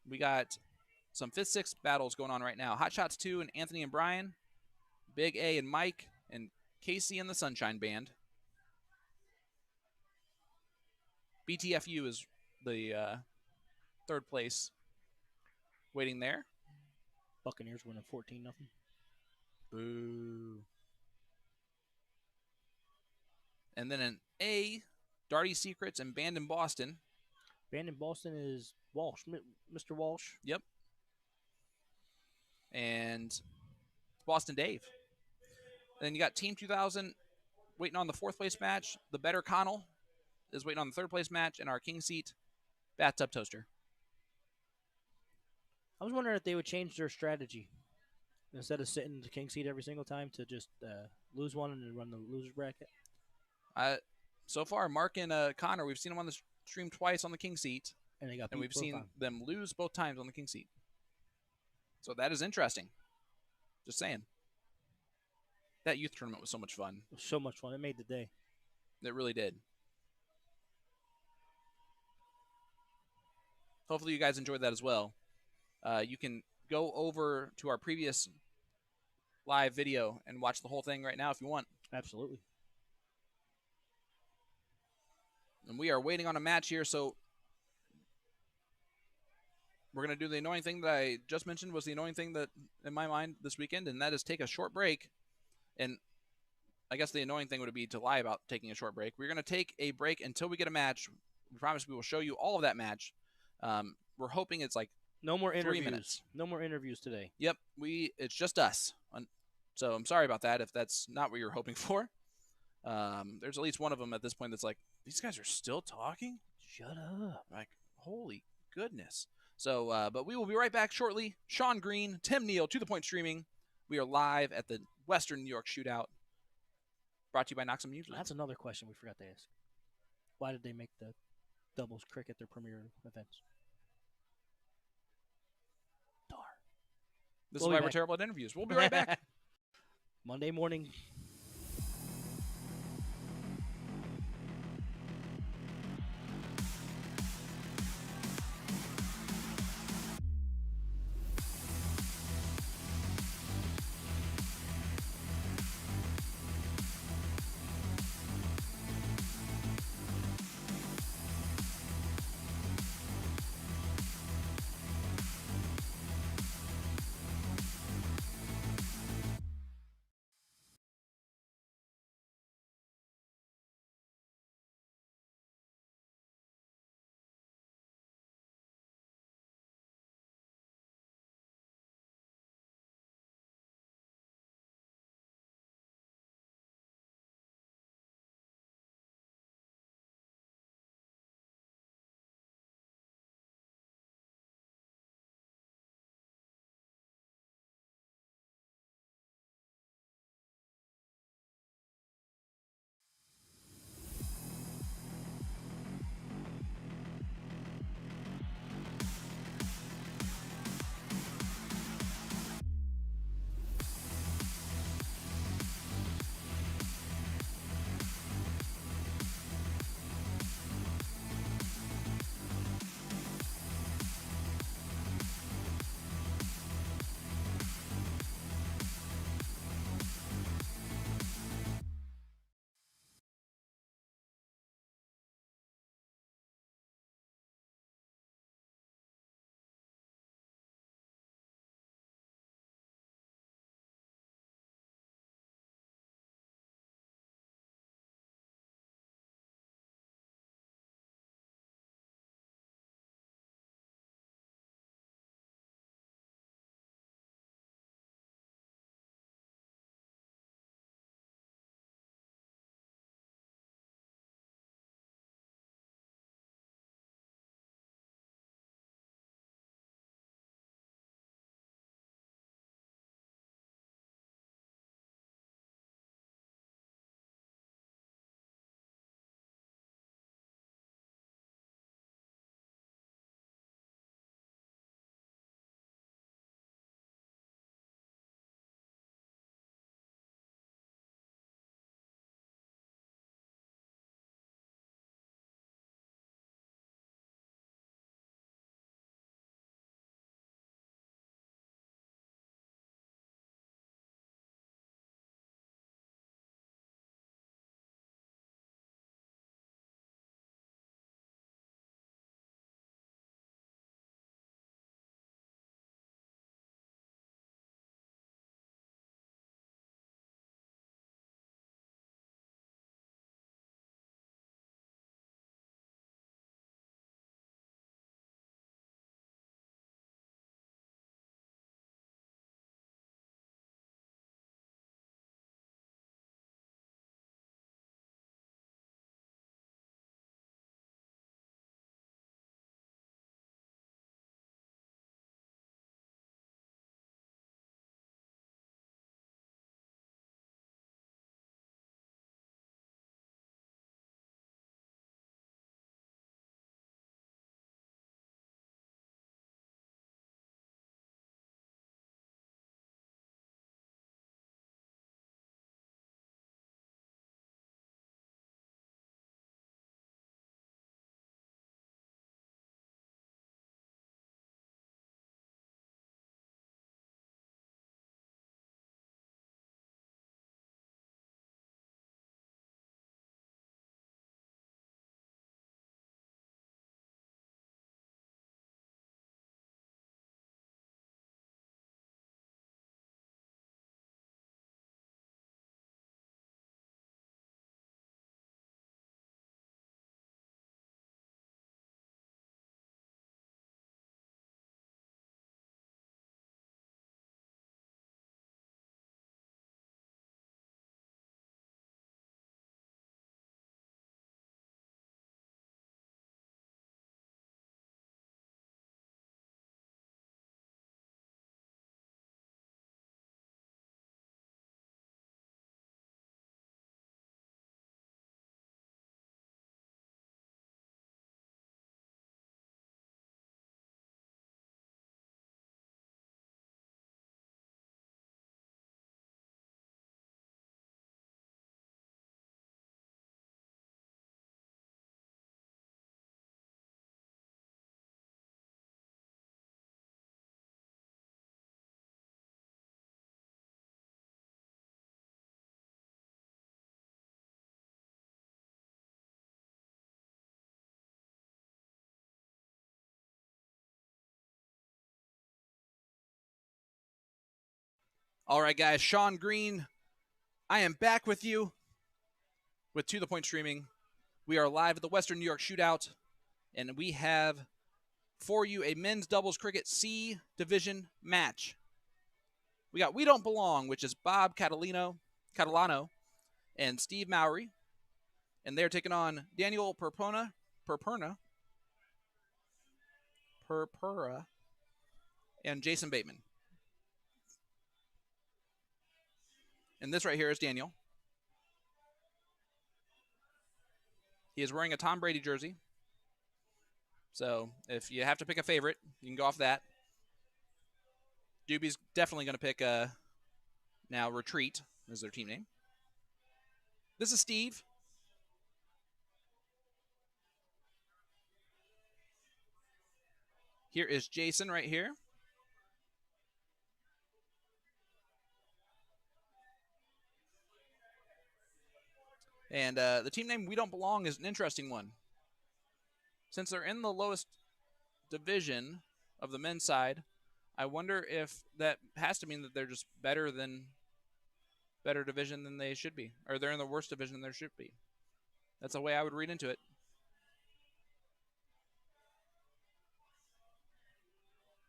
We got some 5th, 6th battles going on right now. Hot Shots 2 and Anthony and Brian. Big A and Mike and Casey and the Sunshine Band. BTFU is the 3rd place waiting there. Buccaneers winning 14-0. Boo. And then an A, Darty Secrets and Band in Boston. Band in Boston is Walsh, Mr. Walsh. Yep. And Boston Dave. Then you got Team 2000 waiting on the 4th place match. The Better Connell is waiting on the 3rd place match. And our King Seat Bathtub Toaster. I was wondering if they would change their strategy. Instead of sitting the king seat every single time to just lose one and then run the loser's bracket. So far, Mark and Connor, we've seen them on the stream twice on the king seat. And they got and we've seen them lose both times on the king seat. So that is interesting. Just saying. That youth tournament was so much fun. It was so much fun. It made the day. It really did. Hopefully you guys enjoyed that as well. You can go over to our previous live video and watch the whole thing right now if you want. Absolutely. And we are waiting on a match here, so we're going to do the annoying thing that I just mentioned was the annoying thing that in my mind this weekend, and that is take a short break. And I guess the annoying thing would be to lie about taking a short break. We're going to take a break until we get a match. We promise we will show you all of that match. We're hoping it's like no more 3 interviews. minutes. No more interviews today. Yep, it's just us. So I'm sorry about that if that's not what you're hoping for. There's at least one of them at this point that's like, these guys are still talking? Shut up. Like, holy goodness. So, but we will be right back shortly. Sean Green, Tim Neal, To The Point Streaming. We are live at the Western New York Shootout. Brought to you by Knox and Mutual. That's another question we forgot to ask. Why did they make the doubles cricket their premier events? Darn. This is why we're terrible at interviews. We'll be right back. Monday morning. All right, guys. Sean Green, I am back with you with To The Point Streaming. We are live at the Western New York Shootout, and we have for you a men's doubles cricket C division match. We got We Don't Belong, which is Bob Catalano and Steve Mowry, and they're taking on Daniel Purpura, and Jason Bateman. And this right here is Daniel. He is wearing a Tom Brady jersey. So if you have to pick a favorite, you can go off that. Doobie's definitely going to pick now Retreat is their team name. This is Steve. Here is Jason right here. And the team name We Don't Belong is an interesting one. Since they're in the lowest division of the men's side, I wonder if that has to mean that they're just better division than they should be. Or they're in the worst division than they should be. That's the way I would read into it.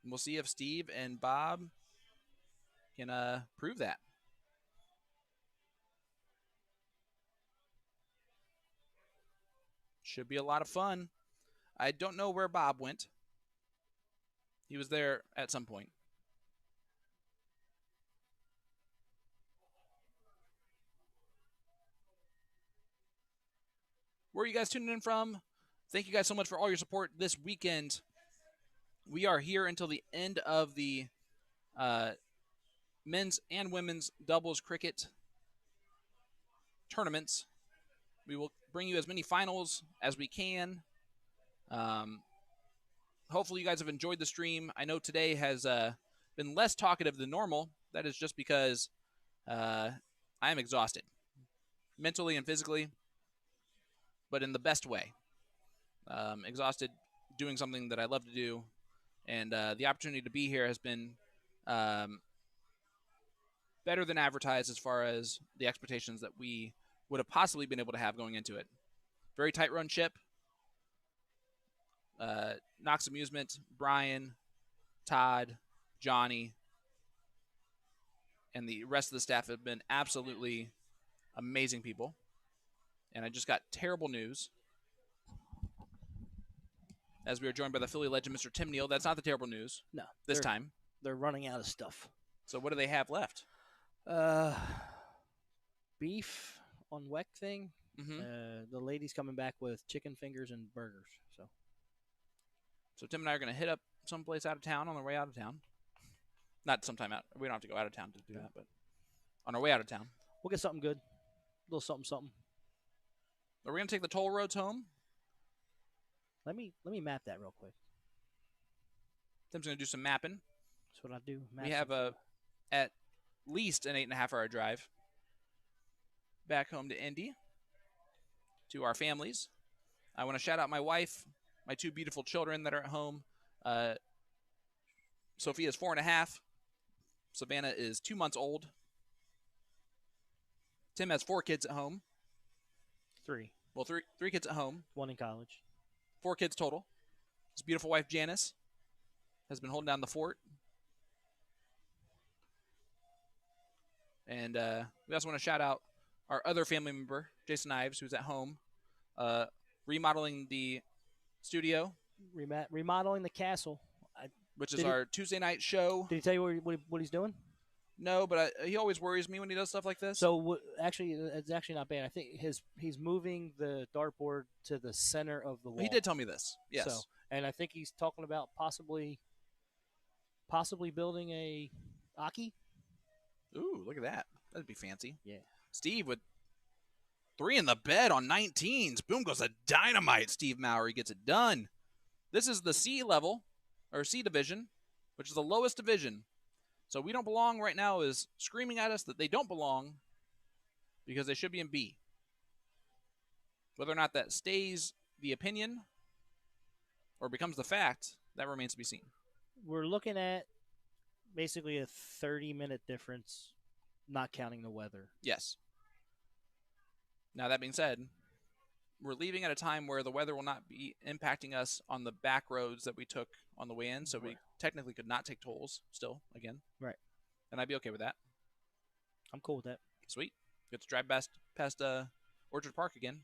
And we'll see if Steve and Bob can prove that. Should be a lot of fun. I don't know where Bob went. He was there at some point. Where are you guys tuning in from? Thank you guys so much for all your support this weekend. We are here until the end of the men's and women's doubles cricket tournaments. We will bring you as many finals as we can. Hopefully you guys have enjoyed the stream. I know today has been less talkative than normal. That is just because I am exhausted, mentally and physically, but in the best way. Exhausted doing something that I love to do, and the opportunity to be here has been better than advertised as far as the expectations that we would have possibly been able to have going into it. Very tight run ship. Knox Amusement, Brian, Todd, Johnny, and the rest of the staff have been absolutely amazing people. And I just got terrible news. As we are joined by the Philly legend, Mr. Tim Neal. That's not the terrible news. No. This time. They're running out of stuff. So what do they have left? Beef on WEC thing. Mm-hmm. The lady's coming back with chicken fingers and burgers. So Tim and I are going to hit up someplace out of town on our way out of town. Not sometime out. We don't have to go out of town to do that, but on our way out of town. We'll get something good. A little something. Are we going to take the toll roads home? Let me map that real quick. Tim's going to do some mapping. That's what I do. We have at least an 8.5-hour drive back home to Indy to our families. I want to shout out my wife, my two beautiful children that are at home. Sophia is 4.5. Savannah is 2 months old. Tim has 4 kids at home. 3. Well, three kids at home. 1 in college. 4 kids total. His beautiful wife, Janice, has been holding down the fort. And we also want to shout out our other family member, Jason Ives, who's at home, remodeling the studio. Remodeling the castle. Which is our Tuesday night show. Did he tell you what he's doing? No, but he always worries me when he does stuff like this. So actually, it's actually not bad. I think he's moving the dartboard to the center of the wall. He did tell me this. Yes. So, and I think he's talking about possibly building a Aki. Ooh, look at that. That'd be fancy. Yeah. Steve with 3 in the bed on 19s. Boom goes a dynamite. Steve Mowry gets it done. This is the C level, or C division, which is the lowest division. So We Don't Belong right now is screaming at us that they don't belong because they should be in B. Whether or not that stays the opinion or becomes the fact, that remains to be seen. We're looking at basically a 30-minute difference, not counting the weather. Yes. Now, that being said, we're leaving at a time where the weather will not be impacting us on the back roads that we took on the way in, so we technically could not take tolls still, again. Right. And I'd be okay with that. I'm cool with that. Sweet. Get to drive past Orchard Park again.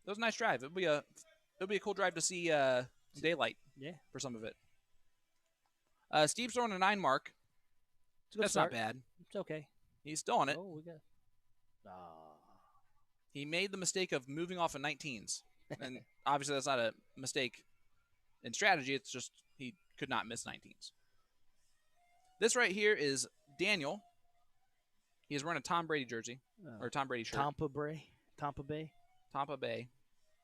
It was a nice drive. It'll be a cool drive to see daylight. Yeah. For some of it. Steve's throwing a 9 mark. That's start. not bad. It's okay. He's still on it. Oh, we got. He made the mistake of moving off of 19s, and obviously that's not a mistake in strategy. It's just he could not miss 19s. This right here is Daniel. He is wearing a Tom Brady jersey or Tom Brady shirt. Tampa Bay. Tampa Bay.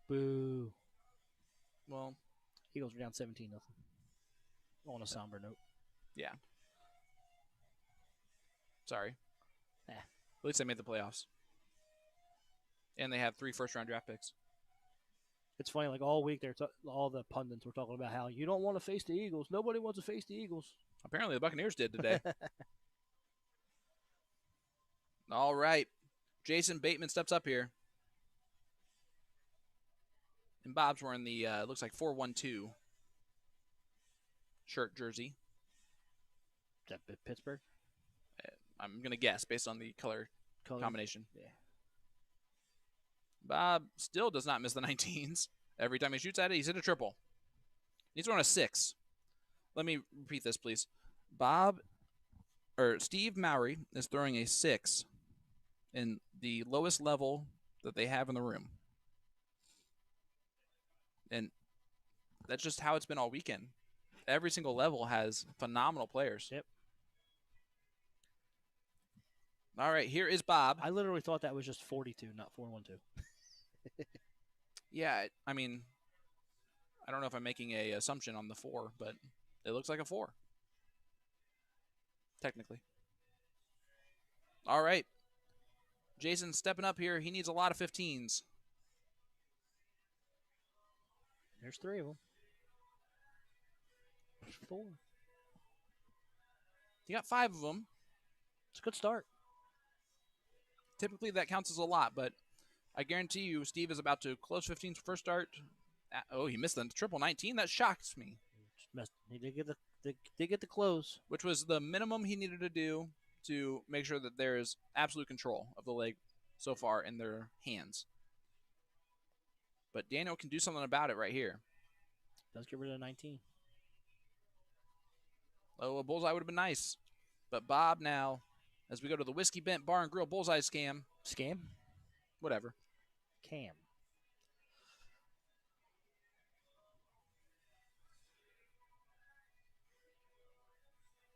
Boo. Well, Eagles are down 17-0. On a somber note. Yeah. Sorry. Eh. At least they made the playoffs. And they have 3 first-round draft picks. It's funny, like all week, all the pundits were talking about how you don't want to face the Eagles. Nobody wants to face the Eagles. Apparently the Buccaneers did today. All right. Jason Bateman steps up here. And Bob's wearing the, looks like 412 shirt jersey. Is that Pittsburgh? I'm going to guess based on the color combination. Yeah. Bob still does not miss the 19s. Every time he shoots at it, he's hit a triple. He's throwing a 6. Let me repeat this, please. Steve Mowry is throwing a 6 in the lowest level that they have in the room. And that's just how it's been all weekend. Every single level has phenomenal players. Yep. All right, here is Bob. I literally thought that was just 42, not 412. Yeah, I mean, I don't know if I'm making an assumption on the 4, but it looks like a 4. Technically. All right. Jason stepping up here. He needs a lot of 15s. There's 3 of them. There's 4. He got 5 of them. It's a good start. Typically that counts as a lot, but I guarantee you Steve is about to close 15's first start. Oh, he missed the triple 19. That shocks me. He did get the close. Which was the minimum he needed to do to make sure that there is absolute control of the leg so far in their hands. But Daniel can do something about it right here. Does get rid of 19. Oh, a bullseye would have been nice. But Bob now, as we go to the Whiskey Bent Bar and Grill bullseye scam. Scam? Whatever. Cam.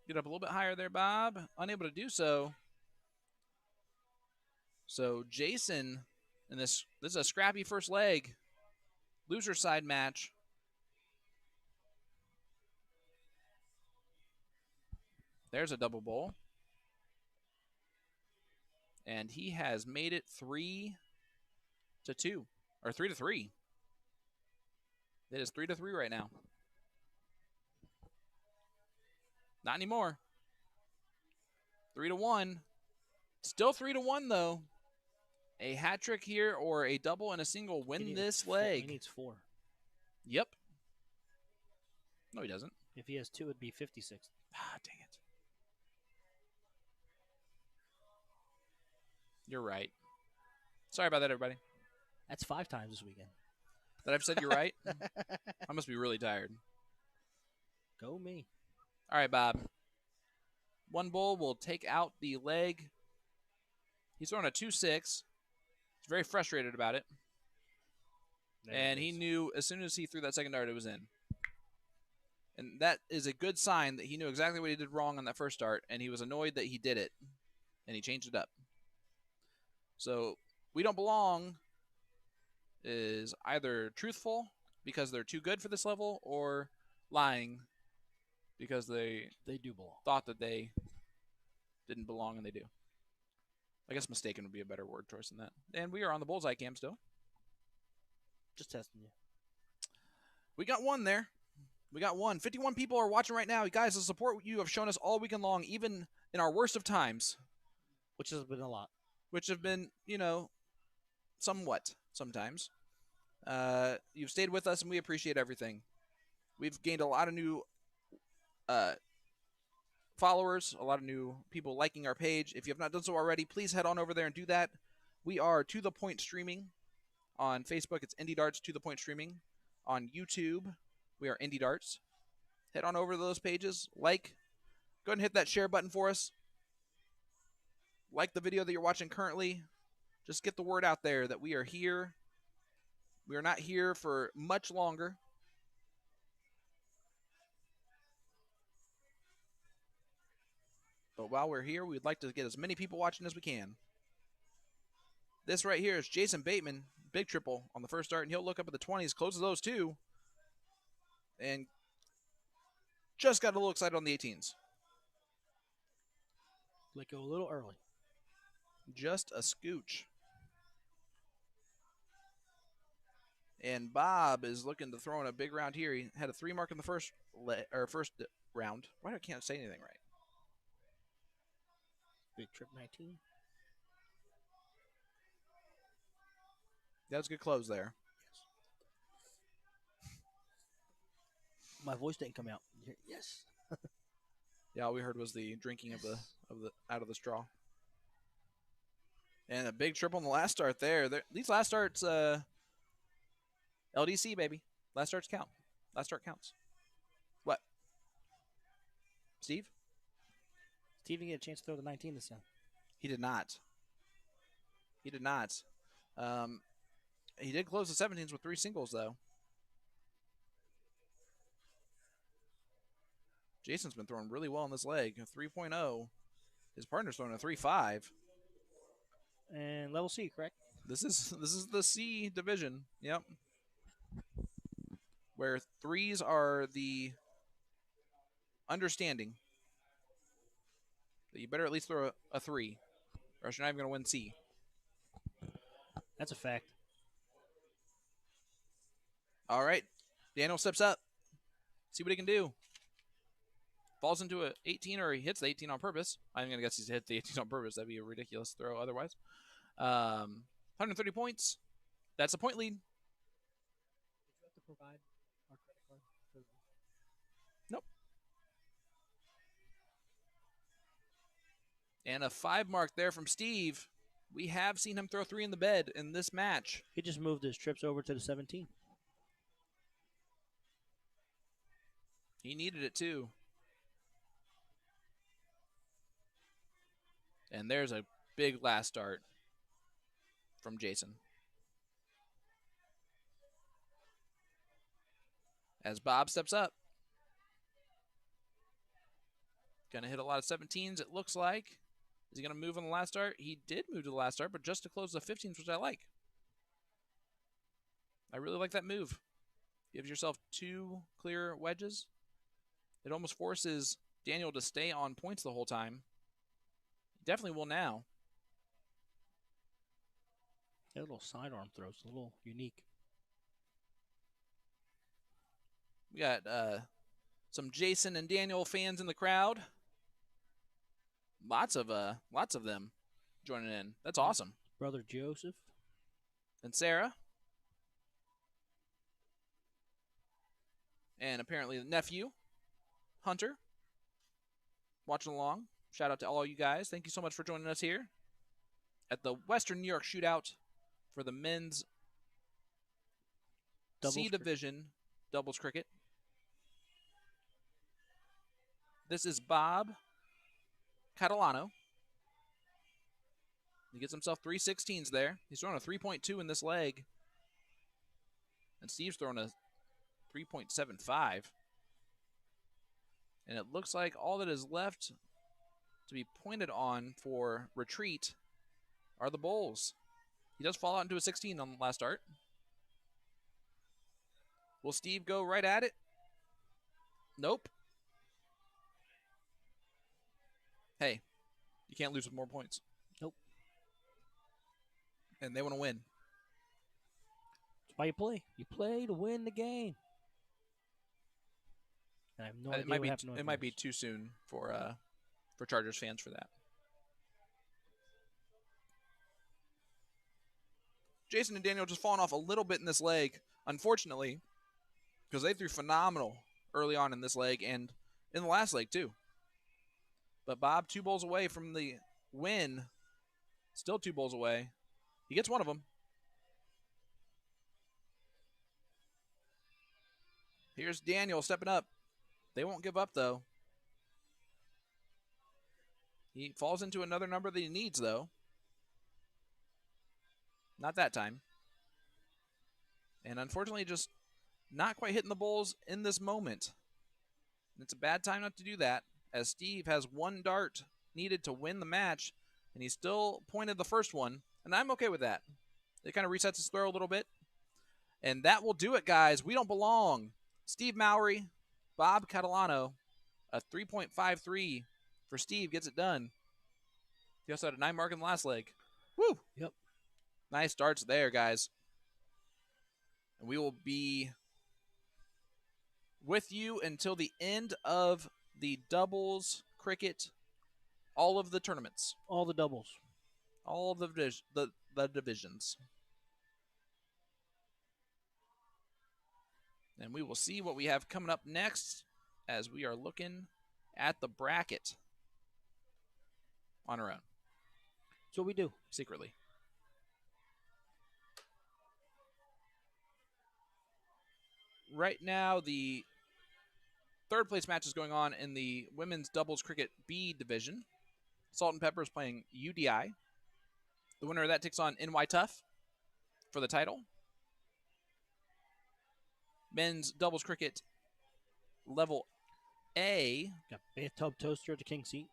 Get up a little bit higher there, Bob. Unable to do so. So Jason, in this is a scrappy first leg. Loser side match. There's a double bowl. And he has made it 3-2. Or 3-3. It is 3-3 right now. Not anymore. 3-1. Still 3-1 though. A hat trick here or a double and a single win this leg. He needs 4. Yep. No, he doesn't. If he has 2, it'd be 56. Ah, dang it. You're right. Sorry about that, everybody. That's 5 times this weekend. That I've said you're right? I must be really tired. Go me. All right, Bob. One bull will take out the leg. He's throwing a 2-6. He's very frustrated about it. And he knew as soon as he threw that second dart, it was in. And that is a good sign that he knew exactly what he did wrong on that first dart, and he was annoyed that he did it, and he changed it up. So, we don't belong is either truthful because they're too good for this level or lying because they do belong. Thought that they didn't belong and they do. I guess mistaken would be a better word choice than that. And we are on the bullseye cam still. Just testing you. We got one there. We got one. 51 people are watching right now. You guys, the support you have shown us all weekend long, even in our worst of times. Which has been a lot. Which have been, somewhat sometimes. You've stayed with us, and we appreciate everything. We've gained a lot of new followers, a lot of new people liking our page. If you have not done so already, please head on over there and do that. We are To The Point Streaming. On Facebook, it's Indie Darts To The Point Streaming. On YouTube, we are Indie Darts. Head on over to those pages. Go ahead and hit that share button for us. Like the video that you're watching currently. Just get the word out there that we are here. We are not here for much longer. But while we're here, we'd like to get as many people watching as we can. This right here is Jason Bateman, big triple on the first start, and he'll look up at the 20s, closes those two, and just got a little excited on the 18s. Let go a little early. Just a scooch. And Bob is looking to throw in a big round here. He had a 3 mark in the first round. Why can't I say anything right? Big trip 19. That was a good close there. My voice didn't come out. Yes. Yeah, all we heard was the drinking of the out of the straw. And a big triple on the last start there. These last starts, LDC, baby. Last starts count. Last start counts. What? Steve? Steve didn't get a chance to throw the 19 this time. He did not. He did not. He did close the 17s with 3 singles, though. Jason's been throwing really well on this leg. A 3.0. His partner's throwing a 3.5. And level C, correct? This is the C division. Yep. Where 3s are the understanding that you better at least throw a 3, or else you're not even going to win C. That's a fact. All right. Daniel steps up. See what he can do. Falls into an 18, or he hits the 18 on purpose. I'm going to guess he's hit the 18 on purpose. That'd be a ridiculous throw otherwise. 130 points. That's a point lead. Did you have to provide our credit card? Nope. And a 5 mark there from Steve. We have seen him throw 3 in the bed in this match. He just moved his trips over to the 17. He needed it too. And there's a big last start from Jason. As Bob steps up. Gonna hit a lot of 17s, it looks like. Is he gonna move on the last start? He did move to the last start, but just to close the 15s, which I like. I really like that move. Gives yourself 2 clear wedges. It almost forces Daniel to stay on points the whole time. Definitely will now. That little sidearm throws, a little unique. We got some Jason and Daniel fans in the crowd. Lots of them joining in. That's awesome. Brother Joseph. And Sarah. And apparently the nephew, Hunter, watching along. Shout out to all you guys. Thank you so much for joining us here at the Western New York Shootout for the men's C Division doubles cricket. This is Bob Catalano. He gets himself 3 16s there. He's throwing a 3.2 in this leg. And Steve's throwing a 3.75. And it looks like all that is left to be pointed on for retreat are the bowls. He does fall out into a 16 on the last start. Will Steve go right at it? Nope. Hey, you can't lose with more points. Nope. And they want to win. That's why you play. You play to win the game. And I have no It idea might what be happened to my it might be fingers. too soon for Chargers fans for that. Jason and Daniel just falling off a little bit in this leg, unfortunately, because they threw phenomenal early on in this leg and in the last leg too. But Bob, 2 bowls away from the win. Still 2 bowls away. He gets one of them. Here's Daniel stepping up. They won't give up, though. He falls into another number that he needs, though. Not that time. And unfortunately, just not quite hitting the bowls in this moment. It's a bad time not to do that, as Steve has 1 dart needed to win the match, and he still pointed the first one, and I'm okay with that. It kind of resets his throw a little bit. And that will do it, guys. We don't belong. Steve Mowry, Bob Catalano, a 3.53 for Steve gets it done. He also had a 9 mark in the last leg. Woo! Yep. Nice starts there, guys. And we will be with you until the end of the doubles cricket, all of the tournaments, All the doubles. all of the divisions. And we will see what we have coming up next as we are looking at the bracket on our own. That's what we do. Secretly. Right now, the 3rd place match is going on in the women's doubles cricket B division. Salt and Pepper is playing UDI. The winner of that takes on NY Tough for the title. Men's doubles cricket level A. Got Bathtub Toaster at the king seat.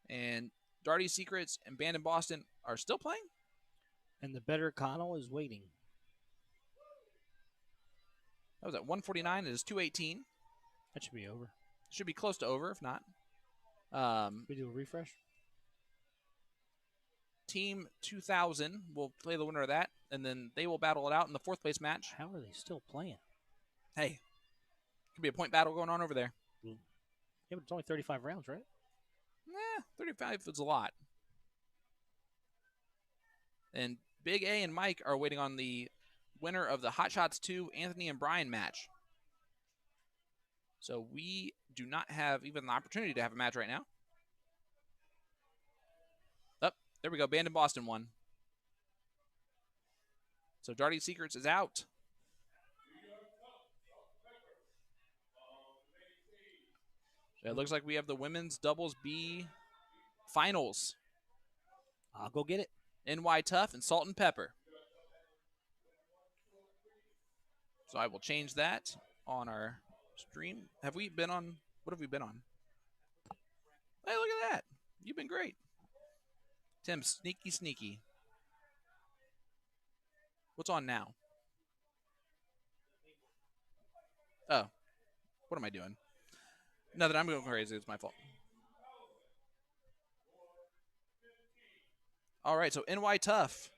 And Darty Secrets and Band in Boston are still playing. And the better Connell is waiting. That was at 149. It is 218. That should be over. Should be close to over, if not. We do a refresh. Team 2000 will play the winner of that, and then they will battle it out in the 4th place match. How are they still playing? Hey, could be a point battle going on over there. Yeah, but it's only 35 rounds, right? 35 is a lot. And Big A and Mike are waiting on the winner of the Hot Shots 2 Anthony and Brian match. So we do not have even the opportunity to have a match right now. Oh, there we go. Band in Boston won. So Darty Secrets is out. It looks like we have the women's doubles B finals. I'll go get it. NY Tough and Salt and Pepper. So I will change that on our stream. Have we been on? What have we been on? Hey, look at that. You've been great. Tim, sneaky. What's on now? Oh. What am I doing? Nothing. I'm going crazy. It's my fault. All right, so NY Tough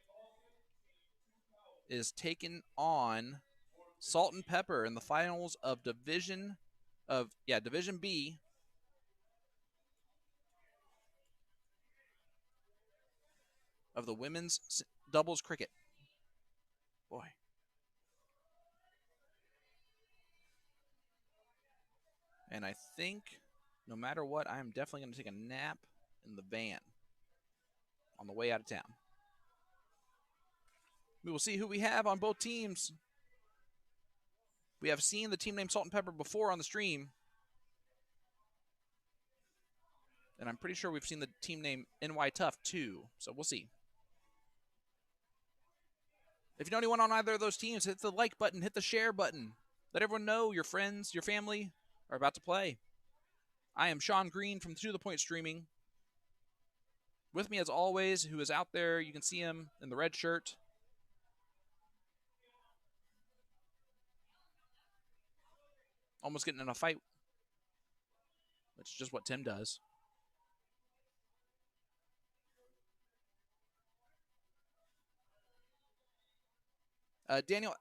is taking on Salt and Pepper in the finals of Division B. Of the women's doubles cricket. Boy. And I think no matter what, I am definitely going to take a nap in the van on the way out of town. We will see who we have on both teams. We have seen the team name Salt and Pepper before on the stream. And I'm pretty sure we've seen the team name NY Tough too. So we'll see. If you know anyone on either of those teams, hit the like button, hit the share button. Let everyone know your friends, your family are about to play. I am Sean Green from To The Point Streaming. With me as always, who is out there, you can see him in the red shirt. Almost getting in a fight. That's just what Tim does. Daniel,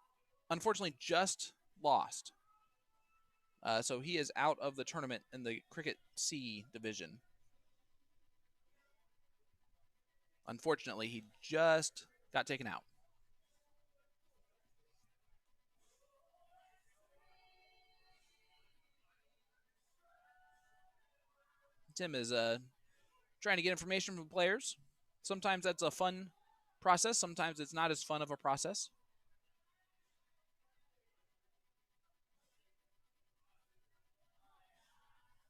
unfortunately, just lost. So he is out of the tournament in the Cricket C division. Unfortunately, he just got taken out. Tim is trying to get information from players. Sometimes that's a fun process. Sometimes it's not as fun of a process.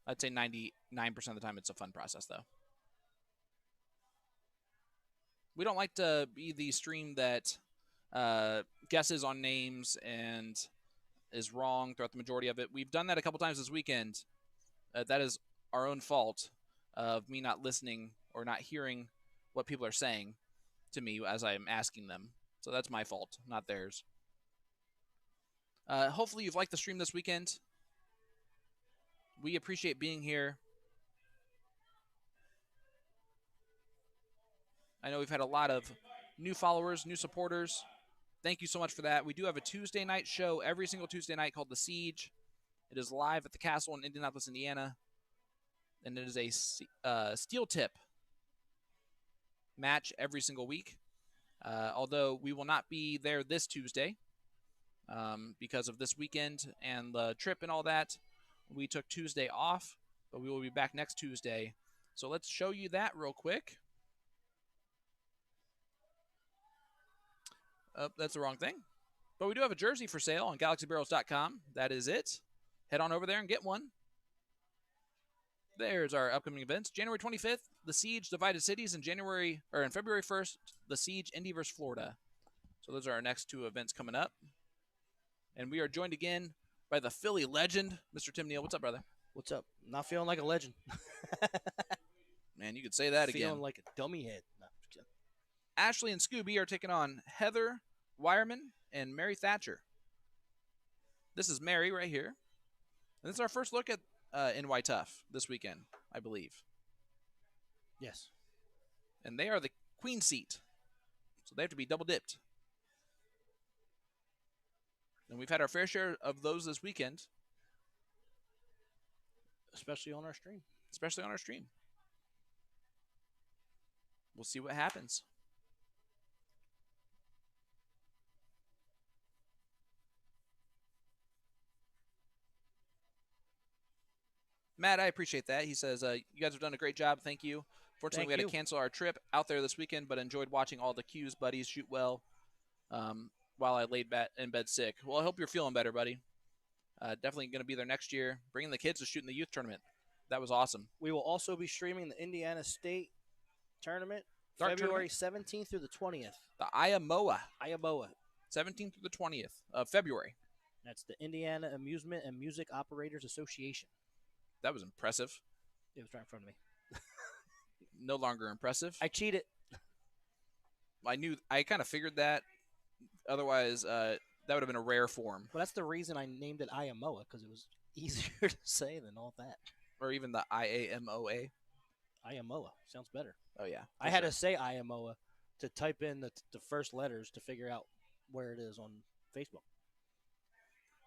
I'd say 99% of the time it's a fun process, though. We don't like to be the stream that guesses on names and is wrong throughout the majority of it. We've done that a couple times this weekend. That is our own fault of me not listening or not hearing what people are saying to me as I'm asking them. So that's my fault, not theirs. Hopefully you've liked the stream this weekend. We appreciate being here. I know we've had a lot of new followers, new supporters. Thank you so much for that. We do have a Tuesday night show every single Tuesday night called The Siege. It is live at the Castle in Indianapolis, Indiana. And it is a steel tip match every single week. Although we will not be there this Tuesday because of this weekend and the trip and all that. We took Tuesday off, but we will be back next Tuesday. So let's show you that real quick. Oh, that's the wrong thing. But we do have a jersey for sale on galaxybarrels.com. That is it. Head on over there and get one. There's our upcoming events. January 25th, The Siege Divided Cities, and February 1st, The Siege Indy vs. Florida. So those are our next two events coming up. And we are joined again by the Philly legend, Mr. Tim Neal. What's up, brother? What's up? Not feeling like a legend. Man, you could say that again. Feeling like a dummy head. No, Ashley and Scooby are taking on Heather Wireman and Mary Thatcher. This is Mary right here. And this is our first look at NY Tough this weekend, I believe. yes. And they are the queen seat. So they have to be double dipped. And we've had our fair share of those this weekend. Especially on our stream. We'll see what happens. Matt, I appreciate that. He says, you guys have done a great job. Thank you. Fortunately, we had to cancel our trip out there this weekend, but enjoyed watching all the Q's buddies shoot well while I laid in bed sick. Well, I hope you're feeling better, buddy. Definitely going to be there next year. Bringing the kids to shoot in the youth tournament. That was awesome. We will also be streaming the Indiana State tournament Dark February tournament? 17th through the 20th. The Iamoa. 17th through the 20th of February. That's the Indiana Amusement and Music Operators Association. That was impressive. It was right in front of me. No longer impressive. I cheated. I kind of figured that. Otherwise, that would have been a rare form. Well, that's the reason I named it Iamoa, because it was easier to say than all that. Or even the IAMOA. Iamoa. Sounds better. Oh, yeah. I had to say Iamoa to type in the first letters to figure out where it is on Facebook.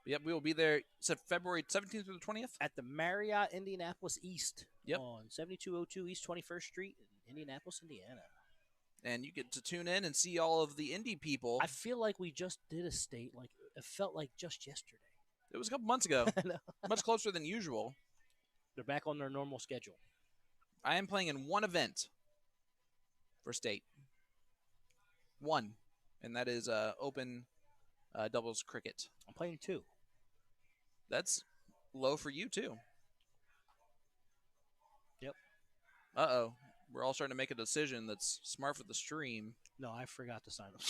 Yep, we will be there February 17th through the 20th. At the Marriott Indianapolis East. Yep. On 7202 East 21st Street in Indianapolis, Indiana. And you get to tune in and see all of the indie people. I feel like we just did a state. Like it felt like just yesterday. It was a couple months ago. Much closer than usual. They're back on their normal schedule. I am playing in one event for state. One. And that is open doubles cricket. I'm playing 2. That's low for you, too. Yep. Uh-oh. We're all starting to make a decision that's smart for the stream. No, I forgot to sign up.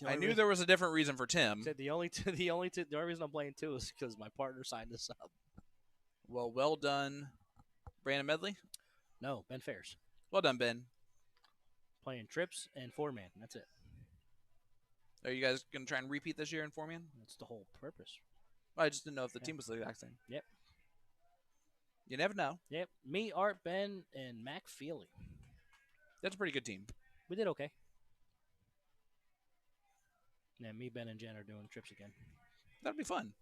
I knew there was a different reason for Tim. The only reason I'm playing 2 is because my partner signed us up. Well done, Brandon Medley. No, Ben Fairs. Well done, Ben. Playing trips and 4-man. That's it. Are you guys going to try and repeat this year in 4-man? That's the whole purpose. I just didn't know if the team was the exact same. Yep. You never know. Yep. Me, Art, Ben, and Mac Feely. That's a pretty good team. We did okay. Yeah, me, Ben, and Jen are doing trips again. That'd be fun.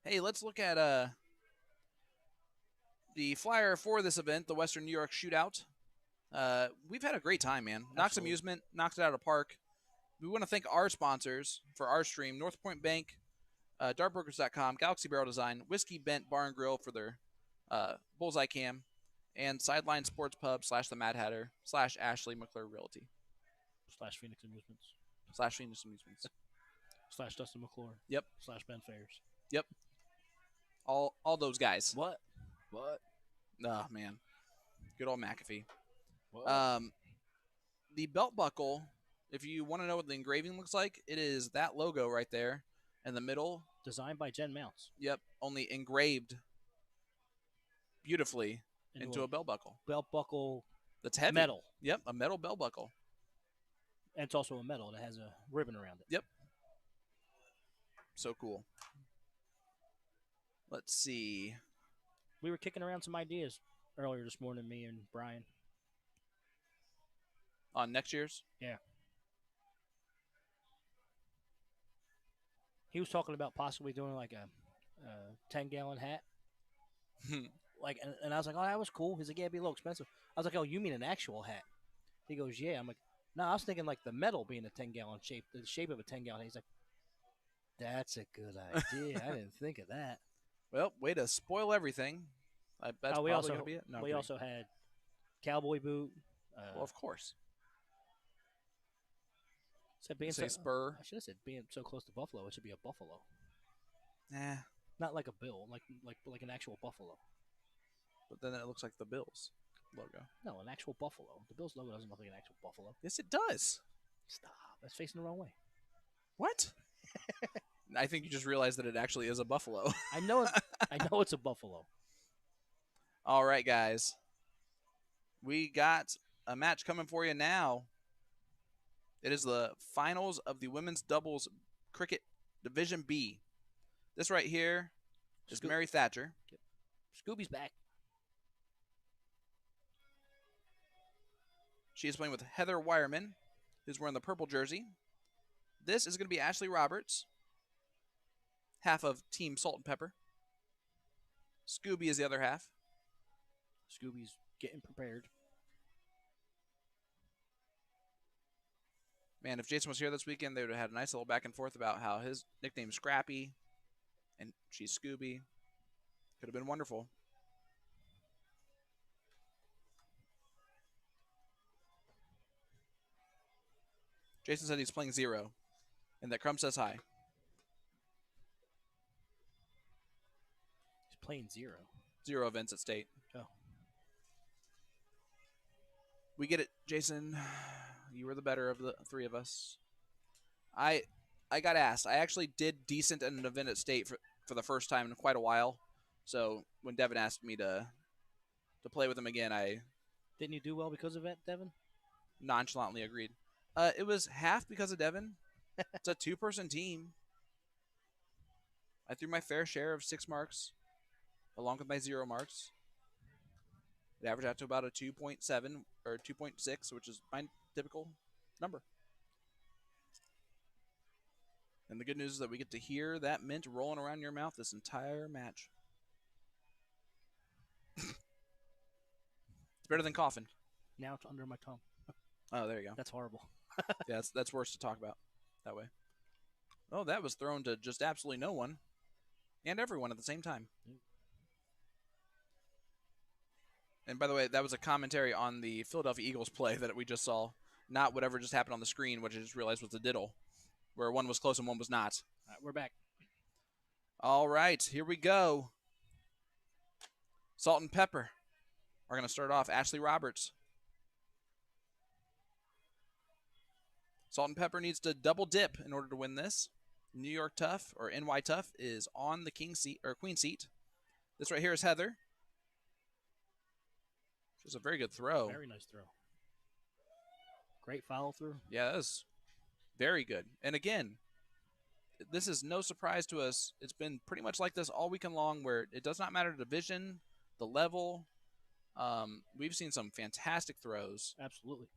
Hey, let's look at the flyer for this event, the Western New York Shootout. We've had a great time, man. Knox Absolutely. Amusement knocked it out of the park. We want to thank our sponsors for our stream: North Point Bank, dartbrokers.com, Galaxy Barrel Design, Whiskey Bent Bar and Grill for their Bullseye Cam, and Sideline Sports Pub / the Mad Hatter / Ashley McClure Realty / Phoenix Amusements / Phoenix Amusements. / Dustin McClure. Yep. / Ben Fairs. Yep. All those guys. What? Oh, man. Good old McAfee. What? The belt buckle, if you want to know what the engraving looks like, it is that logo right there in the middle. Designed by Jen Mounts. Yep. Only engraved beautifully into a belt buckle. Belt buckle That's heavy. metal. Yep. A metal belt buckle. And it's also a metal that has a ribbon around it. Yep. So cool. Let's see. We were kicking around some ideas earlier this morning, me and Brian. On next year's? Yeah. He was talking about possibly doing like a 10-gallon hat. Like, and I was like, oh, that was cool. He's like, yeah, it'd be a little expensive. I was like, oh, you mean an actual hat? He goes, yeah. I'm like, no, I was thinking like the metal being a 10-gallon shape, the shape of a 10-gallon. He's like, that's a good idea. I didn't think of that. Well, way to spoil everything. That's we probably also going to be it. No, I'm we kidding. also had cowboy boot. Well, of course. Said being Say so, spur. I should have said being so close to buffalo, it should be a buffalo, Nah. not like a bill, like an actual buffalo. But then it looks like the Bills logo. No, an actual buffalo. The Bills logo doesn't look like an actual buffalo. Yes, it does. Stop. That's facing the wrong way. What? I think you just realized that it actually is a buffalo. I know. I know it's a buffalo. All right, guys. We got a match coming for you now. It is the finals of the women's doubles cricket Division B. This right here is Mary Thatcher. Scooby's back. She is playing with Heather Wireman, who's wearing the purple jersey. This is going to be Ashley Roberts, half of Team Salt and Pepper. Scooby is the other half. Scooby's getting prepared. Man, if Jason was here this weekend, they would have had a nice little back and forth about how his nickname's Scrappy and she's Scooby. Could have been wonderful. Jason said he's playing 0, and that Crumb says hi. He's playing 0. 0 events at state. Oh. We get it, Jason. You were the better of the three of us. I got asked. I actually did decent at an event at state for the first time in quite a while. So when Devin asked me to play with him again, I Didn't you do well because of it, Devin? nonchalantly agreed. It was half because of Devin. It's a 2-person team. I threw my fair share of 6 marks, along with my 0 marks. It averaged out to about a 2.7 or 2.6, which is my typical number. And the good news is that we get to hear that mint rolling around your mouth this entire match. It's better than coughing. Now it's under my tongue. Oh, there you go. That's horrible. Yeah, that's worse to talk about that way. Oh, that was thrown to just absolutely no one and everyone at the same time. And by the way, that was a commentary on the Philadelphia Eagles play that we just saw, not whatever just happened on the screen, which I just realized was the diddle, where one was close and one was not. All right, we're back. All right, here we go. Salt and Pepper are going to start off. Ashley Roberts. Salt and Pepper needs to double dip in order to win this. New York Tough, or NY Tough, is on the king seat or queen seat. This right here is Heather. It's a very good throw. Very nice throw. Great follow through. Yeah, that was very good. And again, this is no surprise to us. It's been pretty much like this all weekend long, where it does not matter the division, the level. We've seen some fantastic throws. Absolutely.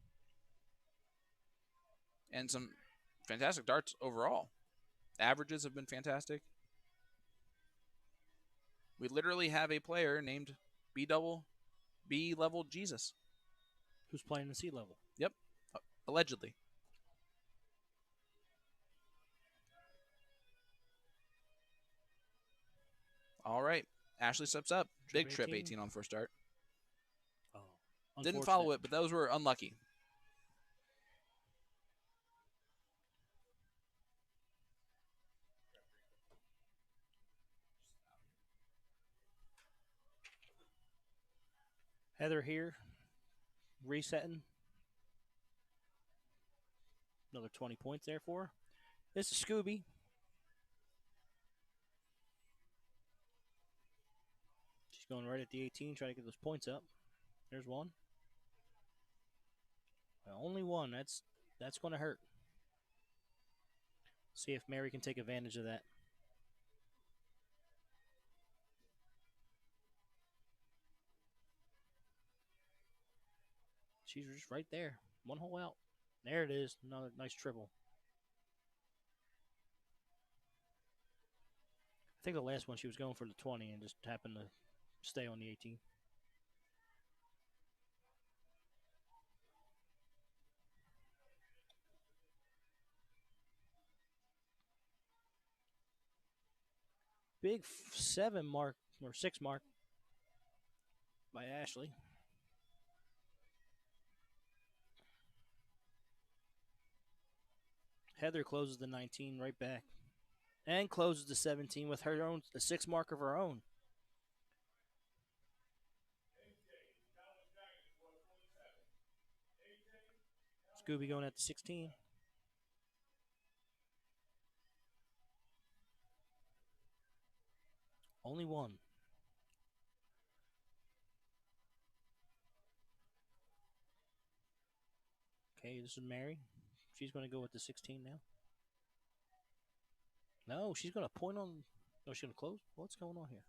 And some fantastic darts overall. Averages have been fantastic. We literally have a player named B level Jesus. Who's playing the sea level? Yep, allegedly. All right, Ashley steps up. Big trip 18 on first start. Oh, Didn't follow it, but those were unlucky. Heather here, resetting. Another 20 points there for her. This is Scooby. She's going right at the 18, trying to get those points up. There's one. Only one. That's going to hurt. See if Mary can take advantage of that. She's just right there. One hole out. There it is. Another nice triple. I think the last one she was going for the 20 and just happened to stay on the 18. Big 7 mark or 6 mark by Ashley. Heather closes the 19 right back and closes the 17 with her own a 6 mark of her own. Scooby going at the 16. Only one. Okay, this is Mary. She's going to go with the 16 now. No, she's going to point on. No, she's going to close. What's going on here?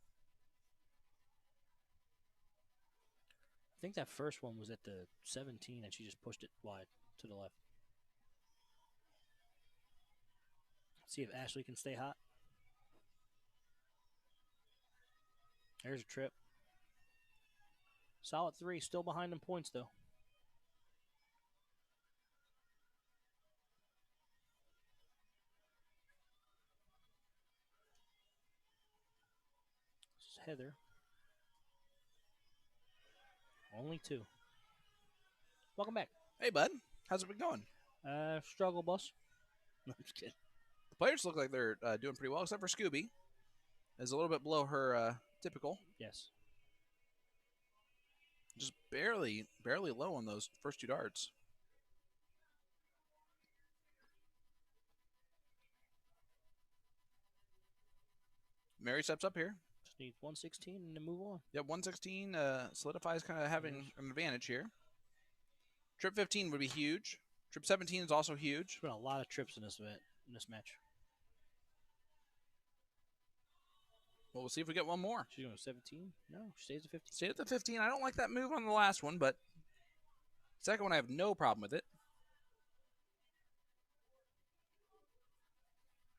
I think that first one was at the 17, and she just pushed it wide to the left. Let's see if Ashley can stay hot. There's a trip. Solid 3, still behind in points, though. This is Heather. Only 2. Welcome back. Hey, bud. How's it been going? Struggle bus. No, I'm just kidding. The players look like they're doing pretty well, except for Scooby. Is a little bit below her typical. Yes. Just barely low on those first 2 darts. Mary steps up here. Just need 116 and then move on. Yep, 116 solidifies kind of having an advantage here. Trip 15 would be huge. Trip 17 is also huge. There's been a lot of trips in this event, in this match. Well, we'll see if we get one more. She's going to 17. No, she stays at 15. Stay at the 15. I don't like that move on the last one, but second one I have no problem with it.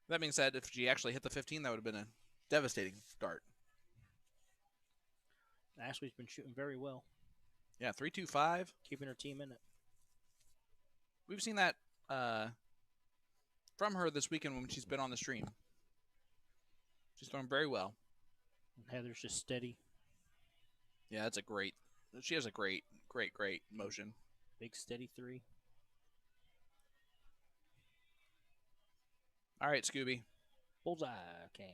That being said, if she actually hit the 15, that would have been a devastating dart. Ashley's been shooting very well. Yeah, 3-2-5. Keeping her team in it. We've seen that from her this weekend when she's been on the stream. She's doing very well. And Heather's just steady. Yeah, that's a great. She has a great motion. Big steady 3. All right, Scooby. Bullseye cam.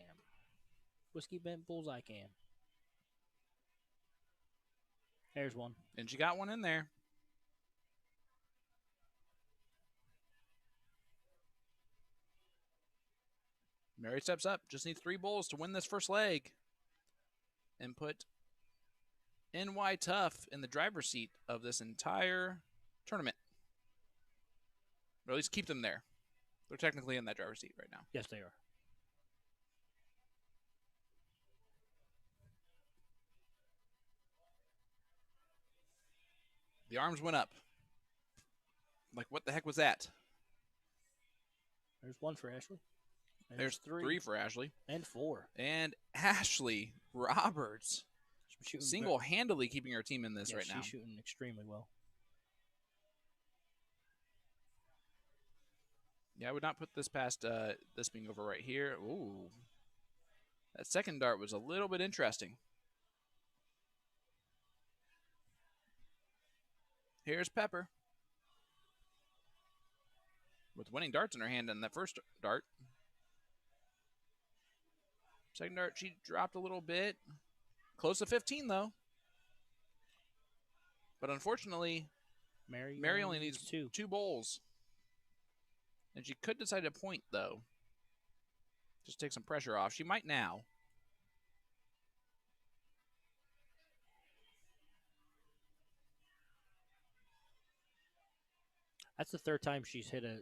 Whiskey bent bullseye cam. There's one. And she got one in there. Mary steps up. Just needs 3 bowls to win this first leg. And put NY Tough in the driver's seat of this entire tournament. Or at least keep them there. They're technically in that driver's seat right now. Yes, they are. The arms went up. Like, what the heck was that? There's one for Ashley. There's 3 for Ashley. And 4. And Ashley Roberts She's shooting single-handedly keeping her team in this right now. She's shooting extremely well. Yeah, I would not put this past this being over right here. Ooh. That second dart was a little bit interesting. Here's Pepper. With winning darts in her hand on that first dart. Second dart, she dropped a little bit. Close to 15, though. But unfortunately, Mary only needs two bowls. And she could decide to point, though. Just take some pressure off. She might now. That's the third time she's hit a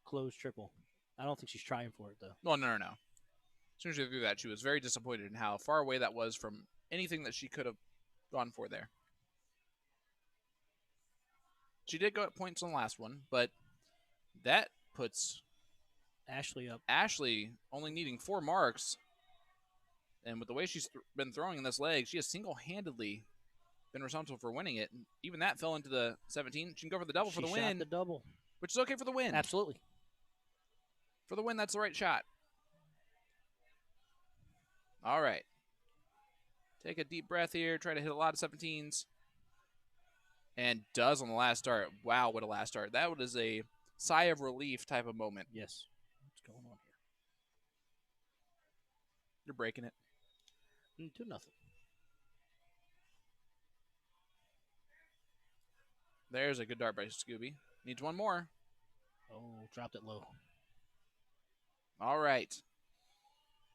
closed triple. I don't think she's trying for it, though. Well, no. As soon as she threw that, she was very disappointed in how far away that was from anything that she could have gone for there. She did go at points on the last one, but that puts Ashley up. Ashley only needing 4 marks. And with the way she's been throwing in this leg, she has single-handedly been responsible for winning it. And even that fell into the 17. She can go for the double for the win. She shot the double. Which is okay for the win. Absolutely. For the win, that's the right shot. All right. Take a deep breath here. Try to hit a lot of 17s. And does on the last start. Wow, what a last start. That was a sigh of relief type of moment. Yes. What's going on here? You're breaking it. Do nothing. There's a good dart by Scooby. Needs one more. Oh, dropped it low. All right.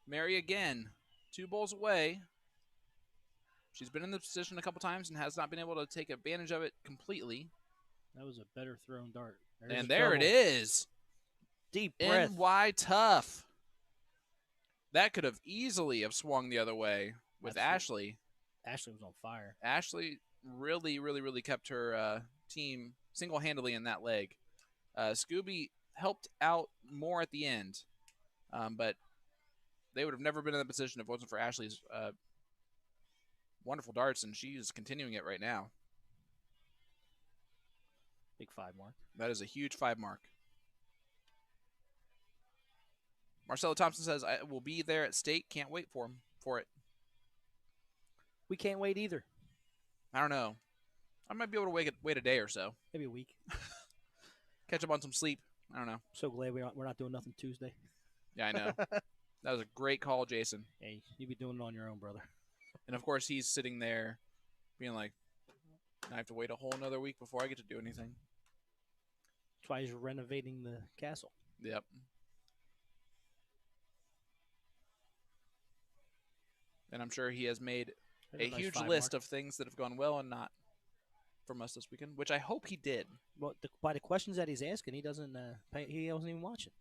Mary again. 2 bowls away. She's been in this position a couple times and has not been able to take advantage of it completely. That was a better thrown dart. And there it is. Deep breath. NY tough. That could have easily have swung the other way with Ashley. Ashley was on fire. Ashley really kept her team single-handedly in that leg. Scooby helped out more at the end, but they would have never been in that position if it wasn't for Ashley's wonderful darts, and she's continuing it right now. Big 5 mark. That is a huge 5 mark. Marcella Thompson says, I will be there at stake. Can't wait for it. We can't wait either. I don't know. I might be able to wait a day or so. Maybe a week. Catch up on some sleep. I don't know. So glad we're not doing nothing Tuesday. Yeah, I know. That was a great call, Jason. Hey, you be doing it on your own, brother. And, of course, he's sitting there being like, I have to wait a whole another week before I get to do anything. That's why he's renovating the castle. Yep. And I'm sure he has made a huge list of things that have gone well and not from us this weekend, which I hope he did. Well, by the questions that he's asking, he doesn't he wasn't even watching.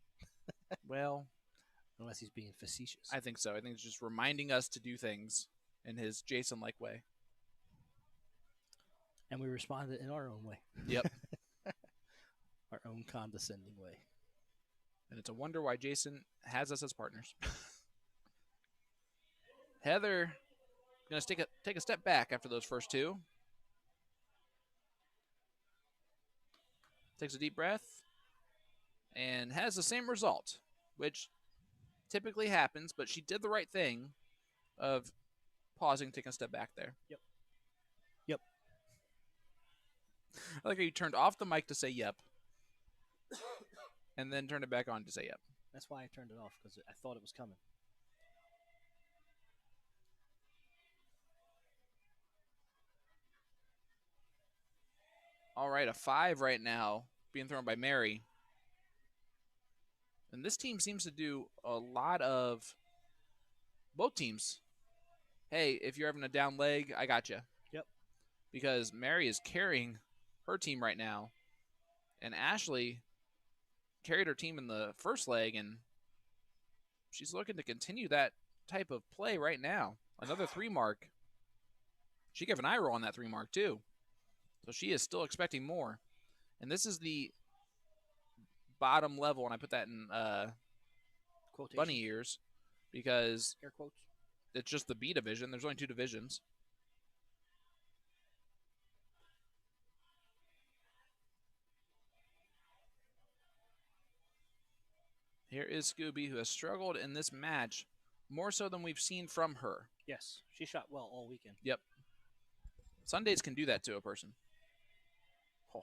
Well, unless he's being facetious. I think so. I think it's just reminding us to do things in his Jason-like way. And we responded in our own way. Yep. Our own condescending way. And it's a wonder why Jason has us as partners. Heather going to take a step back after those first 2. Takes a deep breath and has the same result, which typically happens, but she did the right thing of pausing, taking a step back there. Yep. I like how you turned off the mic to say yep, and then turned it back on to say yep. That's why I turned it off, because I thought it was coming. All right, a 5 right now being thrown by Mary. And this team seems to do a lot of both teams. Hey, if you're having a down leg, I got you. Yep. Because Mary is carrying her team right now. And Ashley carried her team in the first leg, and she's looking to continue that type of play right now. Another 3 mark. She gave an eye roll on that 3 mark, too. So she is still expecting more. And this is the bottom level, and I put that in bunny ears because air quotes. it's just the B division. There's only 2 divisions. Here is Scooby, who has struggled in this match more so than we've seen from her. Yes, she shot well all weekend. Yep. Sundays can do that to a person. Oh.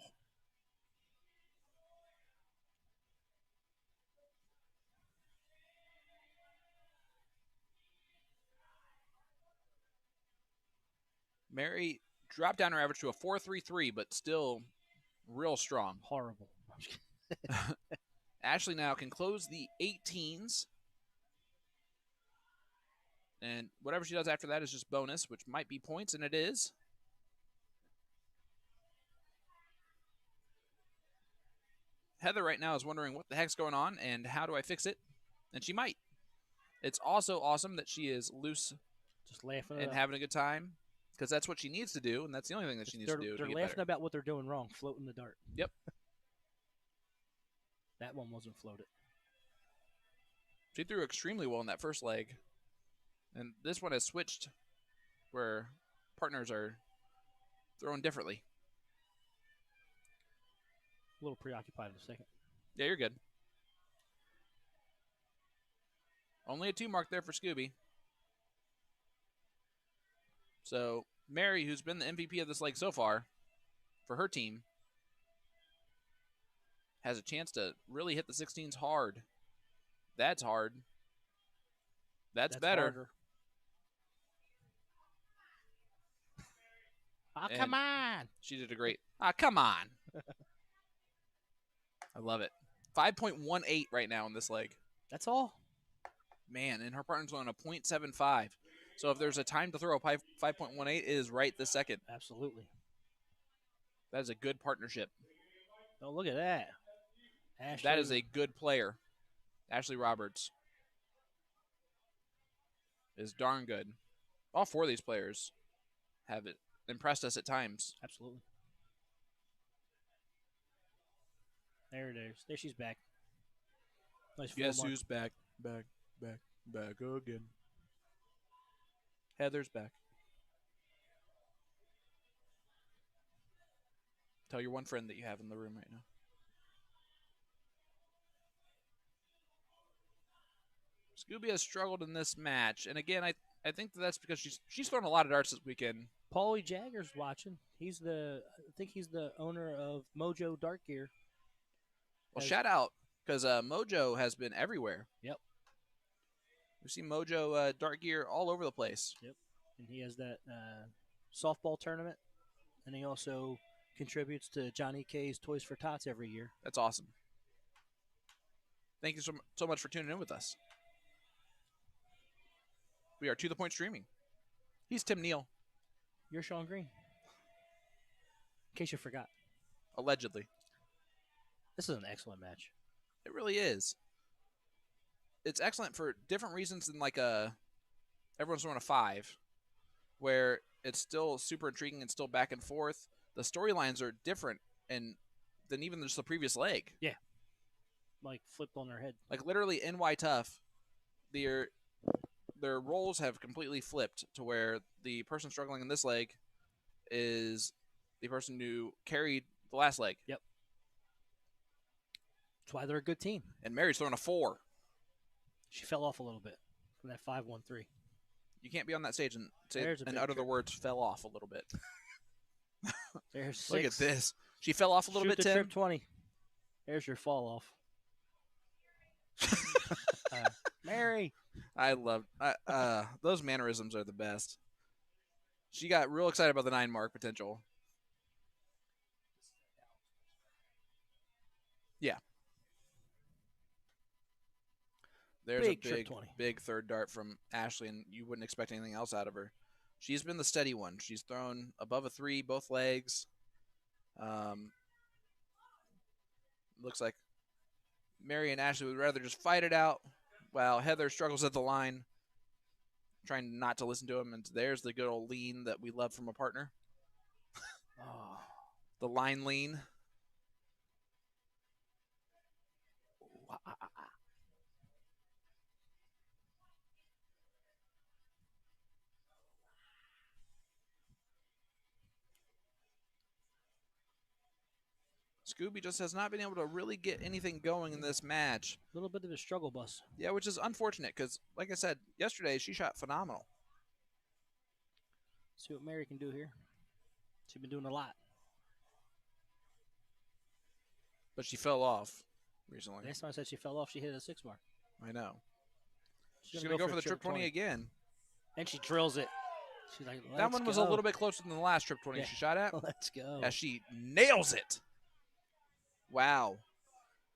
Mary dropped down her average to a 4.33, but still real strong. Horrible. Ashley now can close the 18s. And whatever she does after that is just bonus, which might be points, and it is. Heather right now is wondering what the heck's going on and how do I fix it? And she might. It's also awesome that she is loose Just laughing and having a good time, because that's what she needs to do, and that's the only thing that she needs to do. They're to laughing better. about what they're doing wrong, floating the dart. Yep. That one wasn't floated. She threw extremely well in that first leg. And this one has switched where partners are throwing differently. A little preoccupied in a second. Yeah, you're good. Only a 2 mark there for Scooby. So Mary, who's been the MVP of this leg so far for her team, has a chance to really hit the 16s hard. That's hard. That's better. Harder. Oh, come on. She did a great. Come on. I love it. 5.18 right now in this leg. That's all. Man, and her partner's on a 0.75. So if there's a time to throw a 5.18, it is right this second. Absolutely. That is a good partnership. Oh, look at that. Ashley. That is a good player. Ashley Roberts is darn good. All 4 of these players have impressed us at times. Absolutely. There it is. There she's back. Nice. Guess who's back, back again. Heather's back. Tell your one friend that you have in the room right now. Scooby has struggled in this match, and again, I think that's because she's thrown a lot of darts this weekend. Paulie Jagger's watching. I think he's the owner of Mojo Dart Gear. Well, shout out, because Mojo has been everywhere. Yep. We've seen Mojo Dart Gear all over the place. Yep. And he has that softball tournament, and he also contributes to Johnny K's Toys for Tots every year. That's awesome. Thank you so much for tuning in with us. We are To The Point streaming. He's Tim Neal. You're Sean Green. In case you forgot. Allegedly. This is an excellent match. It really is. It's excellent for different reasons than like everyone's throwing a 5, where it's still super intriguing and still back and forth. The storylines are different than even just the previous leg. Yeah. Like flipped on their head. Like literally NY Tough, their roles have completely flipped to where the person struggling in this leg is the person who carried the last leg. Yep. That's why they're a good team. And Mary's throwing a 4. She fell off a little bit from that 5-1-3. You can't be on that stage and say There's a and big utter the trick. words "fell off" a little bit. There's 6. Look at this. She fell off a little Shoot bit, the Tim. trip 20. There's your fall off. Mary. I love those mannerisms are the best. She got real excited about the 9 mark potential. Yeah. There's Big a trip 20. big third dart from Ashley, and you wouldn't expect anything else out of her. She's been the steady one. She's thrown above a 3 both legs. Looks like Mary and Ashley would rather just fight it out, while Heather struggles at the line, trying not to listen to him. And there's the good old lean that we love from a partner. Oh. The line lean. Scooby just has not been able to really get anything going in this match. A little bit of a struggle bus. Yeah, which is unfortunate because, like I said, yesterday she shot phenomenal. See what Mary can do here. She's been doing a lot. But she fell off recently. Last time I said she fell off, she hit a 6 mark. I know. She's going to go for the trip 20 again. And she drills it. She's like, that one was a little bit closer than the last trip 20 she shot at. Let's go. As she nails it. Wow.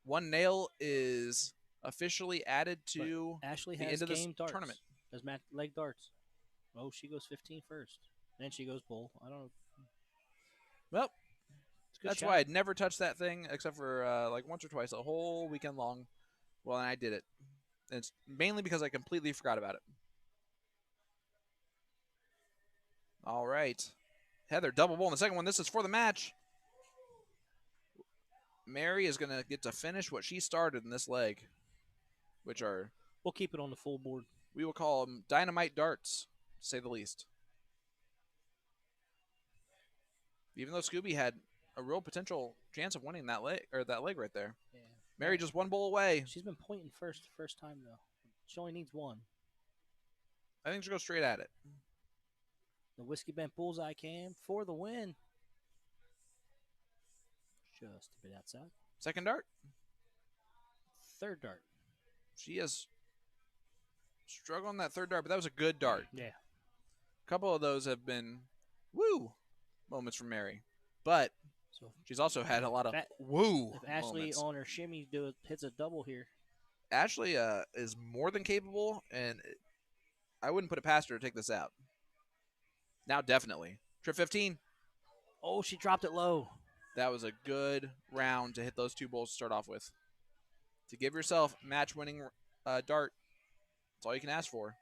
One nail is officially added to Ashley the has end of this game darts. tournament. Does leg darts. Oh, she goes 15 first. Then she goes bull. I don't know. Well, that's shot. why I'd never touched that thing except for like once or twice a whole weekend long. Well, and I did it. And it's mainly because I completely forgot about it. All right. Heather, double bull in the second one. This is for the match. Mary is going to get to finish what she started in this leg, which are... We'll keep it on the full board. We will call them dynamite darts, to say the least. Even though Scooby had a real potential chance of winning that leg right there. Yeah. Mary just one bull away. She's been pointing first time, though. She only needs one. I think she'll go straight at it. The Whiskey Bent Bullseye cam for the win. Just a bit outside. Second dart. Third dart. She is struggling on that third dart, but that was a good dart. Yeah. A couple of those have been woo moments from Mary. But so she's also had a lot of woo If Ashley moments. on her shimmy hits a double here. Ashley is more than capable, and I wouldn't put it past her to take this out. Now definitely. Trip 15. Oh, she dropped it low. That was a good round to hit those two bowls to start off with. To give yourself match-winning dart, that's all you can ask for.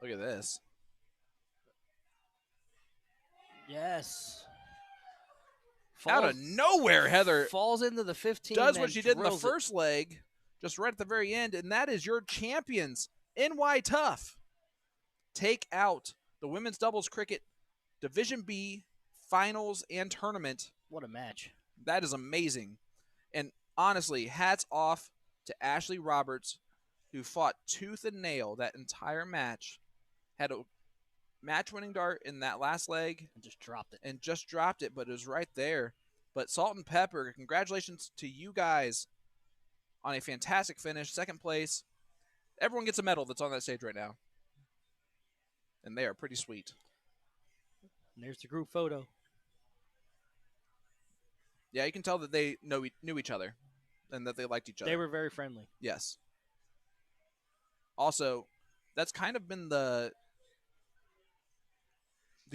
Look at this. Yes. Out of nowhere, Heather falls into the 15. does what she did in the first leg, just right at the very end, and that is your champions, NY Tough. Take out the Women's Doubles Cricket Division B Finals and Tournament. What a match. That is amazing. And honestly, hats off to Ashley Roberts, who fought tooth and nail that entire match. Had a match-winning dart in that last leg. And just dropped it. But it was right there. But Salt and Pepper, congratulations to you guys on a fantastic finish. Second place. Everyone gets a medal that's on that stage right now. And they are pretty sweet. And there's the group photo. Yeah, you can tell that they knew each other and that they liked each other. They were very friendly. Yes. Also, that's kind of been the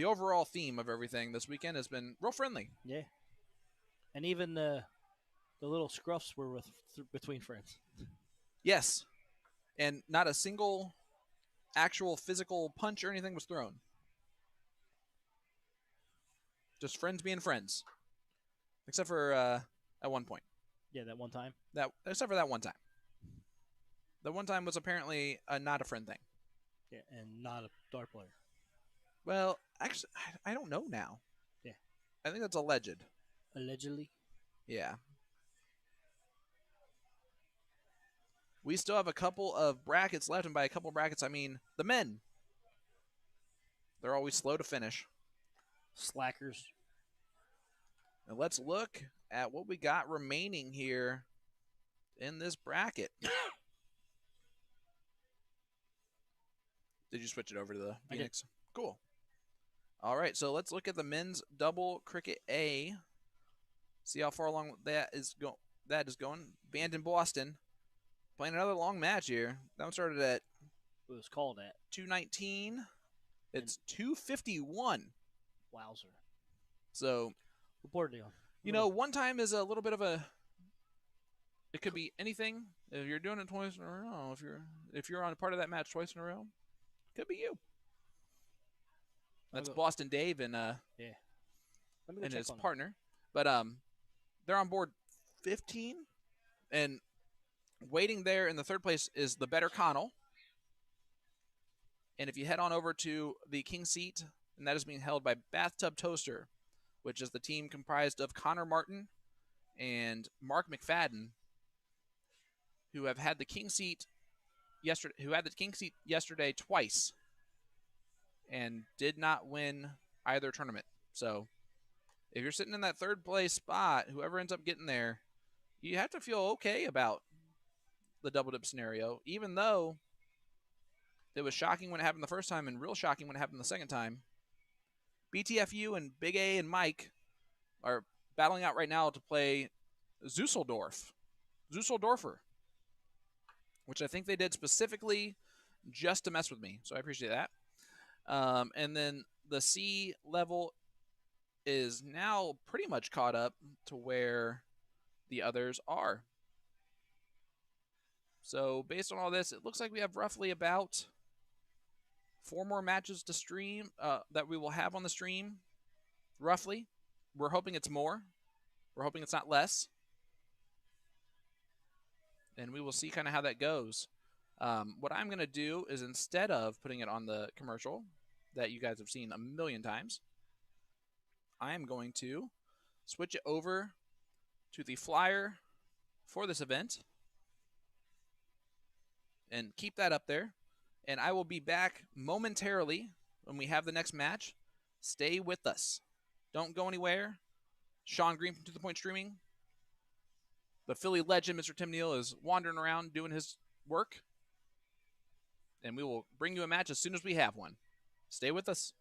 overall theme of everything this weekend has been real friendly. Yeah. And even the little scruffs were between friends. Yes. And not a single actual physical punch or anything was thrown. Just friends being friends. Except for at one point. Yeah, that one time. Except for that one time. The one time was apparently not a friend thing. Yeah, and not a dart player. Well, actually, I don't know now. Yeah. I think that's alleged. Allegedly? Yeah. We still have a couple of brackets left, and by a couple of brackets, I mean the men. They're always slow to finish. Slackers. And let's look at what we got remaining here in this bracket. Did you switch it over to the Phoenix? Cool. All right, so let's look at the men's double cricket A. See how far along that is going. Band in Boston. Playing another long match here. That one started at It was called at 2:19. It's 2:51. Wowzer. So, reportedly on. You know, one time is a little bit of a. It could be anything. If you're doing it twice in a row, if you're on a part of that match twice in a row, could be you. That's Boston Dave and and his partner, but they're on board 15, and waiting there in the third place is the better Connell. And if you head on over to the King seat, and that is being held by Bathtub Toaster, which is the team comprised of Connor Martin and Mark McFadden, who have had the king seat yesterday twice and did not win either tournament. So if you're sitting in that third place spot, whoever ends up getting there, you have to feel okay about the double dip scenario, even though it was shocking when it happened the first time and real shocking when it happened the second time. BTFU and Big A and Mike are battling out right now to play Zusseldorfer, which I think they did specifically just to mess with me. So I appreciate that. And then the C level is now pretty much caught up to where the others are. So based on all this, it looks like we have roughly about 4 more matches to stream that we will have on the stream, roughly. We're hoping it's more. We're hoping it's not less. And we will see kind of how that goes. What I'm going to do is, instead of putting it on the commercial that you guys have seen a million times, I am going to switch it over to the flyer for this event and keep that up there. And I will be back momentarily when we have the next match. Stay with us. Don't go anywhere. Sean Green from To The Point Streaming. The Philly legend, Mr. Tim Neal, is wandering around doing his work. And we will bring you a match as soon as we have one. Stay with us.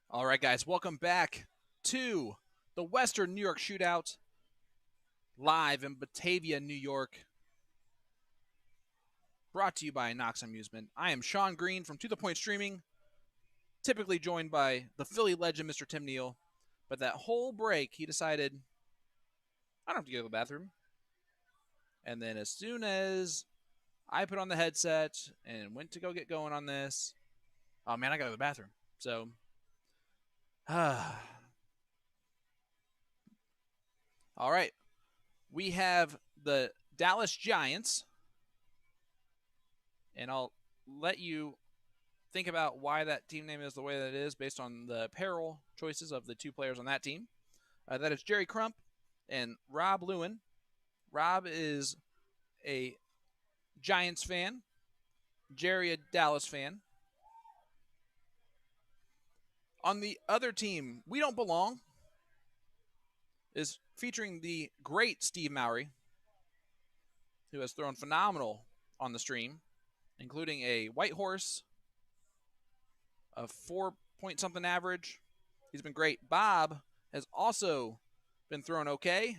All right, guys, welcome back to the Western New York Shootout, live in Batavia, New York. Brought to you by Knox Amusement. I am Sean Green from To The Point Streaming, typically joined by the Philly legend, Mr. Tim Neal. But that whole break, he decided, I don't have to go to the bathroom. And then as soon as I put on the headset and went to go get going on this, oh man, I got to go to the bathroom. So, all right. We have the Dallas Giants, and I'll let you think about why that team name is the way that it is based on the apparel choices of the two players on that team. That is Jerry Crump and Rob Lewin. Rob is a Giants fan, Jerry a Dallas fan. On the other team, We Don't Belong is featuring the great Steve Mowry, who has thrown phenomenal on the stream, including a white horse, a 4-point-something average. He's been great. Bob has also been thrown okay.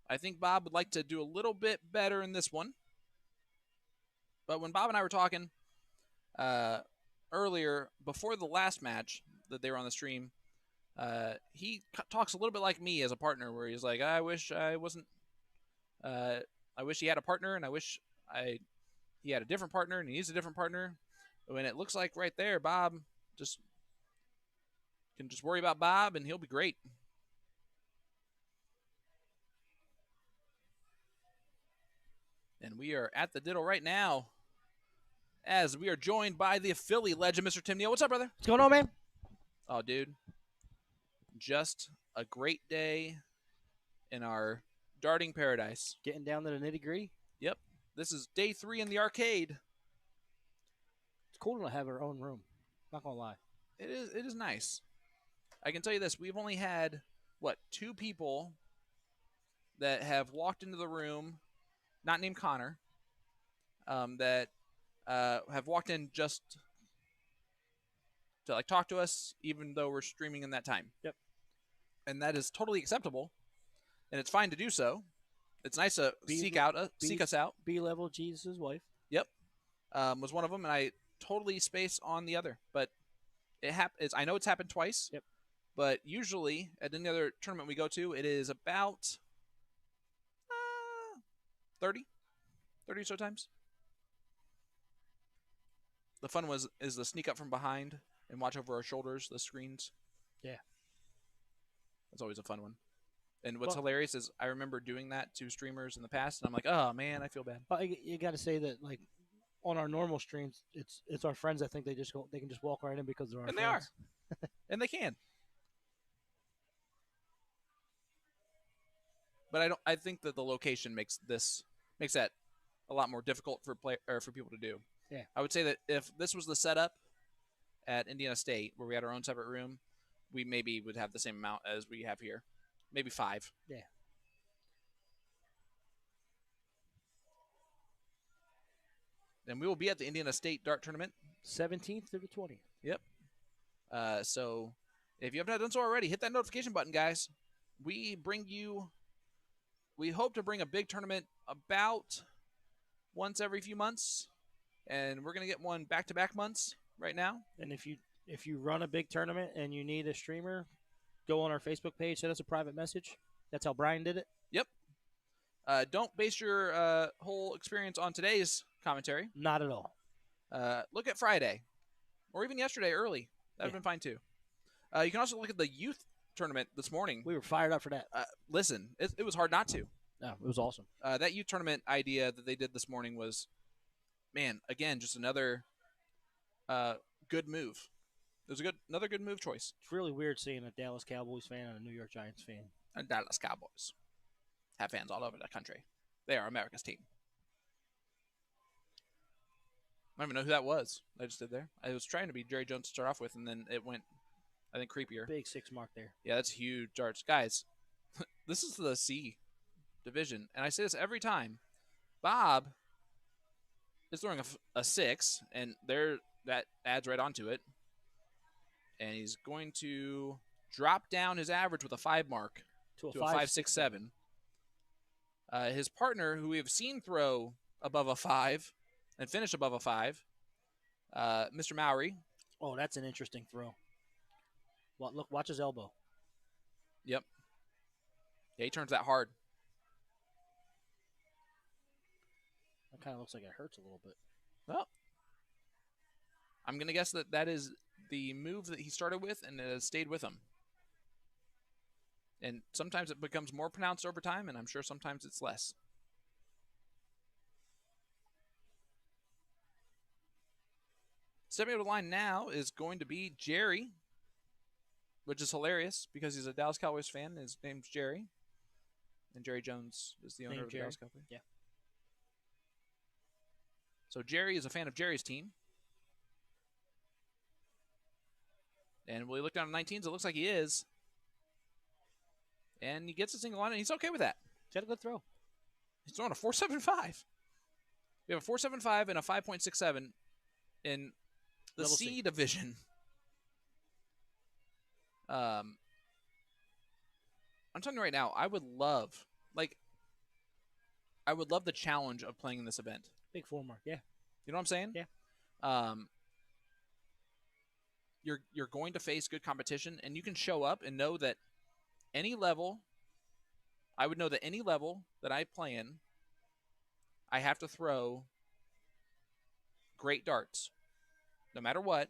I think Bob would like to do a little bit better in this one. But when Bob and I were talking earlier, before the last match that they were on the stream, he talks a little bit like me as a partner, where he's like, I wish I wasn't, I wish he had a partner, and I wish he had a different partner, and he needs a different partner. When it looks like right there, Bob can just worry about Bob, and he'll be great. And we are at the diddle right now, as we are joined by the Philly legend, Mr. Tim Neal. What's up, brother? What's going on, man? Oh, dude. Just a great day in our darting paradise. Getting down to the nitty-gritty. Yep. This is day 3 in the arcade. It's cool to have our own room. Not going to lie. It is nice. I can tell you this. We've only had, 2 people that have walked into the room, not named Connor, that have walked in just to talk to us, even though we're streaming in that time. Yep. And that is totally acceptable, and it's fine to do so. It's nice to seek us out. B-level Jesus' wife. Yep, was one of them, and I totally space on the other, but I know it's happened twice. Yep. But usually at any other tournament we go to, it is about 30 or so times. The fun is the sneak up from behind and watch over our shoulders, the screens. Yeah. That's always a fun one. And what's hilarious is I remember doing that to streamers in the past, and I'm like, oh, man, I feel bad. You got to say that, on our normal streams, it's our friends that think they can just walk right in because they're our friends. And they are. And they can. But I think that the location makes that a lot more difficult for people to do. Yeah. I would say that if this was the setup at Indiana State, where we had our own separate room, we maybe would have the same amount as we have here. Maybe 5. Yeah. And we will be at the Indiana State Dart Tournament. 17th through the 20th. Yep. So if you have not done so already, hit that notification button, guys. We hope to bring a big tournament about once every few months, and we're going to get one back-to-back months right now. And if you run a big tournament and you need a streamer, go on our Facebook page, send us a private message. That's how Brian did it. Yep. Don't base your whole experience on today's commentary. Not at all. Look at Friday, or even yesterday early. That would have been fine too. You can also look at the youth tournament this morning. We were fired up for that. Listen, it was hard not to. No, it was awesome. That youth tournament idea that they did this morning was, man, again, just another good move. It was another good move choice. It's really weird seeing a Dallas Cowboys fan and a New York Giants fan. And Dallas Cowboys have fans all over the country. They are America's team. I don't even know who that was. I just did there. I was trying to be Jerry Jones to start off with, and then it went, I think, creepier. Big 6 mark there. Yeah, that's huge darts. Guys, this is the C division, and I say this every time. Bob is throwing a 6, and that adds right onto it. And he's going to drop down his average with a 5 mark to a 5.67. His partner, who we have seen throw above a 5 and finish above a 5, Mr. Mowry. Oh, that's an interesting throw. Well, look, watch his elbow. Yep. Yeah, he turns that hard. That kind of looks like it hurts a little bit. Well, I'm going to guess that is the move that he started with and it has stayed with him. And sometimes it becomes more pronounced over time, and I'm sure sometimes it's less. Stepping over the line now is going to be Jerry, which is hilarious because he's a Dallas Cowboys fan. His name's Jerry. And Jerry Jones is the owner of the Dallas Cowboys. Yeah. So Jerry is a fan of Jerry's team. And will he look down at 19s? It looks like he is. And he gets a single line, and he's okay with that. He's had a good throw. He's throwing a 4.75. We have a 4.75 and a 5.67 in the C division. I'm telling you right now, I would love the challenge of playing in this event. Big 4 mark, yeah. You know what I'm saying? Yeah. You're going to face good competition, and you can show up and know that any level, I would know that any level that I play in, I have to throw great darts, no matter what,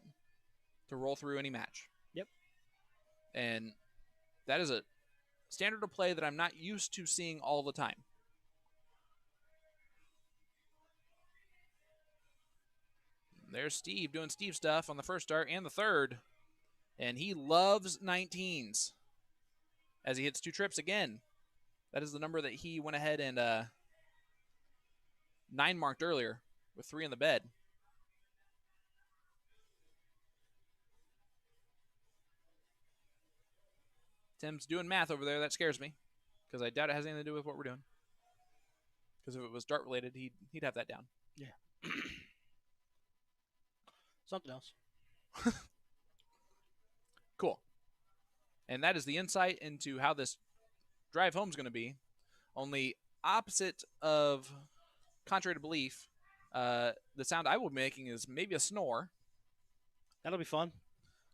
to roll through any match. Yep. And that is a standard of play that I'm not used to seeing all the time. There's Steve doing Steve stuff on the first dart and the third. And he loves 19s as he hits 2 trips again. That is the number that he went ahead and 9 marked earlier with 3 in the bed. Tim's doing math over there. That scares me because I doubt it has anything to do with what we're doing. Because if it was dart related, he'd have that down. Yeah. Something else. Cool. And that is the insight into how this drive home is going to be. Only opposite of contrary to belief, the sound I will be making is maybe a snore. That'll be fun.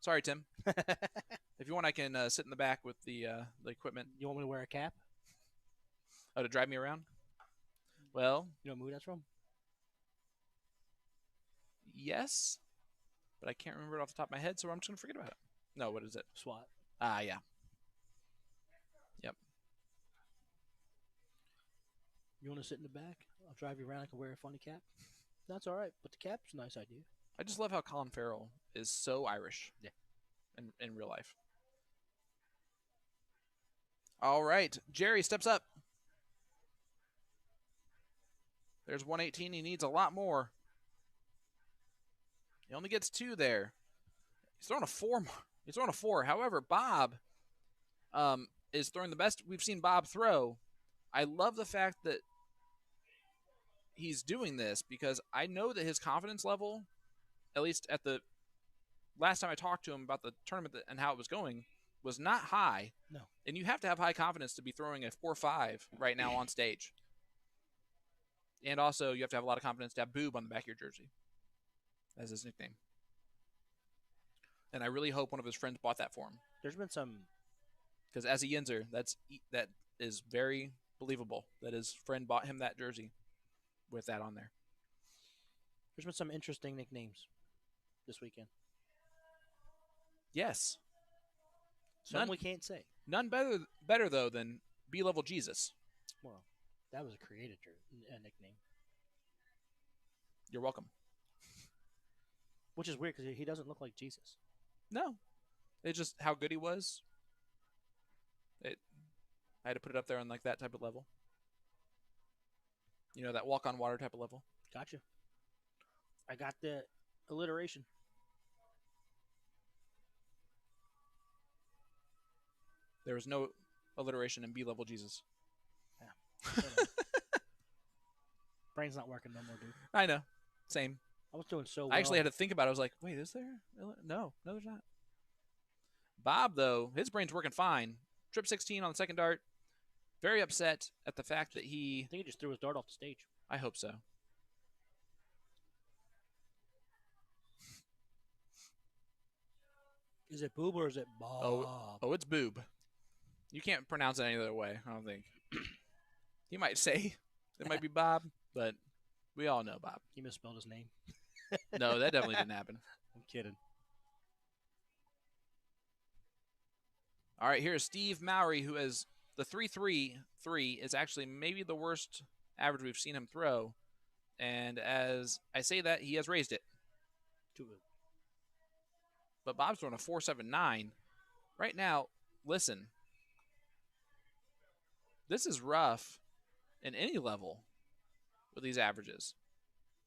Sorry, Tim. If you want, I can sit in the back with the equipment. You want me to wear a cap? Oh, to drive me around? Well, you know what movie that's from? Yes, but I can't remember it off the top of my head, so I'm just going to forget about it. No, what is it? SWAT. Ah, yeah. Yep. You want to sit in the back? I'll drive you around. I can wear a funny cap. That's all right, but the cap's a nice idea. I just love how Colin Farrell is so Irish. Yeah. In real life. All right. Jerry steps up. There's 118. He needs a lot more. He only gets 2 there. He's throwing a 4. He's throwing a 4. However, Bob is throwing the best we've seen Bob throw. I love the fact that he's doing this because I know that his confidence level, at least at the last time I talked to him about the tournament and how it was going, was not high. No. And you have to have high confidence to be throwing a 4.5 right now on stage. And also, you have to have a lot of confidence to have Boob on the back of your jersey as his nickname. And I really hope one of his friends bought that for him. There's been some... Because as a Yinzer, that is very believable that his friend bought him that jersey with that on there. There's been some interesting nicknames this weekend. Yes. Some we can't say. None better though, than B-level Jesus. Well, that was a created nickname. You're welcome. Which is weird because he doesn't look like Jesus. No. It's just how good he was. I had to put it up there on like that type of level. You know, that walk on water type of level. Gotcha. I got the alliteration. There was no alliteration in B-level Jesus. Yeah. Brain's not working no more, dude. I know. Same. I was doing so well. I actually had to think about it. I was like, wait, is there? No, there's not. Bob, though, his brain's working fine. Trip 16 on the second dart. Very upset at the fact that I think he just threw his dart off the stage. I hope so. Is it Boob or is it Bob? Oh, it's Boob. You can't pronounce it any other way, I don't think. He might say it might be Bob, but we all know Bob. He misspelled his name. No, that definitely didn't happen. I'm kidding. All right, here's Steve Mowry, who has the 3-3-3 is actually maybe the worst average we've seen him throw. And as I say that, he has raised it. Too good. But Bob's throwing a 4.79. Right now, listen. This is rough in any level with these averages.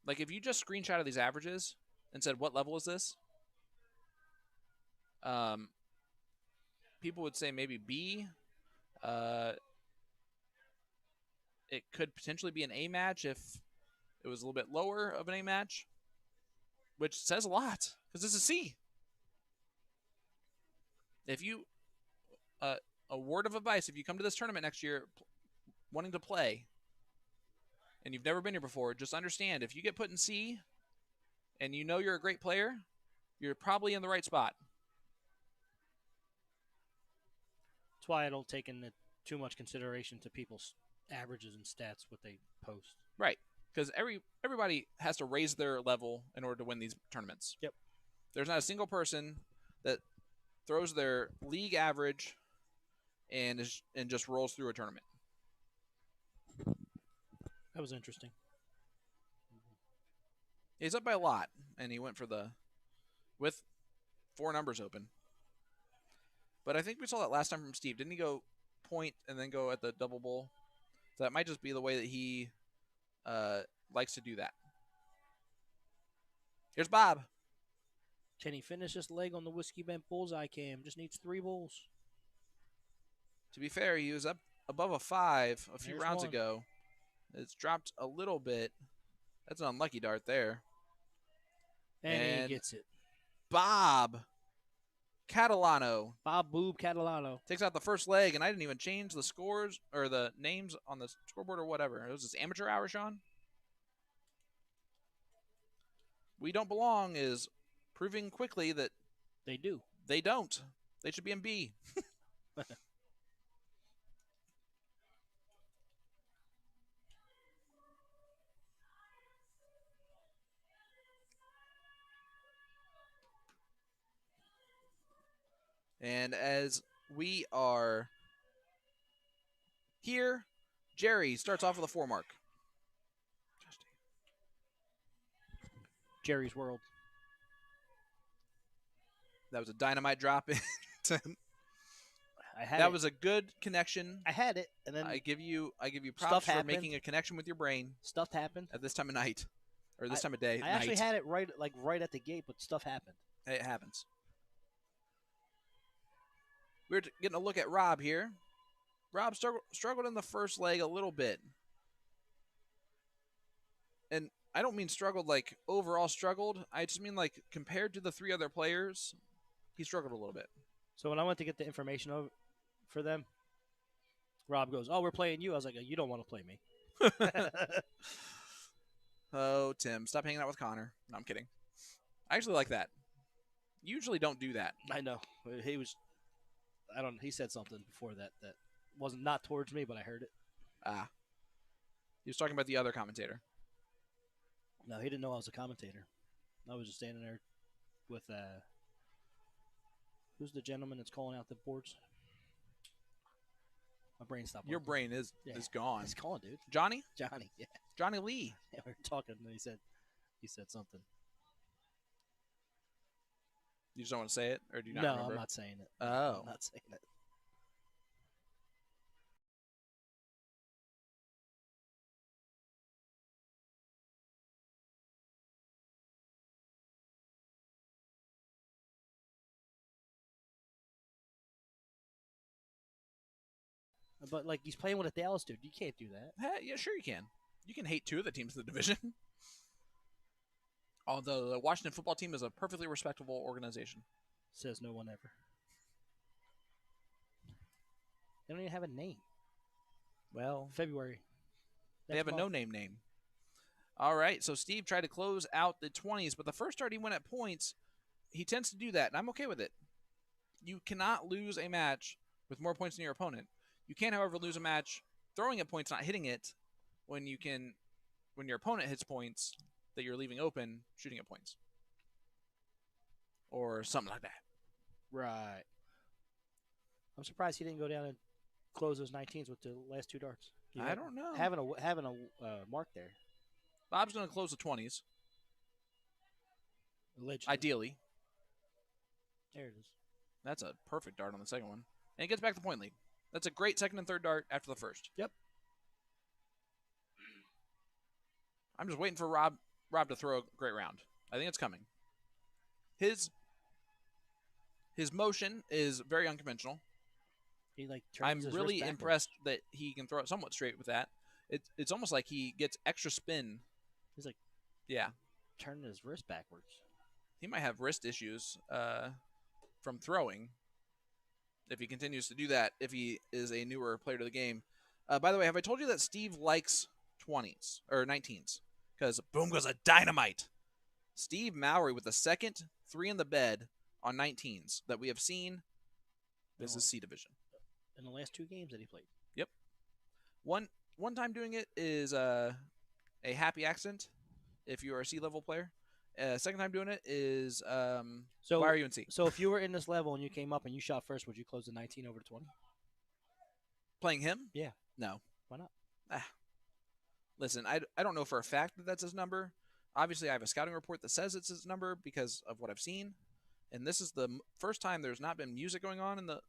Like, if you just screenshotted these averages and said, what level is this? People would say maybe B. It could potentially be an A match if it was a little bit lower of an A match, which says a lot because this is C. If you, a word of advice, if you come to this tournament next year wanting to play and you've never been here before, just understand if you get put in C and you know you're a great player, you're probably in the right spot. That's why I don't take into too much consideration to people's averages and stats, what they post. Right. Because everybody has to raise their level in order to win these tournaments. Yep. There's not a single person that throws their league average and just rolls through a tournament. That was interesting. He's up by a lot, and he went for with 4 numbers open. But I think we saw that last time from Steve. Didn't he go point and then go at the double bowl? So that might just be the way that he likes to do that. Here's Bob. Can he finish this leg on the Whiskey Bent bullseye cam? Just needs 3 bowls. To be fair, he was up above a 5 a few rounds ago. It's dropped a little bit. That's an unlucky dart there. And he gets it. Bob Catalano. Bob Boob Catalano. Takes out the first leg, and I didn't even change the scores or the names on the scoreboard or whatever. It was this amateur hour, Sean. We don't belong is proving quickly that they do. They don't. They should be in B. And as we are here, Jerry starts off with a 4 mark. Jerry's World. That was a dynamite drop in. That was a good connection. I had it, and then I give you props for making a connection with your brain. Stuff happened at this time of night, or this time of day. I actually had it right at the gate, but stuff happened. It happens. We're getting a look at Rob here. Rob struggled in the first leg a little bit, and I don't mean struggled like overall struggled. I just mean like compared to the 3 other players, he struggled a little bit. So when I went to get the information for them, Rob goes, "Oh, we're playing you." I was like, "You don't want to play me." Oh, Tim, stop hanging out with Connor. No, I'm kidding. I actually like that. You usually don't do that. I know. He was. He said something before that wasn't not towards me, but I heard it. Ah. He was talking about the other commentator. No, he didn't know I was a commentator. I was just standing there with who's the gentleman that's calling out the boards? My brain stopped. Your brain is gone. It's gone, dude. Johnny? Johnny, yeah. Johnny Lee. Yeah, we were talking, and he said something. You just don't want to say it, or do you not no, remember? I'm not saying it. Oh. I'm not saying it. But, like, he's playing with a Dallas dude. You can't do that. Yeah, sure you can. You can hate 2 of the teams in the division. Although the Washington football team is a perfectly respectable organization. Says no one ever. They don't even have a name. Well, February. they have a no-name name. All right, so Steve tried to close out the 20s, but the first start he went at points. He tends to do that, and I'm okay with it. You cannot lose a match with more points than your opponent. You can, however, lose a match throwing at points, not hitting it, when your opponent hits points that you're leaving open, shooting at points. Or something like that. Right. I'm surprised he didn't go down and close those 19s with the last 2 darts. I don't know. Having a mark there. Bob's going to close the 20s. Allegedly. Ideally. There it is. That's a perfect dart on the second one. And it gets back the point lead. That's a great second and third dart after the first. Yep. I'm just waiting for Rob to throw a great round. I think it's coming. His motion is very unconventional. He turns I'm his really wrist impressed that he can throw it somewhat straight with that. It's almost like he gets extra spin. He's yeah, turning his wrist backwards. He might have wrist issues from throwing if he continues to do that, if he is a newer player to the game. By the way, have I told you that Steve likes 20s or 19s? Because boom goes a dynamite. Steve Mowry with the second 3 in the bed on 19s that we have seen. This is C division. In the last 2 games that he played. Yep. One time doing it is a happy accident if you are a C level player. Second time doing it is so why are you in C? So if you were in this level and you came up and you shot first, would you close the 19 over the 20? Playing him? Yeah. No. Why not? Listen, I don't know for a fact that that's his number. Obviously, I have a scouting report that says it's his number because of what I've seen. And this is the first time there's not been music going on in the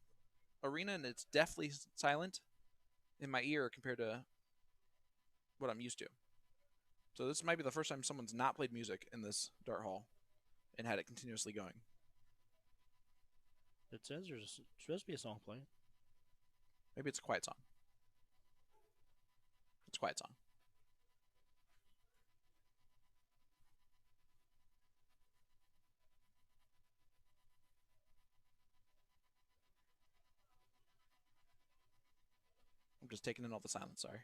arena, and it's definitely silent in my ear compared to what I'm used to. So this might be the first time someone's not played music in this dart hall and had it continuously going. It says there's supposed to be a song playing. Maybe it's a quiet song. It's a quiet song. I'm just taking in all the silence, sorry.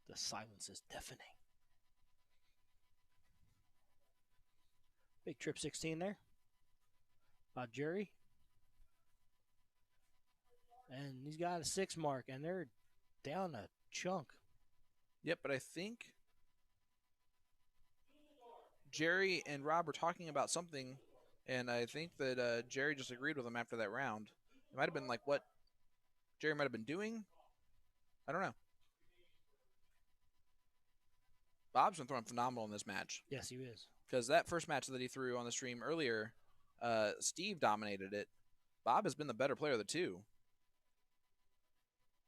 The silence is deafening. Big trip 16 there. By Jerry. And he's got a 6 mark, and they're down a chunk. Yep, but I think Jerry and Rob were talking about something, and I think that Jerry just agreed with him after that round. It might have been like what Jerry might have been doing. I don't know. Bob's been throwing phenomenal in this match. Yes, he is. Because that first match that he threw on the stream earlier, Steve dominated it. Bob has been the better player of the two.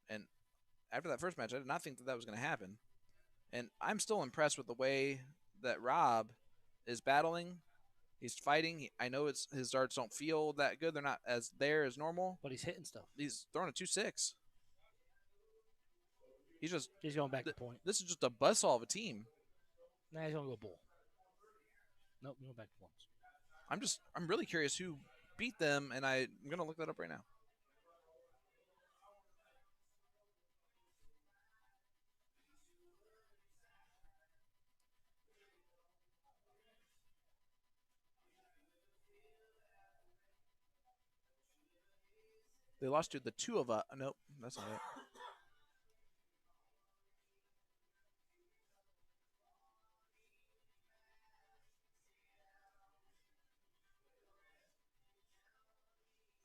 And after that first match, I did not think that that was going to happen. And I'm still impressed with the way that Rob is battling. He's fighting. I know his darts don't feel that good. They're not as there as normal. But he's hitting stuff. He's throwing a 2-6. He's going back to point. This is just a buzzsaw of a team. Nah, he's going to go bull. Nope, going back to points. I'm really curious who beat them, and I'm going to look that up right now. They lost to the two of us. Nope, that's not it.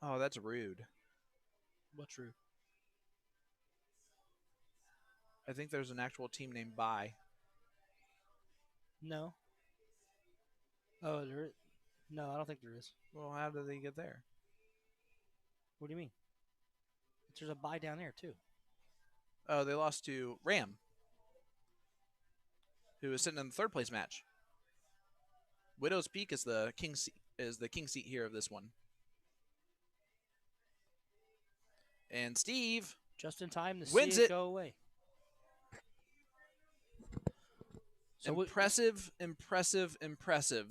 Oh, that's rude. What's rude? I think there's an actual team named Bye. No. Oh, there is. No, I don't think there is. Well, how did they get there? What do you mean? There's a bye down there, too. Oh, they lost to Ram, who is sitting in the third place match. Widow's Peak is the king seat here of this one. And Steve just in time to wins see it. Go away. So impressive.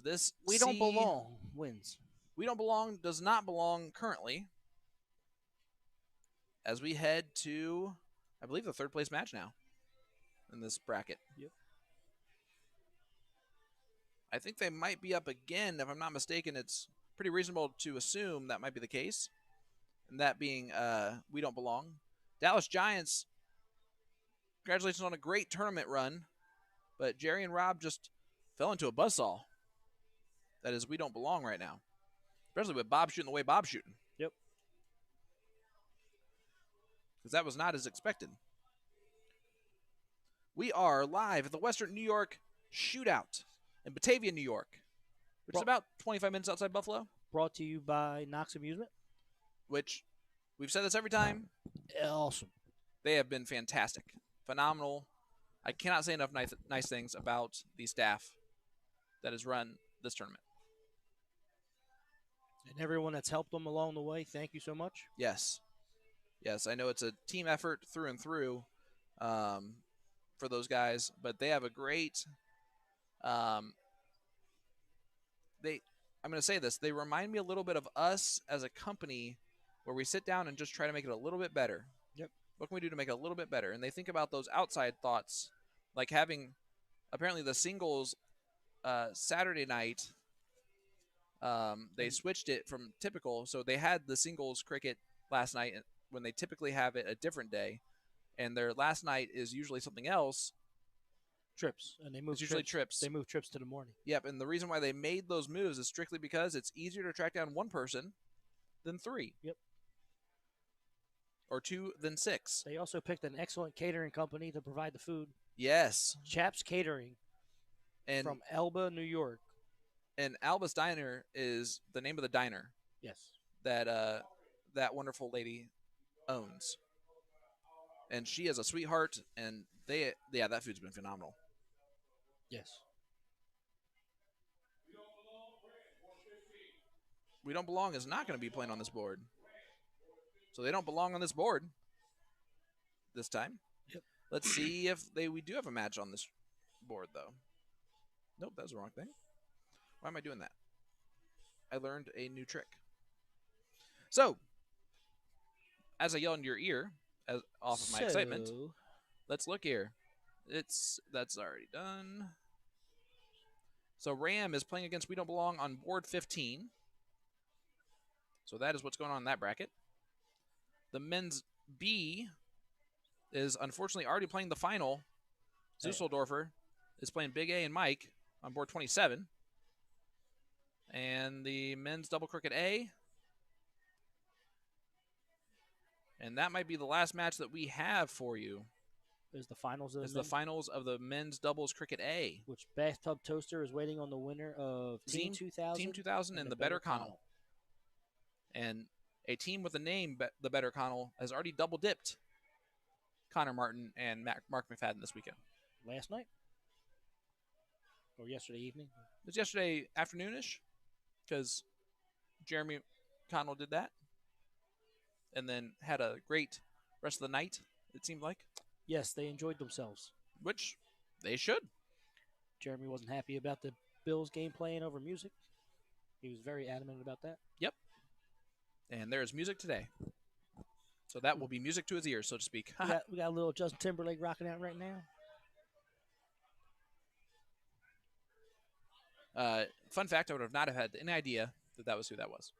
This We don't belong wins. We don't belong does not belong currently. as we head to, I believe, the third place match now in this bracket. Yep. I think they might be up again. If I'm not mistaken, it's pretty reasonable to assume that might be the case. And that being We Don't Belong. Dallas Giants, congratulations on a great tournament run. But Jerry and Rob just fell into a buzzsaw. That is We Don't Belong right now. Especially with Bob shooting the way Bob's shooting. Yep. Because that was not as expected. We are live at the Western New York Shootout in Batavia, New York, which is about 25 minutes outside Buffalo. Brought to you by Knox Amusement. Which, we've said this every time. Awesome. They have been fantastic. Phenomenal. I cannot say enough nice things about the staff that has run this tournament. And everyone that's helped them along the way, thank you so much. Yes. Yes, I know it's a team effort through and through for those guys, but they have a great I'm going to say this. They remind me a little bit of us as a company where we sit down and just try to make it a little bit better. Yep. What can we do to make it a little bit better? And they think about those outside thoughts, like having apparently the singles Saturday night. They switched it from typical. So they had the singles cricket last night when they typically have it a different day. And their last night is usually something else. Trips. And they move It's usually trips. They move trips to the morning. Yep, and the reason why they made those moves is strictly because it's easier to track down one person than three. Yep. Or two than six. They also picked an excellent catering company to provide the food. Yes. Chaps Catering from Elba, New York. And Alba's Diner is the name of the diner. Yes. That that wonderful lady owns. And she is a sweetheart, and that food's been phenomenal. Yes. We Don't Belong is not going to be playing on this board. So they don't belong on this board this time. Yep. Let's see if we do have a match on this board, though. Nope, that was the wrong thing. Why am I doing that? I learned a new trick. So, as I yell into your ear, off of my excitement, let's look here. That's already done. So Ram is playing against We Don't Belong on board 15. So that is what's going on in that bracket. The men's B is unfortunately already playing the final. Zusseldorfer is playing Big A and Mike on board 27. And the men's double cricket A. And that might be the last match that we have for you. Is the finals of the finals of the men's doubles cricket A. Which Bathtub Toaster is waiting on the winner of Team 2000. Team 2000 and the Better Connell. And a team with the name the Better Connell has already double dipped Connor Martin and Mark McFadden this weekend. Last night? Or yesterday evening? It was yesterday afternoonish because Jeremy Connell did that. And then had a great rest of the night, it seemed like. Yes, they enjoyed themselves. Which they should. Jeremy wasn't happy about the Bills game playing over music. He was very adamant about that. Yep. And there is music today. So that will be music to his ears, so to speak. we got a little Justin Timberlake rocking out right now. Fun fact, I would have not have had any idea that was who that was.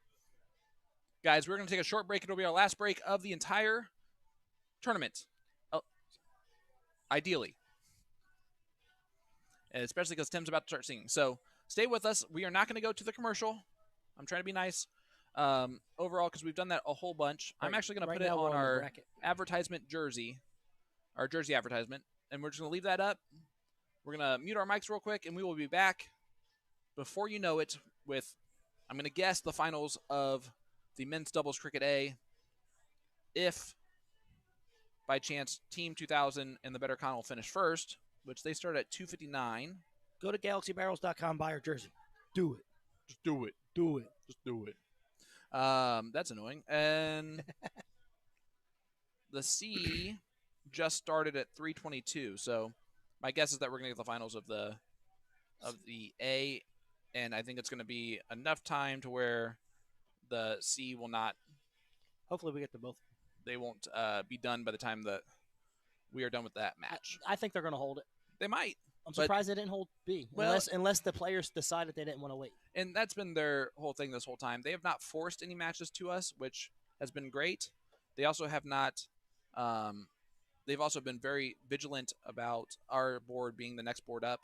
Guys, we're going to take a short break. It'll be our last break of the entire tournament. Ideally. And especially because Tim's about to start singing. So stay with us. We are not going to go to the commercial. I'm trying to be nice. Overall, because we've done that a whole bunch. Right. I'm actually going to put it on our advertisement jersey. Our jersey advertisement. And we're just going to leave that up. We're going to mute our mics real quick. And we will be back before you know it with, I'm going to guess, the finals of the men's doubles cricket A. If by chance Team 2000 and the Better Connell finish first, which they start at 259. Go to galaxybarrels.com, buy our jersey. Do it. Just do it. Do it. Just do it. That's annoying. And the C just started at 322. So my guess is that we're going to get the finals of the A, and I think it's going to be enough time to where the C will not. Hopefully we get to both. they won't be done by the time that we are done with that match. I think they're going to hold it. They might. I'm surprised they didn't hold B, unless the players decided they didn't want to wait. And that's been their whole thing this whole time. They have not forced any matches to us, which has been great. They also have not. They've also been very vigilant about our board being the next board up,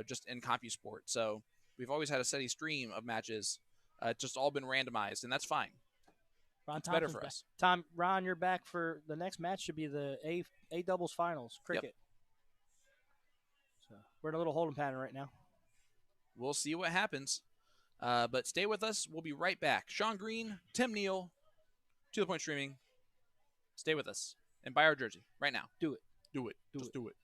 just in CompuSport. So we've always had a steady stream of matches. It's just all been randomized, and that's fine. Ron Better for us. Ron, you're back for the next match. Should be the A doubles finals cricket. Yep. So we're in a little holding pattern right now. We'll see what happens. But stay with us. We'll be right back. Sean Green, Tim Neal, To The Point Streaming. Stay with us and buy our jersey right now. Do it. Do it. Just do it.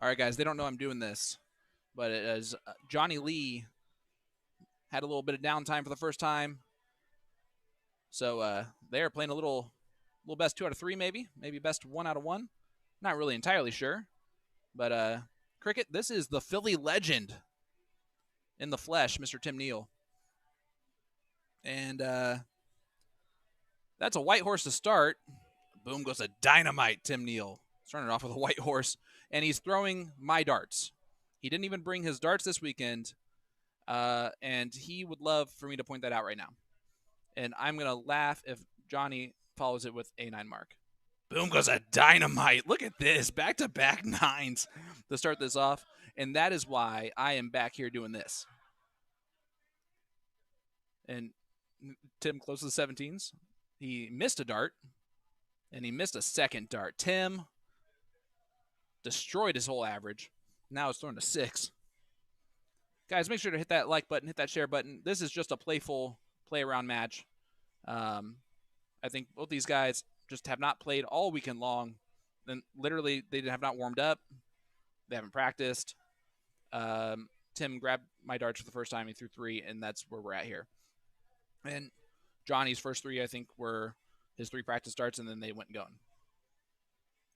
All right, guys, they don't know I'm doing this, but it is Johnny Lee had a little bit of downtime for the first time. So they are playing a little best 2 out of 3, maybe best 1 out of 1. Not really entirely sure. But Cricket, this is the Philly legend in the flesh, Mr. Tim Neal. And that's a white horse to start. Boom goes a dynamite, Tim Neal. Starting it off with a white horse. And he's throwing my darts. He didn't even bring his darts this weekend. And he would love for me to point that out right now. And I'm going to laugh if Johnny follows it with a 9 mark. Boom goes a dynamite. Look at this. Back-to-back 9s to start this off. And that is why I am back here doing this. And Tim closes the 17s. He missed a dart. And he missed a second dart. Tim destroyed his whole average. Now it's thrown to 6. Guys, make sure to hit that like button, hit that share button. This is just a playful play-around match. I think both these guys just have not played all weekend long. And literally, they have not warmed up. They haven't practiced. Tim grabbed my darts for the first time. He threw 3, and that's where we're at here. And Johnny's first 3, I think, were his 3 practice starts, and then they went and going.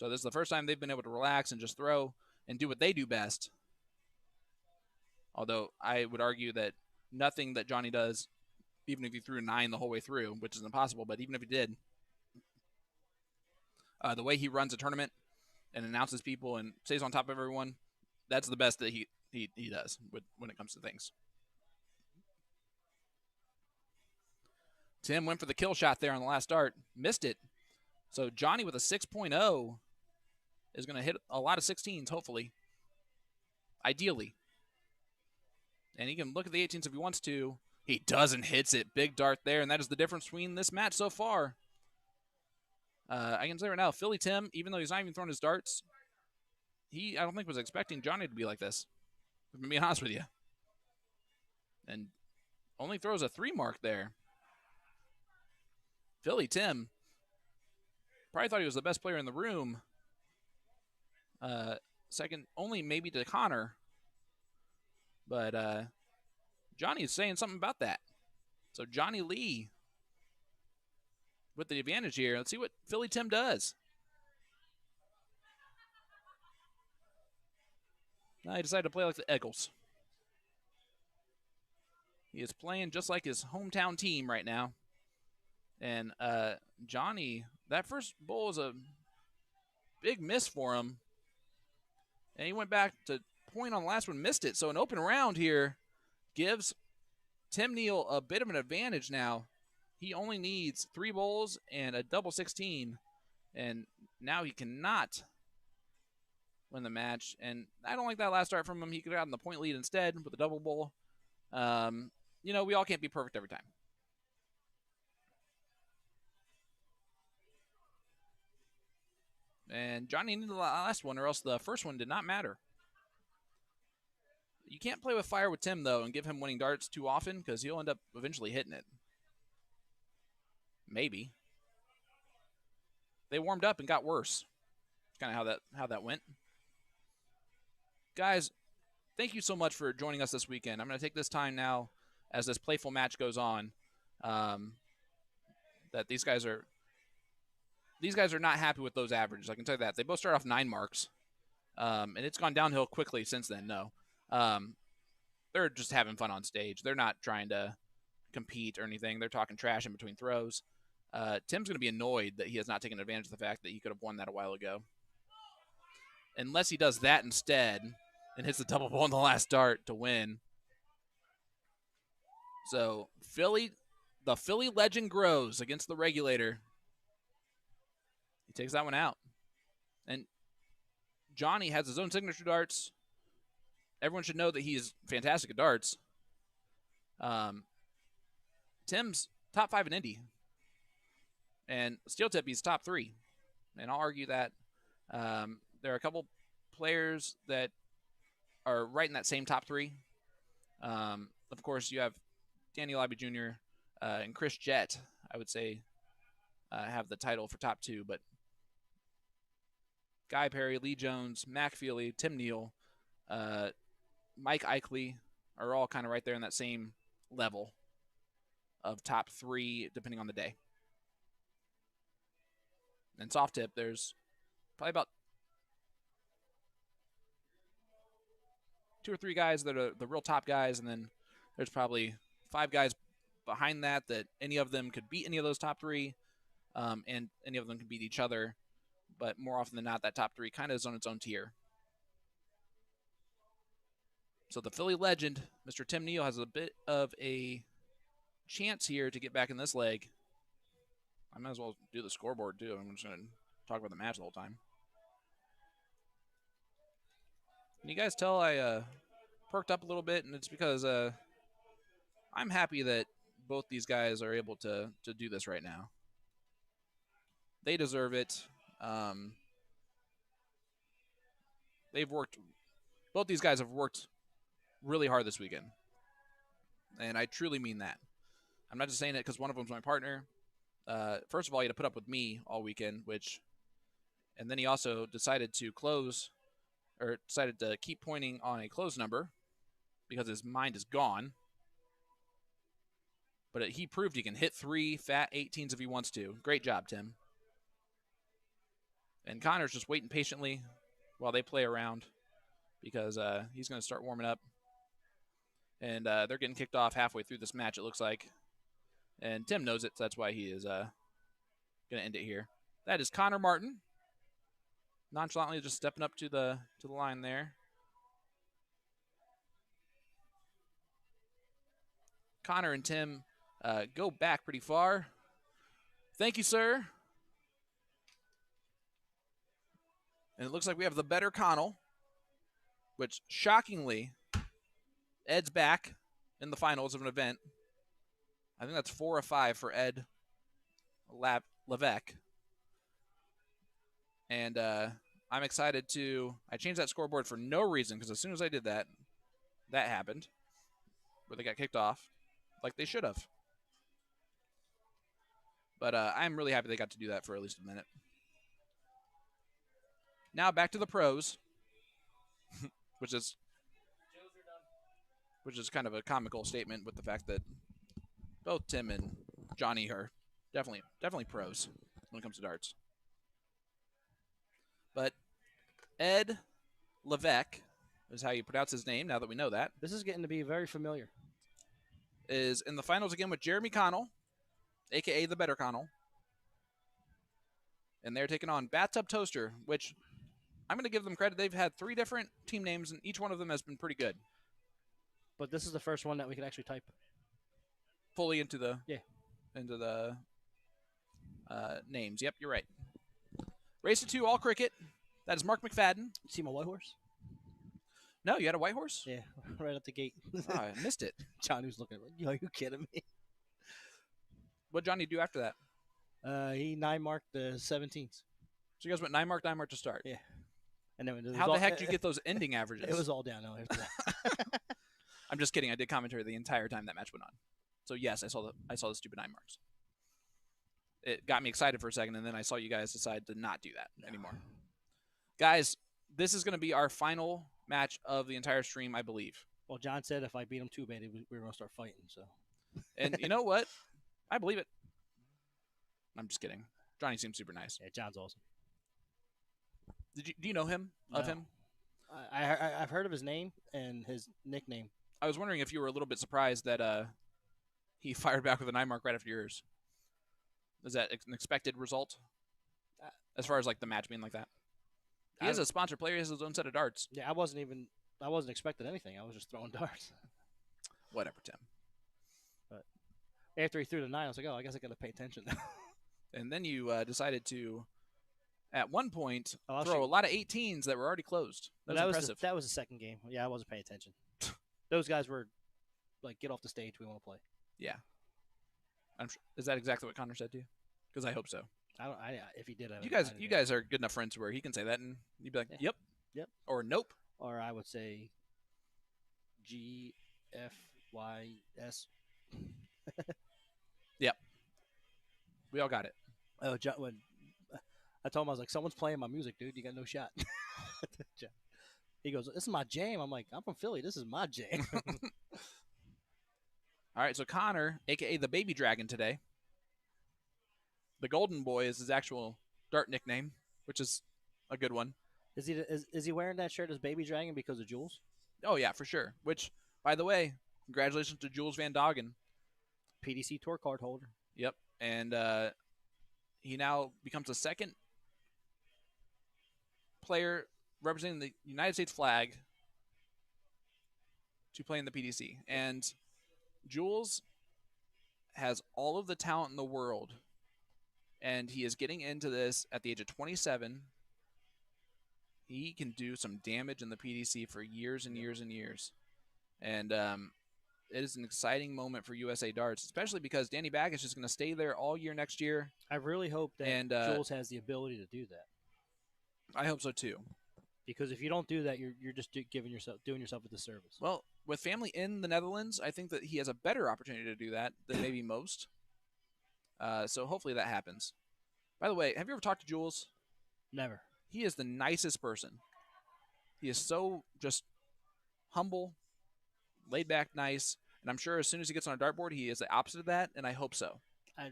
So this is the first time they've been able to relax and just throw and do what they do best. Although I would argue that nothing that Johnny does, even if he threw 9 the whole way through, which is impossible, but even if he did, the way he runs a tournament and announces people and stays on top of everyone, that's the best that he does when it comes to things. Tim went for the kill shot there on the last start, missed it. So Johnny with a 6.0 is going to hit a lot of 16s, hopefully. Ideally. And he can look at the 18s if he wants to. He doesn't, hits it. Big dart there, and that is the difference between this match so far. I can say right now, Philly Tim, even though he's not even throwing his darts, I don't think was expecting Johnny to be like this. I'm going to be honest with you. And only throws a 3 mark there. Philly Tim probably thought he was the best player in the room. Second only maybe to Connor. But Johnny is saying something about that. So Johnny Lee with the advantage here. Let's see what Philly Tim does. Now he decided to play like the Eagles. He is playing just like his hometown team right now. And Johnny, that first bowl was a big miss for him. And he went back to point on the last one, missed it. So an open round here gives Tim Neal a bit of an advantage now. He only needs 3 bowls and a double 16. And now he cannot win the match. And I don't like that last start from him. He could have gotten the point lead instead with a double bowl. You know, we all can't be perfect every time. And Johnny needed the last one, or else the first one did not matter. You can't play with fire with Tim, though, and give him winning darts too often, because he'll end up eventually hitting it. Maybe. They warmed up and got worse. That's kind of how that went. Guys, thank you so much for joining us this weekend. I'm going to take this time now, as this playful match goes on, that these guys are not happy with those averages. I can tell you that. They both start off 9 marks, and it's gone downhill quickly since then, no. They're just having fun on stage. They're not trying to compete or anything. They're talking trash in between throws. Tim's going to be annoyed that he has not taken advantage of the fact that he could have won that a while ago. Unless he does that instead and hits the double ball in the last dart to win. So the Philly legend grows against the regulator. He takes that one out. And Johnny has his own signature darts. Everyone should know that he's fantastic at darts. Tim's top 5 in Indy. And Steel Tip, he's top 3. And I'll argue that there are a couple players that are right in that same top 3. Of course, you have Daniel Abbey Jr. And Chris Jett, I would say, have the title for top 2. But Guy Perry, Lee Jones, Mac Feely, Tim Neal, Mike Eichley are all kind of right there in that same level of top 3, depending on the day. And soft tip, there's probably about 2 or 3 guys that are the real top guys, and then there's probably 5 guys behind that any of them could beat any of those top 3, and any of them could beat each other. But more often than not, that top 3 kind of is on its own tier. So the Philly legend, Mr. Tim Neal, has a bit of a chance here to get back in this leg. I might as well do the scoreboard, too. I'm just going to talk about the match the whole time. Can you guys tell I perked up a little bit? And it's because I'm happy that both these guys are able to do this right now. They deserve it. Both these guys have worked really hard this weekend. And I truly mean that. I'm not just saying it because one of them's my partner. First of all, he had to put up with me all weekend, and then he also decided to keep pointing on a close number because his mind is gone. But he proved he can hit 3 fat 18s if he wants to. Great job, Tim. And Connor's just waiting patiently while they play around because he's going to start warming up. And they're getting kicked off halfway through this match, it looks like. And Tim knows it, so that's why he is going to end it here. That is Connor Martin. Nonchalantly just stepping up to the line there. Connor and Tim go back pretty far. Thank you, sir. And it looks like we have the better Connell, which shockingly, Ed's back in the finals of an event. I think that's 4 of 5 for Ed Levesque. And I'm excited to. I changed that scoreboard for no reason because as soon as I did that, that happened where they got kicked off like they should have. But I'm really happy they got to do that for at least a minute. Now back to the pros, which is kind of a comical statement with the fact that both Tim and Johnny are definitely pros when it comes to darts. But Ed Levesque is how you pronounce his name, now that we know that. This is getting to be very familiar. Is in the finals again with Jeremy Connell, a.k.a. the better Connell. And they're taking on Bathtub Toaster, which I'm going to give them credit. They've had 3 different team names, and each one of them has been pretty good. But this is the first one that we can actually type Fully into the names. Yep, you're right. Race to 2, all cricket. That is Mark McFadden. See my white horse? No, you had a white horse? Yeah, right at the gate. Oh, I missed it. Johnny was looking like, are you kidding me? What Johnny do after that? He 9-marked the 17s. So you guys went 9-mark to start. Yeah. And then how the heck did you get those ending averages? It was all downhill after that. I'm just kidding. I did commentary the entire time that match went on. So yes, I saw the stupid 9 marks. It got me excited for a second, and then I saw you guys decide to not do that anymore. Guys, this is going to be our final match of the entire stream, I believe. Well, John said if I beat him too bad, we were going to start fighting. So. And you know what? I believe it. I'm just kidding. Johnny seems super nice. Yeah, John's awesome. Do you know him? No. Of him? I've heard of his name and his nickname. I was wondering if you were a little bit surprised that he fired back with a 9 mark right after yours. Is that an expected result? As far as like the match being like that? He is a sponsored player. He has his own set of darts. Yeah, I wasn't expecting anything. I was just throwing darts. Whatever, Tim. But after he threw the 9, I was like, oh, I guess I got to pay attention now. And then you decided to, at one point, throw a lot of 18s that were already closed. That was impressive. That was the second game. Yeah, I wasn't paying attention. Those guys were like, get off the stage. We want to play. Yeah. Is that exactly what Connor said to you? Because I hope so. If he did, you guys are good enough friends where he can say that, and you'd be like, yep, or nope, or I would say GFYS. Yep. We all got it. Oh, John, when I told him, I was like, someone's playing my music, dude. You got no shot. He goes, this is my jam. I'm like, I'm from Philly. This is my jam. All right, so Connor, a.k.a. the Baby Dragon today. The Golden Boy is his actual dart nickname, which is a good one. Is he wearing that shirt as Baby Dragon because of Jules? Oh, yeah, for sure. Which, by the way, congratulations to Jules Van Doggen. PDC tour card holder. Yep, and he now becomes the second player representing the United States flag to play in the PDC. And Jules has all of the talent in the world, and he is getting into this at the age of 27. He can do some damage in the PDC for years and years and years. And it is an exciting moment for USA Darts, especially because Danny Baggett is going to stay there all year next year. I really hope that Jules has the ability to do that. I hope so too. Because if you don't do that, you're just doing yourself a disservice. Well, with family in the Netherlands, I think that he has a better opportunity to do that than maybe most. So hopefully that happens. By the way, have you ever talked to Jules? Never. He is the nicest person. He is so just humble, laid back, nice. And I'm sure as soon as he gets on a dartboard, he is the opposite of that, and I hope so. I-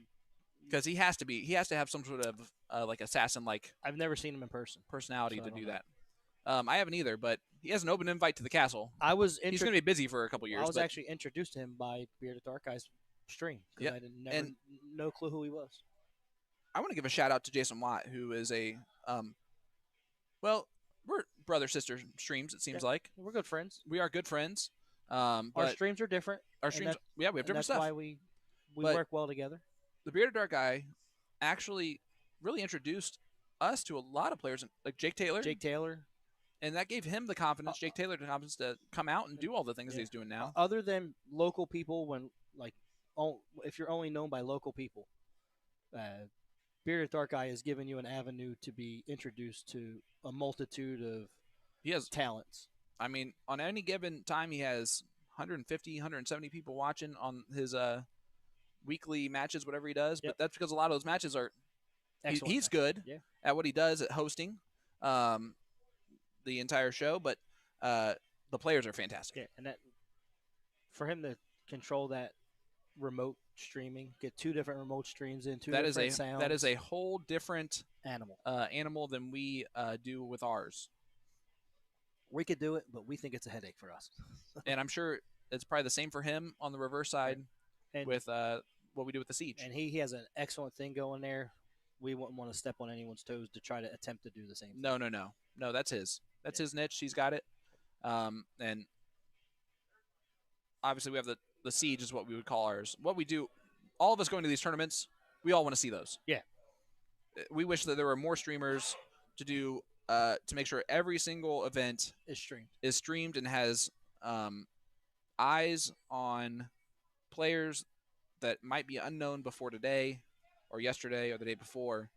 Because he has to be. He has to have some sort of like assassin-like I've never seen him in person. personality So I to don't do know. that. I haven't either, but he has an open invite to the castle. I was He's going to be busy for a couple years. I was but actually introduced to him by Bearded Dark Guy's stream because Yep. I didn't never And- no clue who he was. I want to give a shout out to Jason Watt, who is a, well, we're brother sister streams. It seems Yeah. like We're good friends. we are good friends. Our But streams are different. our and streams, that- yeah, we have and different that's stuff. why we But- work well together. The Bearded Dark Guy actually really introduced us to a lot of players, like Jake Taylor, Jake Taylor. and that gave him the confidence, Jake Taylor, the confidence to come out and do all the things that Yeah. he's doing now. Other than local people, when like, if you're only known by local people, Bearded Dark Guy has given you an avenue to be introduced to a multitude of He has, talents. I mean, on any given time, he has 150, 170 people watching on his weekly matches, whatever he does. Yep. But that's because a lot of those matches are Excellent. he's good Yeah. at what he does at hosting the entire show, but the players are fantastic. Yeah, and that for him to control that remote streaming, get two different remote streams in, two That is different a sounds. that is a whole different animal. animal than we do with ours, We could do it, but we think it's a headache for us. and I'm sure it's probably the same for him on the reverse side And with what we do with the Siege. and he has an excellent thing going there. We wouldn't want to step on anyone's toes to try to attempt to do the same thing. No, that's his. That's his niche. He's got it. And obviously we have the Siege is what we would call ours. What we do, all of us going to these tournaments, we all want to see those. Yeah. We wish that there were more streamers to do to make sure every single event It's streamed. is streamed and has eyes on players that might be unknown before today or yesterday or the day before.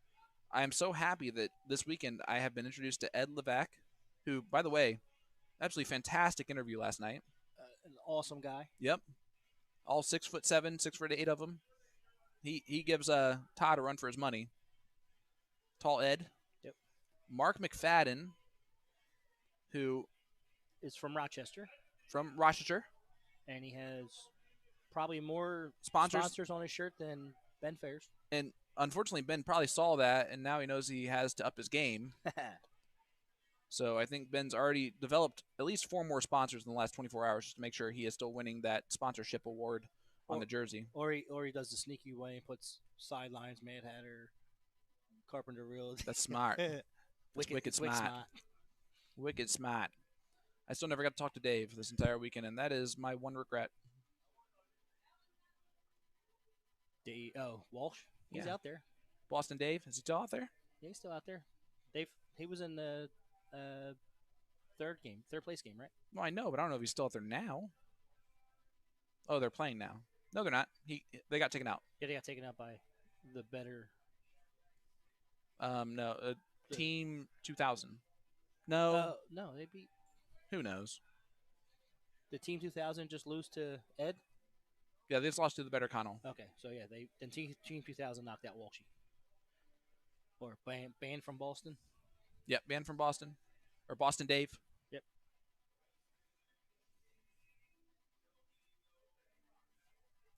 I am so happy that this weekend I have been introduced to Ed Levesque, who, by the way, absolutely fantastic interview last night. An awesome guy. Yep. All 6'7", 6'8" of them. He gives Todd a run for his money. Tall Ed. Yep. Mark McFadden, who Is from Rochester, from Rochester, and he has probably more sponsors. on his shirt than Ben Fairs. And unfortunately, Ben probably saw that, and now he knows he has to up his game. So I think Ben's already developed at least 4 more sponsors in the last 24 hours just to make sure he is still winning that sponsorship award on the jersey. Or he does the sneaky way and puts sidelines, Mad Hatter, Carpenter Reel. That's smart. wicked smart. Wicked smart. I still never got to talk to Dave this entire weekend, and that is my one regret. Walsh. He's Yeah. out there. Boston Dave, is he still out there? Yeah, he's still out there. He was in the third place game, right? Well, I know, but I don't know if he's still out there now. Oh, they're playing now. No, they're not. They got taken out. Yeah, they got taken out by the better. No, Team 2000. No, No, they beat who knows? the Team 2000. Just lose to Ed. Yeah, they just lost to the better Connell. Okay, so yeah, Team 2000 knocked out Walshy. Or banned from Boston. Yep, band from Boston. Or Boston Dave. Yep.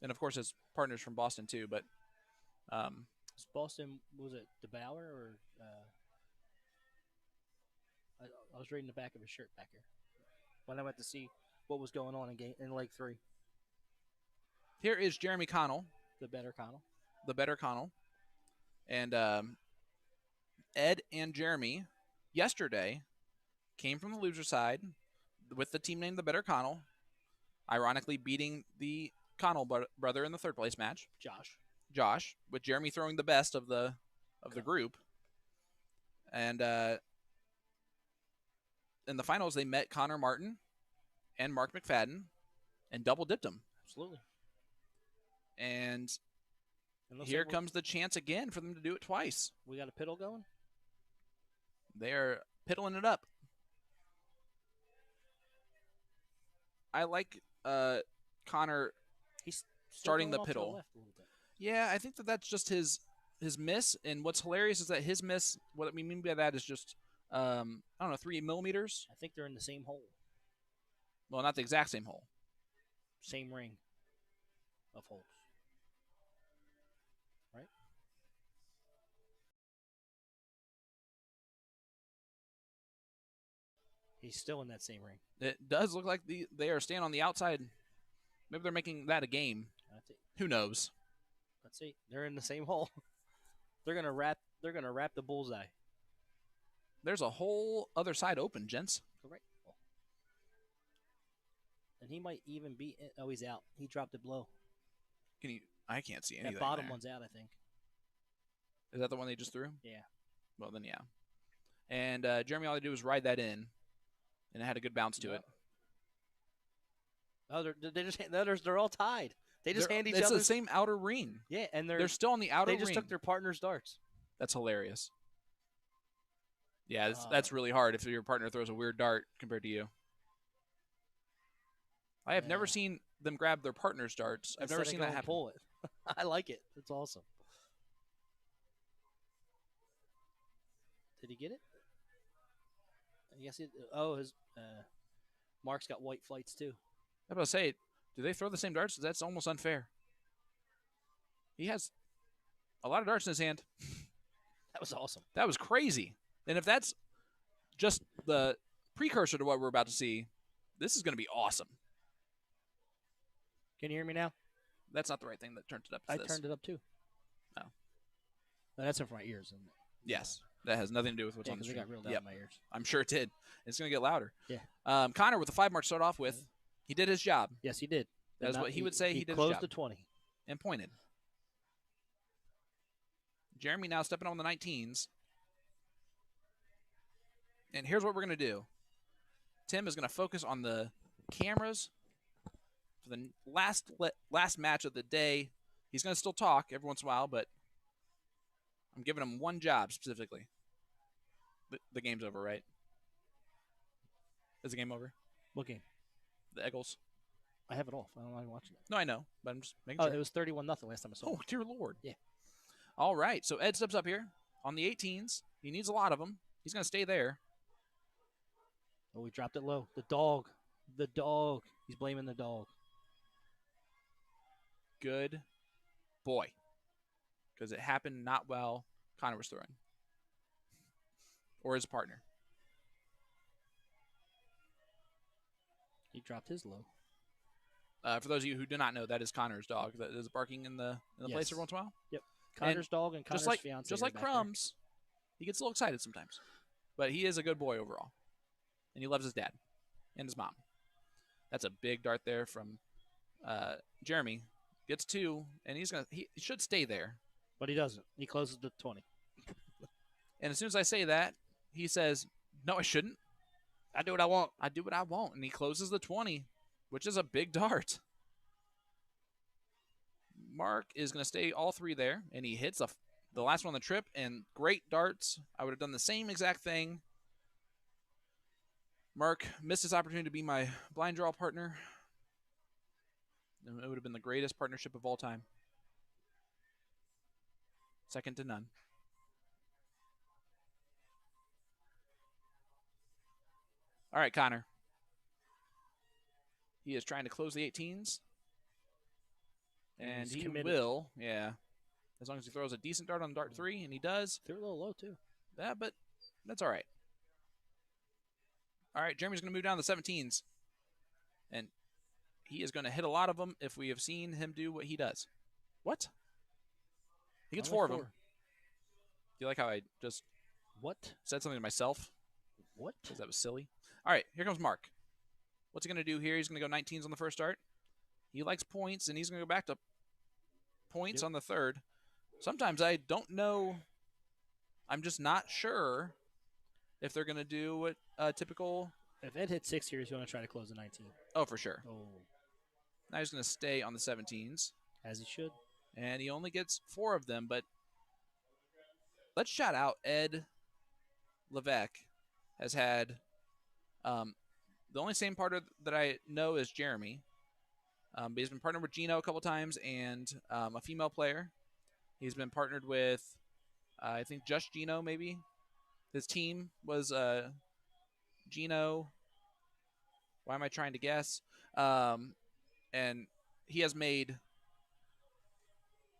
And, of course, his partners from Boston, too. But Boston, was it DeBauer or I was reading the back of his shirt back here when I went to see what was going on in Lake 3. here is Jeremy Connell, The better Connell. the better Connell. And Ed and Jeremy, yesterday, came from the loser side with the team named the better Connell, ironically beating the Connell brother in the third place match. Josh, with Jeremy throwing the best of the group. And in the finals, they met Connor Martin and Mark McFadden and double dipped them. Absolutely. And And looks here like comes the chance again for them to do it twice. we got a piddle going. They are piddling it up. I like Connor. He's still Starting going the off to piddle. left a little bit. Yeah, I think that's just his miss. And what's hilarious is that his miss, what we mean by that is just, I don't know, 3 millimeters. I think they're in the same hole. Well, not the exact same hole. same ring of holes. Right? He's still in that same ring. It does look like they are staying on the outside. Maybe they're making that a game. Who knows? Let's see. They're in the same hole. They're gonna wrap the bullseye. There's a whole other side open, gents. Correct. And he might even be. Oh, he's out. He dropped it below. Can you? I can't see anything. That bottom there. one's out, I think. Is that the one they just threw? Yeah. Well, then yeah. And Jeremy, all they do is ride that in, and it had a good bounce to it. Oh, they just they're all tied. They just hand each other. It's the same outer ring. Yeah, and they're still on the outer ring. They just took their partner's darts. That's hilarious. Yeah, that's really hard if your partner throws a weird dart compared to you. I have never seen them grab their partner's darts. I've never seen that happen. Pull it. I like it. It's awesome. Did he get it? Yes. His Mark's got white flights too. I was about to say, do they throw the same darts? That's almost unfair. He has a lot of darts in his hand. That was awesome. That was crazy. And if that's just the precursor to what we're about to see, this is going to be awesome. Can you hear me now? That's not the right thing that turned it up. I turned it up too. Oh. No, that's in my ears. Isn't it? Yes. That has nothing to do with what's on the screen. It got real loud in my ears. I'm sure it did. It's going to get louder. Yeah. Connor with the 5 mark to start off with. He did his job. Yes, he did. That's what he would say. He did his closed job. the 20. And pointed. Jeremy now stepping on the 19s. And here's what we're going to do. Tim is going to focus on the cameras for the last match of the day. He's going to still talk every once in a while, but I'm giving him one job specifically. The game's over, right? Is the game over? What game? The Eagles. I have it off. I don't mind watching it. No, I know, but I'm just making sure. It was 31-0 last time I saw it. Oh, dear Lord. Yeah. All right, so Ed steps up here on the 18s. He needs a lot of them. He's going to stay there. Oh, he dropped it low. The dog. The dog. He's blaming the dog. Good boy. Because it happened not while Connor was throwing. Or his partner. He dropped his low. For those of you who do not know, that is Connor's dog that is barking in the place every once in a while. Yep. Connor's dog and Connor's fiance. Just like Crumbs, he gets a little excited sometimes. But he is a good boy overall. And he loves his dad and his mom. That's a big dart there from Jeremy. Gets 2, and he should stay there. But he doesn't. He closes the 20. And as soon as I say that, he says, "No, I shouldn't. I do what I want. I do what I want." And he closes the 20, which is a big dart. Mark is going to stay all 3 there, and he hits the last one on the trip, and great darts. I would have done the same exact thing. Mark missed his opportunity to be my blind draw partner. It would have been the greatest partnership of all time. Second to none. All right, Connor. He is trying to close the 18s. And he will, yeah. As long as he throws a decent dart on dart 3, and he does. They're a little low, too. Yeah, but that's all right. All right, Jeremy's going to move down to the 17s. And he is going to hit a lot of them if we have seen him do what he does. What? He gets 4 of them. Do you like how I just said something to myself? What? Because that was silly. All right, here comes Mark. What's he going to do here? He's going to go 19s on the first start. He likes points, and he's going to go back to points on the third. Sometimes I don't know. I'm just not sure if they're going to do what typical. If Ed hits 6 here, he's going to try to close the 19. Oh, for sure. Oh. Now he's going to stay on the 17s. As he should. And he only gets 4 of them, but let's shout out Ed Levesque has had the only same partner that I know is Jeremy. But he's been partnered with Gino a couple times and a female player. He's been partnered with, I think, just Gino maybe. His team was Gino. Why am I trying to guess? and he has made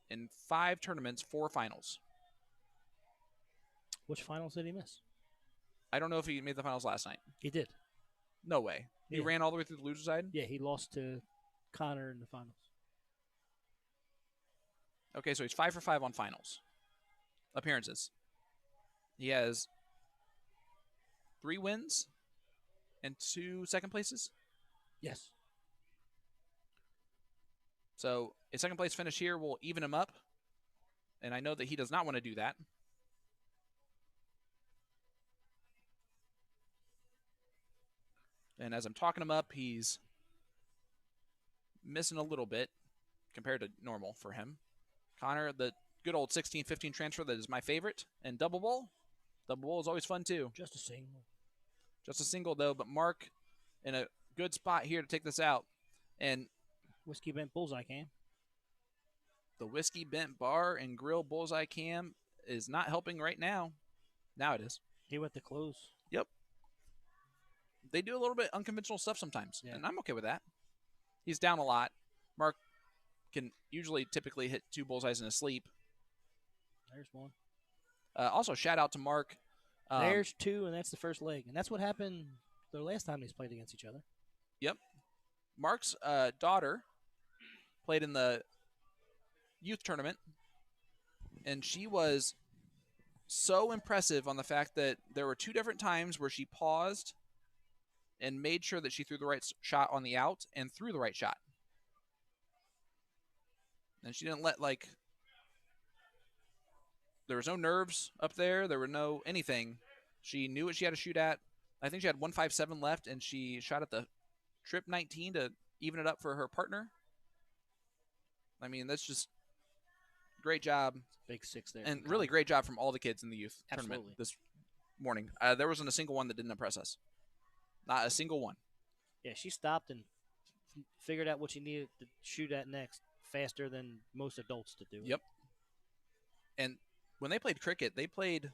in 5 tournaments 4 finals. Which finals did he miss? I don't know if he made the finals last night. He did. No way. He Yeah. ran all the way through the loser side? Yeah, he lost to Connor in the finals. Okay, so he's 5 for 5 on finals appearances. He has 3 wins and 2 second places. Yes. So a second place finish here will even him up. And I know that he does not want to do that. And as I'm talking him up, he's missing a little bit compared to normal for him. Connor, the good old 16-15 transfer that is my favorite. And double bowl. Double bowl is always fun too. Just a single. Just a single though, but Mark in a good spot here to take this out. And Whiskey Bent Bullseye Cam. the Whiskey Bent Bar and Grill Bullseye Cam is not helping right now. Now it is. He went to close. Yep. They do a little bit unconventional stuff sometimes, Yeah. and I'm okay with that. He's down a lot. Mark can usually typically hit 2 bullseyes in his sleep. There's one. Also, shout out to Mark. There's 2, and that's the first leg. And that's what happened the last time these played against each other. Yep. Mark's daughter played in the youth tournament, and she was so impressive on the fact that there were 2 different times where she paused and made sure that she threw the right shot on the out and threw the right shot. And she didn't let, there was no nerves up there. There were no anything. She knew what she had to shoot at. I think she had 157 left, and she shot at the trip 19 to even it up for her partner. I mean, that's just great job. Big 6 there. And really great job from all the kids in the youth tournament Absolutely. this morning. There wasn't a single one that didn't impress us. Not a single one. Yeah, she stopped and figured out what she needed to shoot at next faster than most adults to do it. Yep. And when they played cricket, they played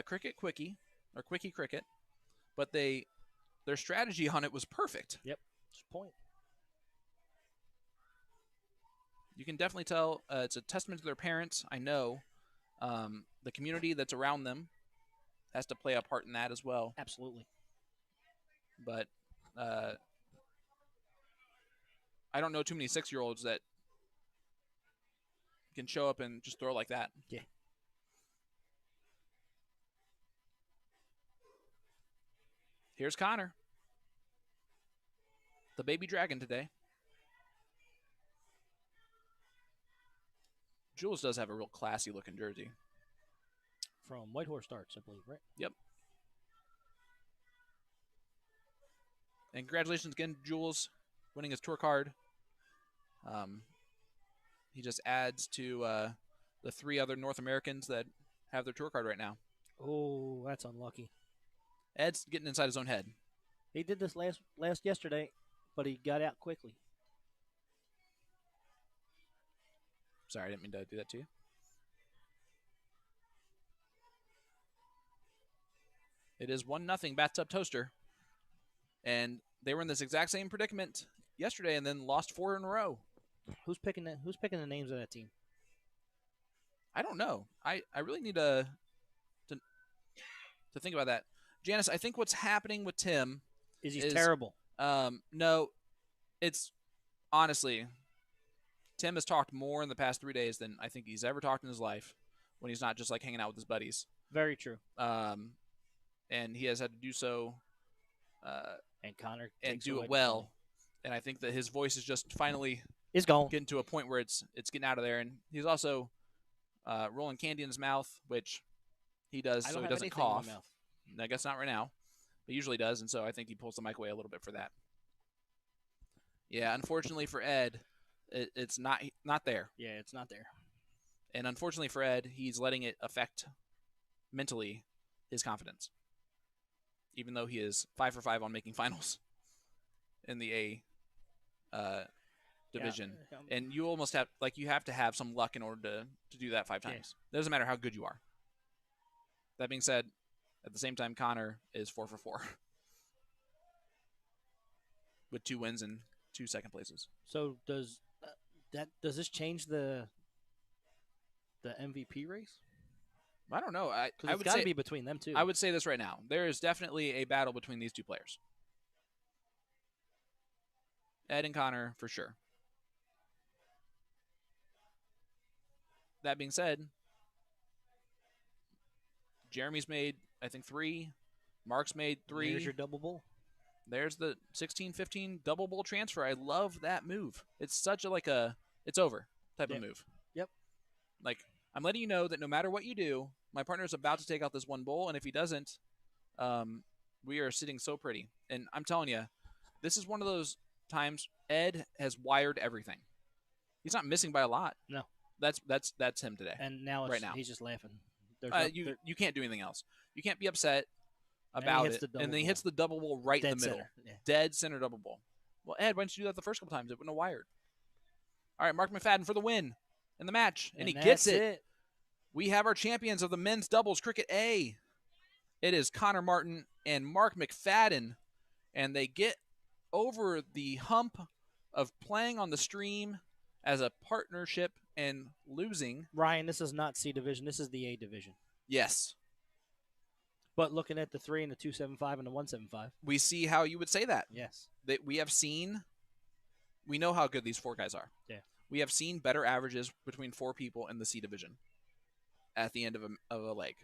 cricket quickie or quickie cricket, but their strategy on it was perfect. Yep. Just point. You can definitely tell it's a testament to their parents. I know the community that's around them has to play a part in that as well. Absolutely. But I don't know too many 6-year-olds that can show up and just throw like that. Yeah. Here's Connor, the baby dragon today. Jules does have a real classy looking jersey. From White Horse Darts, I believe, right? Yep. And congratulations again, Jules, winning his tour card. He just adds to the 3 other North Americans that have their tour card right now. Oh, that's unlucky. Ed's getting inside his own head. He did this yesterday, but he got out quickly. Sorry, I didn't mean to do that to you. It is 1-0 Bathtub Toaster. And they were in this exact same predicament yesterday and then lost 4 in a row. Who's picking the names of that team? I don't know. I really need to think about that. Janice, I think what's happening with Tim is he's terrible. No, it's honestly, Tim has talked more in the past 3 days than I think he's ever talked in his life when he's not just like hanging out with his buddies. Very true. And he has had to do so and Connor and do it well. And I think that his voice is just finally gone. Getting to a point where it's getting out of there. And he's also rolling candy in his mouth, which he does so he doesn't cough. I guess not right now. But he usually does, and so I think he pulls the mic away a little bit for that. Yeah, unfortunately for Ed, it's not there. Yeah, it's not there. And unfortunately for Ed, he's letting it affect mentally his confidence. Even though he is 5 for 5 on making finals in the A division. Yeah. And you almost have to have some luck in order to do that 5 times. Yeah. It doesn't matter how good you are. That being said, at the same time, Connor is 4 for 4 with 2 wins and 2 second places. So does this change the MVP race? I don't know. Because it's got to be between them two. I would say this right now. There is definitely a battle between these two players. Ed and Connor, for sure. That being said, Jeremy's made, I think, 3. Mark's made 3. There's your double bowl. There's the 16-15 double bowl transfer. I love that move. It's such a it's over type of move. Yep. Like, I'm letting you know that no matter what you do, my partner is about to take out this one bowl, and if he doesn't, we are sitting so pretty. And I'm telling you, this is one of those times Ed has wired everything. He's not missing by a lot. No. That's him today. And now right now he's just laughing. You can't do anything else. You can't be upset about it. And then he hits the double bowl right in the middle. Yeah. Dead center double bowl. Well, Ed, why didn't you do that the first couple times? It wouldn't have wired. All right, Mark McFadden for the win in the match. And he gets it. We have our champions of the men's doubles cricket A. It is Connor Martin and Mark McFadden. And they get over the hump of playing on the stream as a partnership and losing. Ryan, this is not C division. This is the A division. Yes. But looking at the 3 and the 275 and the 175. We see how you would say that. Yes. That we know how good these 4 guys are. Yeah. We have seen better averages between 4 people in the C division at the end of a leg.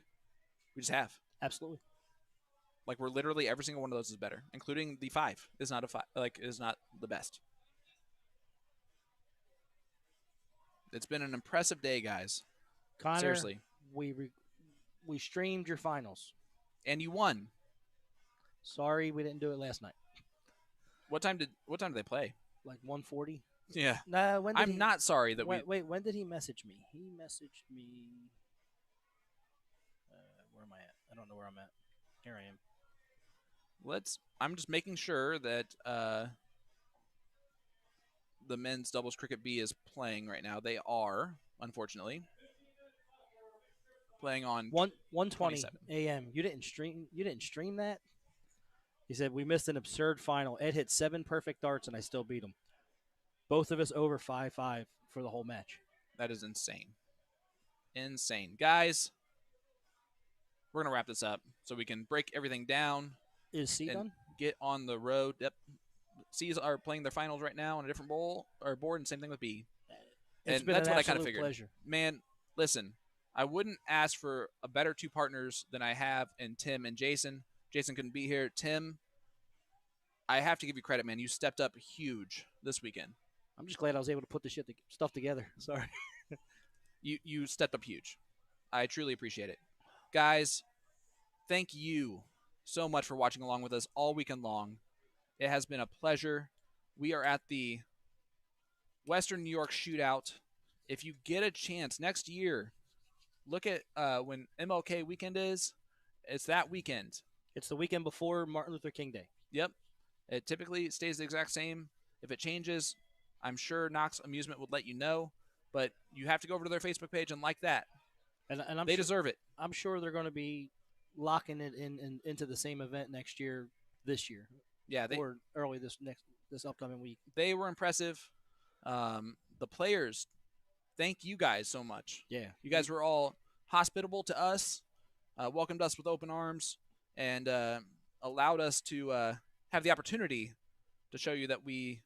We just have. Absolutely. Like, we're literally, every single one of those is better, including the 5 is not is not the best. It's been an impressive day, guys. Connor, seriously. We streamed your finals. And you won. Sorry, we didn't do it last night. What time did they play? Like 1:40. Yeah. Nah, I'm not sorry that Wait, when did he message me? He messaged me. Where am I at? I don't know where I'm at. Here I am. I'm just making sure that the men's doubles cricket B is playing right now. They are, unfortunately, playing on 1:20 a.m. You didn't stream that? He said we missed an absurd final. Ed hit 7 perfect darts and I still beat him. Both of us over 5-5 for the whole match. That is insane. Insane. Guys, we're going to wrap this up so we can break everything down. Is C done? Get on the road. Yep. C's are playing their finals right now on a different board, and same thing with B. It's been that's an what I kind of absolute figured. pleasure. Man, listen, I wouldn't ask for a better 2 partners than I have in Tim and Jason. Jason couldn't be here. Tim, I have to give you credit, man. You stepped up huge this weekend. I'm just glad I was able to put this stuff together. Sorry. You stepped up huge. I truly appreciate it. Guys, thank you so much for watching along with us all weekend long. It has been a pleasure. We are at the Western New York Shootout. If you get a chance next year, look at when MLK weekend is. It's that weekend. It's the weekend before Martin Luther King Day. Yep. It typically stays the exact same. If it changes, I'm sure Knox Amusement would let you know. But you have to go over to their Facebook page and like that. And they deserve it. I'm sure they're going to be locking it into the same event this year. Yeah, or early this upcoming week. They were impressive. The players, thank you guys so much. Yeah, you guys were all hospitable to us, welcomed us with open arms, and allowed us to have the opportunity to show you that we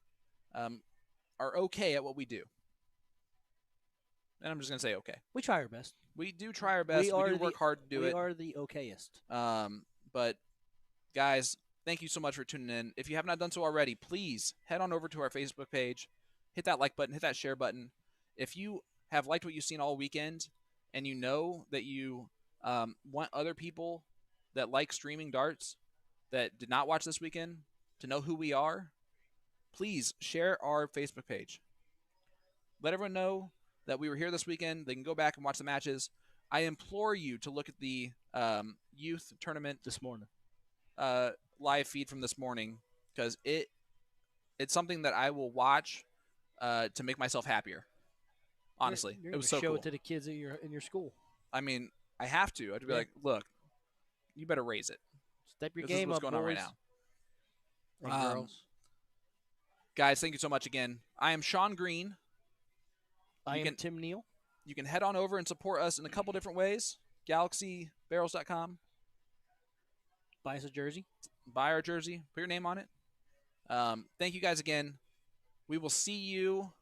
are okay at what we do. And I'm just gonna say okay. We try our best. We do try our best. We do work hard to do it. We are the okayest. But guys, thank you so much for tuning in. If you have not done so already, please head on over to our Facebook page, hit that like button, hit that share button. If you have liked what you've seen all weekend and you know that you want other people that like streaming darts that did not watch this weekend to know who we are, please share our Facebook page. Let everyone know that we were here this weekend. They can go back and watch the matches. I implore you to look at the youth tournament this morning. Live feed from this morning, because it's something that I will watch to make myself happier. Honestly, you're it was so show cool. It to the kids in your school. I mean, I have to. I'd be like, look, you better raise it. Step your game up, what's going boys on right now. And girls. Guys, thank you so much again. I am Sean Green. I You am can- Tim Neal. You can head on over and support us in a couple different ways. GalaxyBarrels.com. Buy us a jersey. Buy our jersey. Put your name on it. Thank you guys again. We will see you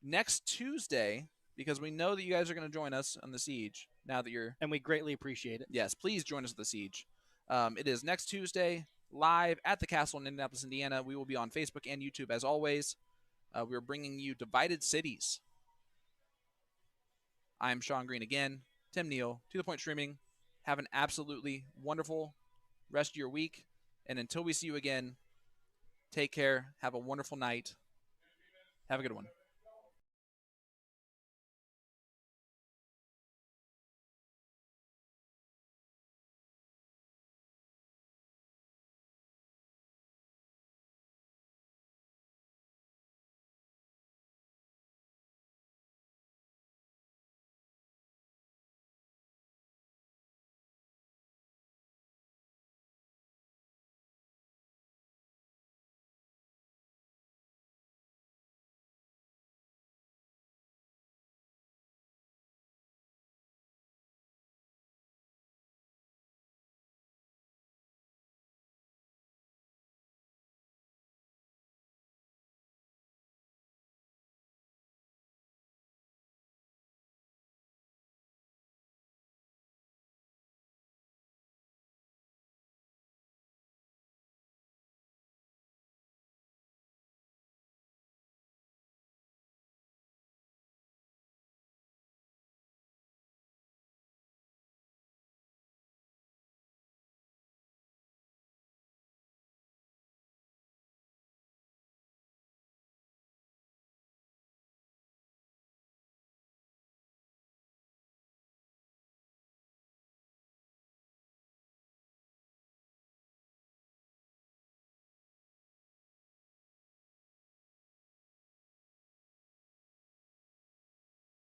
next Tuesday because we know that you guys are going to join us on the Siege now that you're. And we greatly appreciate it. Yes, please join us at the Siege. It is next Tuesday live at the Castle in Indianapolis, Indiana. We will be on Facebook and YouTube as always. We're bringing you Divided Cities. I'm Sean Green again. Tim Neal, To The Point Streaming. Have an absolutely wonderful rest of your week. And until we see you again, take care. Have a wonderful night. Have a good one.